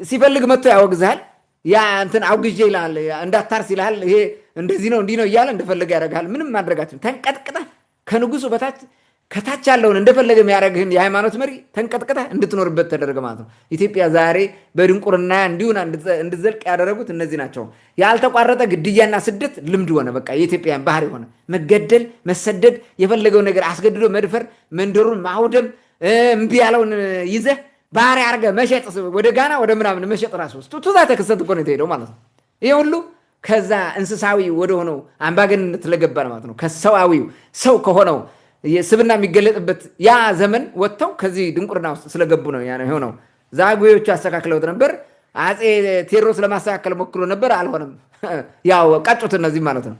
ሲፈልግ መጥቶ ያወግዝሃል። ያ እንትን አውግዤ ይልሃል፣ እንዳታርስ ይልሃል። ይሄ እንደዚህ ነው እንዲህ ነው እያለ እንደፈለገ ያደርግሃል። ምንም ማድረጋችን ተንቀጥቅጠህ ከንጉሱ በታች ከታች ያለውን እንደፈለገ የሚያደርግህን የሃይማኖት መሪ ተንቀጥቅጠህ እንድትኖርበት ተደረገ ማለት ነው። ኢትዮጵያ ዛሬ በድንቁርና እንዲሁን እንድትዘልቅ ያደረጉት እነዚህ ናቸው። ያልተቋረጠ ግድያና ስደት ልምድ ሆነ። በቃ የኢትዮጵያን ባህሪ ሆነ። መገደል፣ መሰደድ፣ የፈለገው ነገር አስገድዶ መድፈር፣ መንደሩን ማውደም፣ እምቢ ያለውን ይዘህ ባህሪ አድርገህ መሸጥ፣ ወደ ጋና ወደ ምናምን መሸጥ ራሱ ውስጥ ቱዛ ተከሰት እኮ ነው የተሄደው ማለት ነው። ይሄ ሁሉ ከዛ እንስሳዊ ወደ ሆነው አምባገንነት ለገባ ማለት ነው። ከሰዋዊው ሰው ከሆነው ስብና የሚገለጥበት ያ ዘመን ወጥተው ከዚህ ድንቁርና ውስጥ ስለገቡ ነው የሆነው። ዛጉዌዎቹ አስተካክለውት ነበር። አፄ ቴዎድሮስ ለማስተካከል ሞክሮ ነበር፣ አልሆነም። ያው ቀጩት እነዚህ ማለት ነው።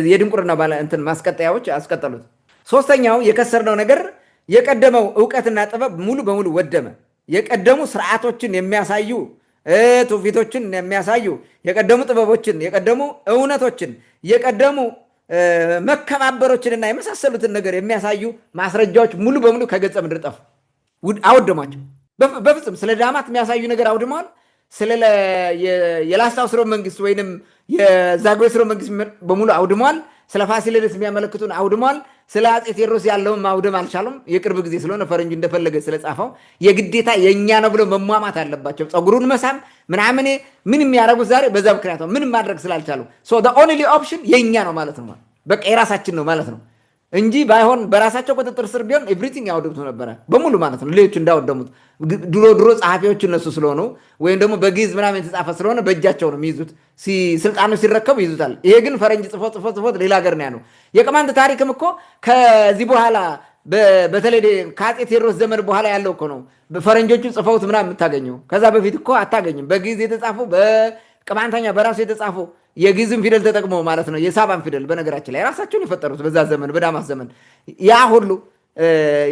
የድንቁርና እንትን ማስቀጠያዎች አስቀጠሉት። ሶስተኛው የከሰርነው ነገር የቀደመው እውቀትና ጥበብ ሙሉ በሙሉ ወደመ። የቀደሙ ስርዓቶችን የሚያሳዩ ትውፊቶችን የሚያሳዩ የቀደሙ ጥበቦችን፣ የቀደሙ እውነቶችን፣ የቀደሙ መከባበሮችንና የመሳሰሉትን ነገር የሚያሳዩ ማስረጃዎች ሙሉ በሙሉ ከገጸ ምድር ጠፉ፣ አወደሟቸው። በፍጹም ስለ ዳማት የሚያሳዩ ነገር አውድመዋል። ስለ የላስታው ስርወ መንግስት ወይንም የዛጉዌ ስርወ መንግስት በሙሉ አውድመዋል። ስለ ፋሲለደስ የሚያመለክቱን አውድመዋል። ስለ አፄ ቴዎድሮስ ያለውን ማውደም አልቻሉም። የቅርብ ጊዜ ስለሆነ ፈረንጁ እንደፈለገ ስለጻፈው የግዴታ የእኛ ነው ብለው መሟማት አለባቸው። ፀጉሩን መሳም ምናምን ምን የሚያደርጉት ዛሬ በዛ ምክንያት ነው። ምንም ማድረግ ስላልቻሉ ኦንሊ ኦፕሽን የእኛ ነው ማለት ነው። በቃ የራሳችን ነው ማለት ነው እንጂ ባይሆን በራሳቸው ቁጥጥር ስር ቢሆን ኤቭሪቲንግ ያወድሙት ነበረ በሙሉ ማለት ነው። ሌሎች እንዳወደሙት ድሮ ጸሐፊዎች እነሱ ስለሆኑ ወይም ደግሞ በግዕዝ ምናምን የተጻፈ ስለሆነ በእጃቸው ነው የሚይዙት። ስልጣኑ ሲረከቡ ይዙታል። ይሄ ግን ፈረንጅ ጽፎት ሌላ ሀገር ነው ያለው። የቅማንት ታሪክም እኮ ከዚህ በኋላ በተለይ ከአፄ ቴዎድሮስ ዘመን በኋላ ያለው እኮ ነው ፈረንጆቹ ጽፈውት ምናምን የምታገኘው። ከዛ በፊት እኮ አታገኝም። በግዕዝ የተጻፉ በቅማንተኛ በራሱ የተጻፉ የግዕዝን ፊደል ተጠቅመው ማለት ነው። የሳባን ፊደል በነገራችን ላይ ራሳቸውን የፈጠሩት በዛ ዘመን በዳማስ ዘመን ያ ሁሉ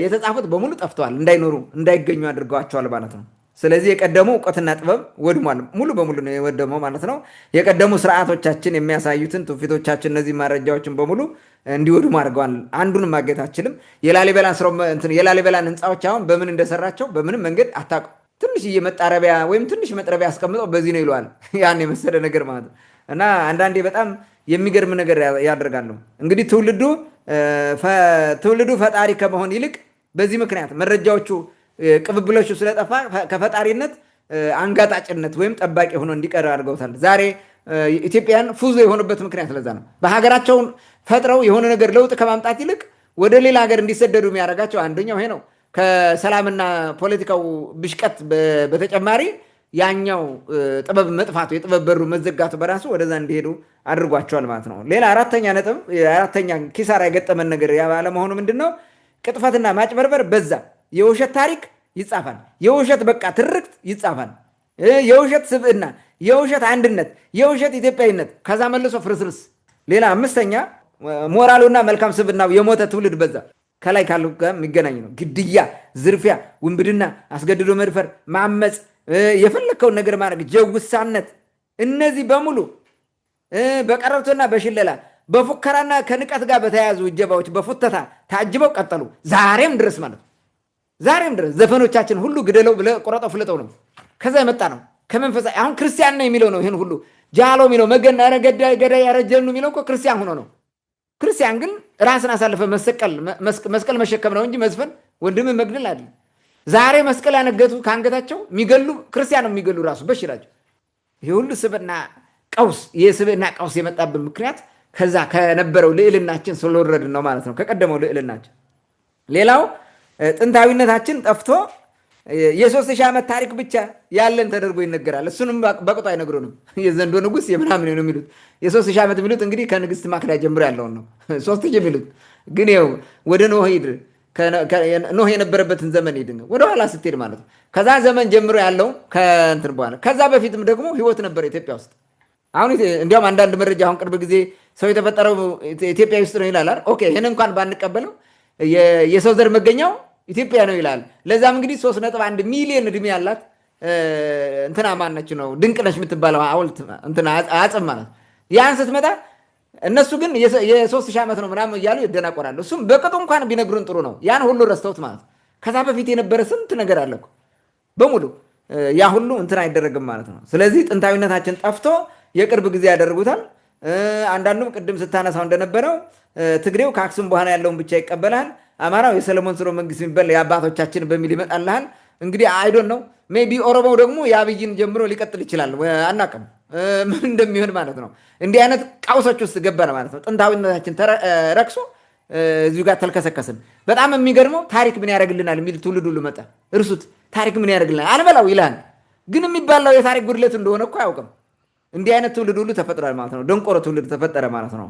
የተጻፉት በሙሉ ጠፍተዋል። እንዳይኖሩ እንዳይገኙ አድርገዋቸዋል ማለት ነው። ስለዚህ የቀደሙ እውቀትና ጥበብ ወድሟል። ሙሉ በሙሉ ነው የወደመው ማለት ነው። የቀደሙ ስርዓቶቻችን የሚያሳዩትን ትውፊቶቻችን፣ እነዚህ መረጃዎችን በሙሉ እንዲወድሙ አድርገዋል። አንዱንም ማግኘት አችልም። የላሊበላን ህንፃዎች አሁን በምን እንደሰራቸው በምንም መንገድ አታውቅም። ትንሽዬ መጣረቢያ ወይም ትንሽ መጥረቢያ አስቀምጠው በዚህ ነው ይለዋል። ያን የመሰለ ነገር ማለት ነው። እና አንዳንዴ በጣም የሚገርም ነገር ያደርጋሉ። እንግዲህ ትውልዱ ፈጣሪ ከመሆን ይልቅ በዚህ ምክንያት መረጃዎቹ ቅብብሎቹ ስለጠፋ ከፈጣሪነት አንጋጣጭነት ወይም ጠባቂ ሆኖ እንዲቀር አድርገውታል። ዛሬ ኢትዮጵያን ፉዞ የሆኑበት ምክንያት ለዛ ነው። በሀገራቸውን ፈጥረው የሆነ ነገር ለውጥ ከማምጣት ይልቅ ወደ ሌላ ሀገር እንዲሰደዱ የሚያደርጋቸው አንደኛው ይሄ ነው። ከሰላምና ፖለቲካው ብሽቀት በተጨማሪ ያኛው ጥበብ መጥፋቱ የጥበብ በሩ መዘጋቱ በራሱ ወደዛ እንዲሄዱ አድርጓቸዋል ማለት ነው። ሌላ አራተኛ ኪሳራ የገጠመን ነገር ያለመሆኑ ምንድን ነው? ቅጥፈትና ማጭበርበር በዛ። የውሸት ታሪክ ይጻፋል። የውሸት በቃ ትርክት ይጻፋል። የውሸት ስብዕና፣ የውሸት አንድነት፣ የውሸት ኢትዮጵያዊነት፣ ከዛ መልሶ ፍርስርስ። ሌላ አምስተኛ ሞራሉና መልካም ስብዕናው የሞተ ትውልድ በዛ። ከላይ ካሉ ጋር የሚገናኝ ነው። ግድያ፣ ዝርፊያ፣ ውንብድና፣ አስገድዶ መድፈር፣ ማመፅ፣ የፈለከውን ነገር ማድረግ፣ ጀውሳነት፣ እነዚህ በሙሉ በቀረብቶና በሽለላ በፉከራና ከንቀት ጋር በተያያዙ እጀባዎች በፉተታ ታጅበው ቀጠሉ። ዛሬም ድረስ ማለት ነው። ዛሬም ድረስ ዘፈኖቻችን ሁሉ ግደለው ብለህ ቁረጠው ፍለጠው ነው። ከዛ የመጣ ነው ከመንፈሳ። አሁን ክርስቲያን ነው የሚለው ነው። ይህን ሁሉ ጃሎ የሚለው መገና ገዳይ ያረጀኑ የሚለው እኮ ክርስቲያን ሆኖ ነው። ክርስቲያን ግን ራስን አሳልፈ መስቀል መሸከም ነው እንጂ መዝፈን ወንድም መግደል አይደለም። ዛሬ መስቀል ያነገቱ ከአንገታቸው የሚገሉ ክርስቲያን ነው የሚገሉ ራሱ በሽላቸው። ይህ ሁሉ ስብዕና ቀውስ፣ የስብዕና ቀውስ የመጣብን ምክንያት ከዛ ከነበረው ልዕልናችን ስለወረድን ነው ማለት ነው፣ ከቀደመው ልዕልናችን። ሌላው ጥንታዊነታችን ጠፍቶ የሦስት ሺህ ዓመት ታሪክ ብቻ ያለን ተደርጎ ይነገራል። እሱንም በቅጡ አይነግሩንም። የዘንዶ ንጉሥ የምናምን ነው የሚሉት። የሦስት ሺህ ዓመት የሚሉት እንግዲህ ከንግስት ማክዳ ጀምሮ ያለውን ነው። 3000 የሚሉት ግን ይኸው ወደ ኖህ ሂድ፣ ኖህ የነበረበትን ዘመን ሂድ፣ ወደኋላ ስትሄድ ማለት ነው። ከዛ ዘመን ጀምሮ ያለው ከእንትን በኋላ ከዛ በፊትም ደግሞ ህይወት ነበር ኢትዮጵያ ውስጥ። አሁን እንዲያውም አንዳንድ መረጃ አሁን ቅርብ ጊዜ ሰው የተፈጠረው ኢትዮጵያ ውስጥ ነው ይላል። ኦኬ ይህን እንኳን ባንቀበለው የሰው ዘር መገኛው ኢትዮጵያ ነው ይላል። ለዛም እንግዲህ 3.1 ሚሊዮን እድሜ ያላት እንትና ማነች ነው ድንቅነሽ የምትባለው ሐውልት እንትና አጽም ማለት ያን ስትመጣ እነሱ ግን የ3000 ዓመት ነው ምናምን እያሉ ይደናቆራሉ። እሱም በቅጡ እንኳን ቢነግሩን ጥሩ ነው። ያን ሁሉ ረስተውት ማለት ከዛ በፊት የነበረ ስንት ነገር አለ እኮ በሙሉ ያ ሁሉ እንትን አይደረግም ማለት ነው። ስለዚህ ጥንታዊነታችን ጠፍቶ የቅርብ ጊዜ ያደርጉታል። አንዳንዱም ቅድም ስታነሳው እንደነበረው ትግሬው ከአክሱም በኋላ ያለውን ብቻ ይቀበላል፣ አማራው የሰለሞን ስርወ መንግስት የሚባል የአባቶቻችን በሚል ይመጣልሃል። እንግዲህ አይዶን ነው ሜይ ቢ ኦሮሞው ደግሞ የአብይን ጀምሮ ሊቀጥል ይችላል። አናውቅም ምን እንደሚሆን ማለት ነው። እንዲህ አይነት ቀውሶች ውስጥ ገባን ማለት ነው። ጥንታዊነታችን ረክሶ እዚሁ ጋር ተልከሰከስን። በጣም የሚገርመው ታሪክ ምን ያደርግልናል የሚል ትውልድ ሁሉ መጣ። እርሱት ታሪክ ምን ያደርግልናል አልበላው ይላል። ግን የሚባለው የታሪክ ጉድለት እንደሆነ እኮ አያውቅም። እንዲህ አይነት ትውልድ ሁሉ ተፈጥሯል ማለት ነው። ደንቆሮ ትውልድ ተፈጠረ ማለት ነው።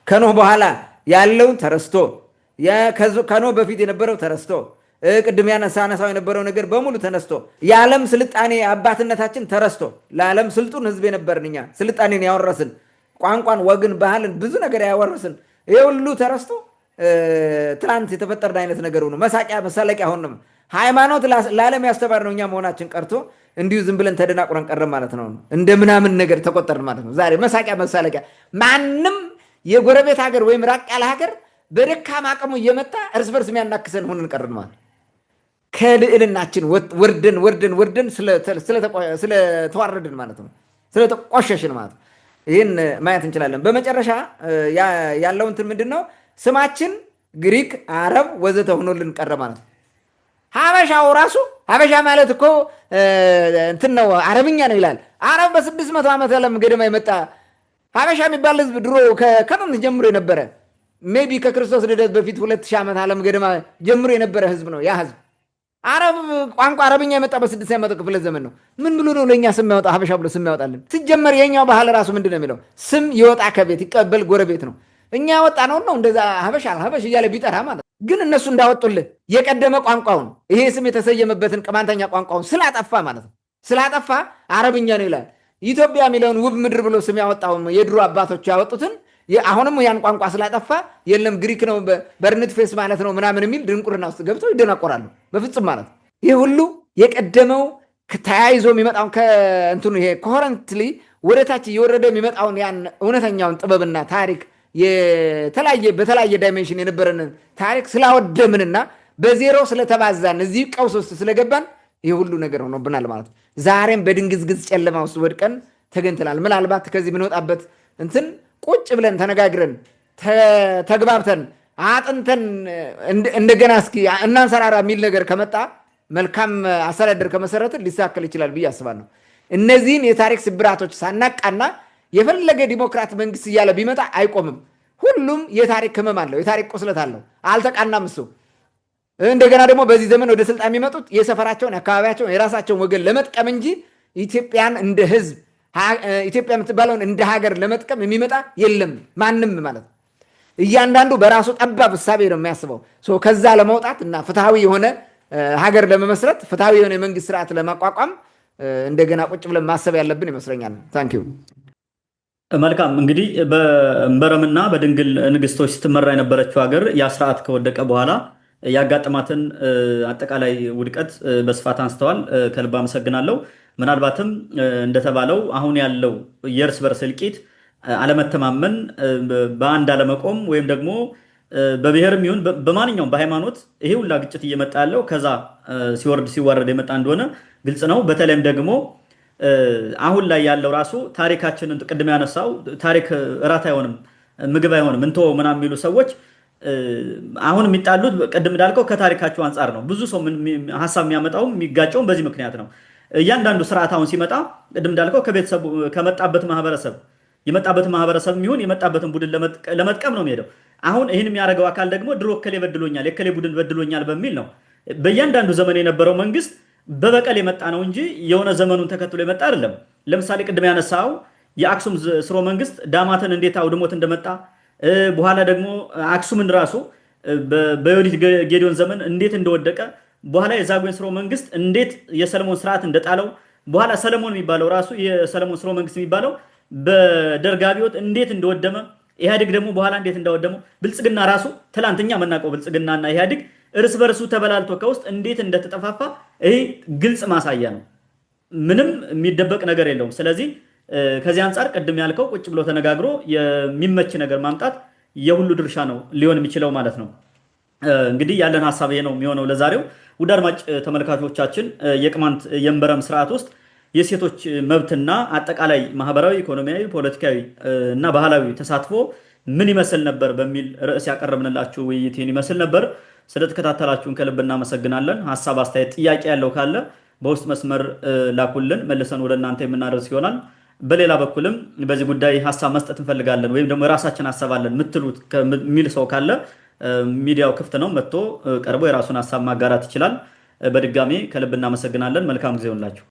ከኖህ በኋላ ያለውን ተረስቶ ከኖህ በፊት የነበረው ተረስቶ ቅድም ያነሳው የነበረው ነገር በሙሉ ተነስቶ የዓለም ስልጣኔ አባትነታችን ተረስቶ ለዓለም ስልጡን ህዝብ የነበርን እኛ ስልጣኔን ያወረስን ቋንቋን፣ ወግን፣ ባህልን ብዙ ነገር ያወረስን ይህ ሁሉ ተረስቶ ትናንት የተፈጠርን አይነት ነገር ሆኖ መሳቂያ መሳለቂያ ሆንም ሃይማኖት ለዓለም ያስተማር ነው እኛ መሆናችን ቀርቶ እንዲሁ ዝም ብለን ተደናቁረን ቀረ ማለት ነው። እንደ ምናምን ነገር ተቆጠርን ማለት ነው። ዛሬ መሳቂያ መሳለቂያ ማንም የጎረቤት ሀገር ወይም ራቅ ያለ ሀገር በደካማ አቅሙ እየመጣ እርስ በርስ የሚያናክሰን ሆነን ቀርን ማለት ከልዕልናችን ወርደን ስለተዋረድን ማለት ነው። ስለተቆሸሽን ማለት ነው። ይህን ማየት እንችላለን። በመጨረሻ ያለው እንትን ምንድን ነው? ስማችን ግሪክ፣ አረብ ወዘተ ሆኖልን ቀረ ማለት ነው። ሀበሻው ራሱ ሀበሻ ማለት እኮ እንትን ነው አረብኛ ነው ይላል። አረብ በ600 ዓመት ዓለም ገደማ የመጣ ሀበሻ የሚባል ህዝብ ድሮ ከጥንት ጀምሮ የነበረ ሜይ ቢ ከክርስቶስ ልደት በፊት 2000 ዓመት ዓለም ገደማ ጀምሮ የነበረ ህዝብ ነው። ያ ህዝብ አረብ ቋንቋ አረብኛ የመጣ በ600 ክፍለ ዘመን ነው። ምን ብሎ ነው ለእኛ ስም ያወጣ? ሀበሻ ብሎ ስም ያወጣልን? ሲጀመር የኛው ባህል ራሱ ምንድን ነው የሚለው? ስም ይወጣ ከቤት ይቀበል ጎረቤት ነው። እኛ ያወጣ ነው እንደዛ ሀበሻ ሀበሽ እያለ ቢጠራ ማለት ግን እነሱ እንዳወጡልህ የቀደመ ቋንቋውን ይሄ ስም የተሰየመበትን ቅማንተኛ ቋንቋውን ስላጠፋ ማለት ነው። ስላጠፋ አረብኛ ነው ይላል። ኢትዮጵያ የሚለውን ውብ ምድር ብሎ ስም ያወጣው የድሮ አባቶች ያወጡትን አሁንም ያን ቋንቋ ስላጠፋ የለም ግሪክ ነው በርንት ፌስ ማለት ነው ምናምን የሚል ድንቁርና ውስጥ ገብተው ይደናቆራሉ። በፍጹም ማለት ነው። ይህ ሁሉ የቀደመው ተያይዞ የሚመጣውን ከእንትኑ ይሄ ኮረንትሊ ወደታች እየወረደ የሚመጣውን ያን እውነተኛውን ጥበብና ታሪክ በተለያየ ዳይሜንሽን የነበረንን ታሪክ ስላወደምንና በዜሮ ስለተባዛን እዚህ ቀውስ ውስጥ ስለገባን ይህ ሁሉ ነገር ሆኖብናል ማለት ነው። ዛሬም በድንግዝግዝ ጨለማ ውስጥ ወድቀን ተገኝተናል። ምናልባት ከዚህ የምንወጣበት እንትን ቁጭ ብለን ተነጋግረን ተግባብተን አጥንተን እንደገና እስኪ እናንሰራራ የሚል ነገር ከመጣ መልካም አስተዳደር ከመሰረትን ሊሳከል ይችላል ብዬ አስባለሁ። እነዚህን የታሪክ ስብራቶች ሳናቃና የፈለገ ዲሞክራት መንግስት እያለ ቢመጣ አይቆምም። ሁሉም የታሪክ ህመም አለው፣ የታሪክ ቁስለት አለው። አልተቃናም እሱ። እንደገና ደግሞ በዚህ ዘመን ወደ ስልጣን የሚመጡት የሰፈራቸውን፣ የአካባቢያቸውን፣ የራሳቸውን ወገን ለመጥቀም እንጂ ኢትዮጵያን እንደ ህዝብ ኢትዮጵያ የምትባለውን እንደ ሀገር ለመጥቀም የሚመጣ የለም ማንም ማለት ነው። እያንዳንዱ በራሱ ጠባብ እሳቤ ነው የሚያስበው። ከዛ ለመውጣት እና ፍትሐዊ የሆነ ሀገር ለመመስረት ፍትሐዊ የሆነ የመንግስት ስርዓት ለማቋቋም እንደገና ቁጭ ብለን ማሰብ ያለብን ይመስለኛል። ታንኪዩ። መልካም እንግዲህ በእንበረምና በድንግል ንግስቶች ስትመራ የነበረችው ሀገር ያ ስርዓት ከወደቀ በኋላ ያጋጠማትን አጠቃላይ ውድቀት በስፋት አንስተዋል። ከልብ አመሰግናለሁ። ምናልባትም እንደተባለው አሁን ያለው የእርስ በርስ እልቂት፣ አለመተማመን፣ በአንድ አለመቆም ወይም ደግሞ በብሔርም ይሁን በማንኛውም በሃይማኖት ይሄ ሁላ ግጭት እየመጣ ያለው ከዛ ሲዋረድ የመጣ እንደሆነ ግልጽ ነው። በተለይም ደግሞ አሁን ላይ ያለው ራሱ ታሪካችንን ቅድም ያነሳው ታሪክ እራት አይሆንም ምግብ አይሆንም እንቶ ምናምን የሚሉ ሰዎች አሁን የሚጣሉት ቅድም እንዳልከው ከታሪካቸው አንጻር ነው። ብዙ ሰው ሀሳብ የሚያመጣውም የሚጋጨውም በዚህ ምክንያት ነው። እያንዳንዱ ስርዓት አሁን ሲመጣ ቅድም እንዳልከው ከቤተሰቡ ከመጣበት ማህበረሰብ ማህበረሰብ የሚሆን የመጣበትን ቡድን ለመጥቀም ነው የሚሄደው። አሁን ይህን የሚያደርገው አካል ደግሞ ድሮ እከሌ በድሎኛል የከሌ ቡድን በድሎኛል በሚል ነው በእያንዳንዱ ዘመን የነበረው መንግስት በበቀል የመጣ ነው እንጂ የሆነ ዘመኑን ተከትሎ የመጣ አይደለም። ለምሳሌ ቅድም ያነሳው የአክሱም ስርወ መንግስት ዳማትን እንዴት አውድሞት እንደመጣ በኋላ ደግሞ አክሱምን ራሱ በዮዲት ጌዲዮን ዘመን እንዴት እንደወደቀ በኋላ የዛጉዌን ስርወ መንግስት እንዴት የሰለሞን ስርዓት እንደጣለው በኋላ ሰለሞን የሚባለው ራሱ የሰለሞን ስርወ መንግስት የሚባለው በደርግ አብዮት እንዴት እንደወደመ ኢህአዴግ ደግሞ በኋላ እንዴት እንዳወደመው ብልጽግና ራሱ ትላንትኛ መናቀው ብልጽግናና ኢህአዴግ እርስ በርሱ ተበላልቶ ከውስጥ እንዴት እንደተጠፋፋ ይሄ ግልጽ ማሳያ ነው። ምንም የሚደበቅ ነገር የለውም። ስለዚህ ከዚህ አንጻር ቅድም ያልከው ቁጭ ብሎ ተነጋግሮ የሚመች ነገር ማምጣት የሁሉ ድርሻ ነው ሊሆን የሚችለው ማለት ነው። እንግዲህ ያለን ሐሳብ ይሄ ነው የሚሆነው ለዛሬው። ውድ አድማጭ ተመልካቾቻችን የቅማንት የንበረም ስርዓት ውስጥ የሴቶች መብትና አጠቃላይ ማህበራዊ፣ ኢኮኖሚያዊ፣ ፖለቲካዊ እና ባህላዊ ተሳትፎ ምን ይመስል ነበር በሚል ርዕስ ያቀረብንላችሁ ውይይት ይህን ይመስል ነበር። ስለተከታተላችሁን ከልብ እናመሰግናለን። ሐሳብ፣ አስተያየት፣ ጥያቄ ያለው ካለ በውስጥ መስመር ላኩልን፣ መልሰን ወደ እናንተ የምናደርስ ይሆናል። በሌላ በኩልም በዚህ ጉዳይ ሐሳብ መስጠት እንፈልጋለን ወይም ደግሞ የራሳችን ሐሳብ አለን ምትሉት የሚል ሰው ካለ ሚዲያው ክፍት ነው፣ መጥቶ ቀርቦ የራሱን ሐሳብ ማጋራት ይችላል። በድጋሚ ከልብ እናመሰግናለን። መልካም ጊዜ ይሁንላችሁ።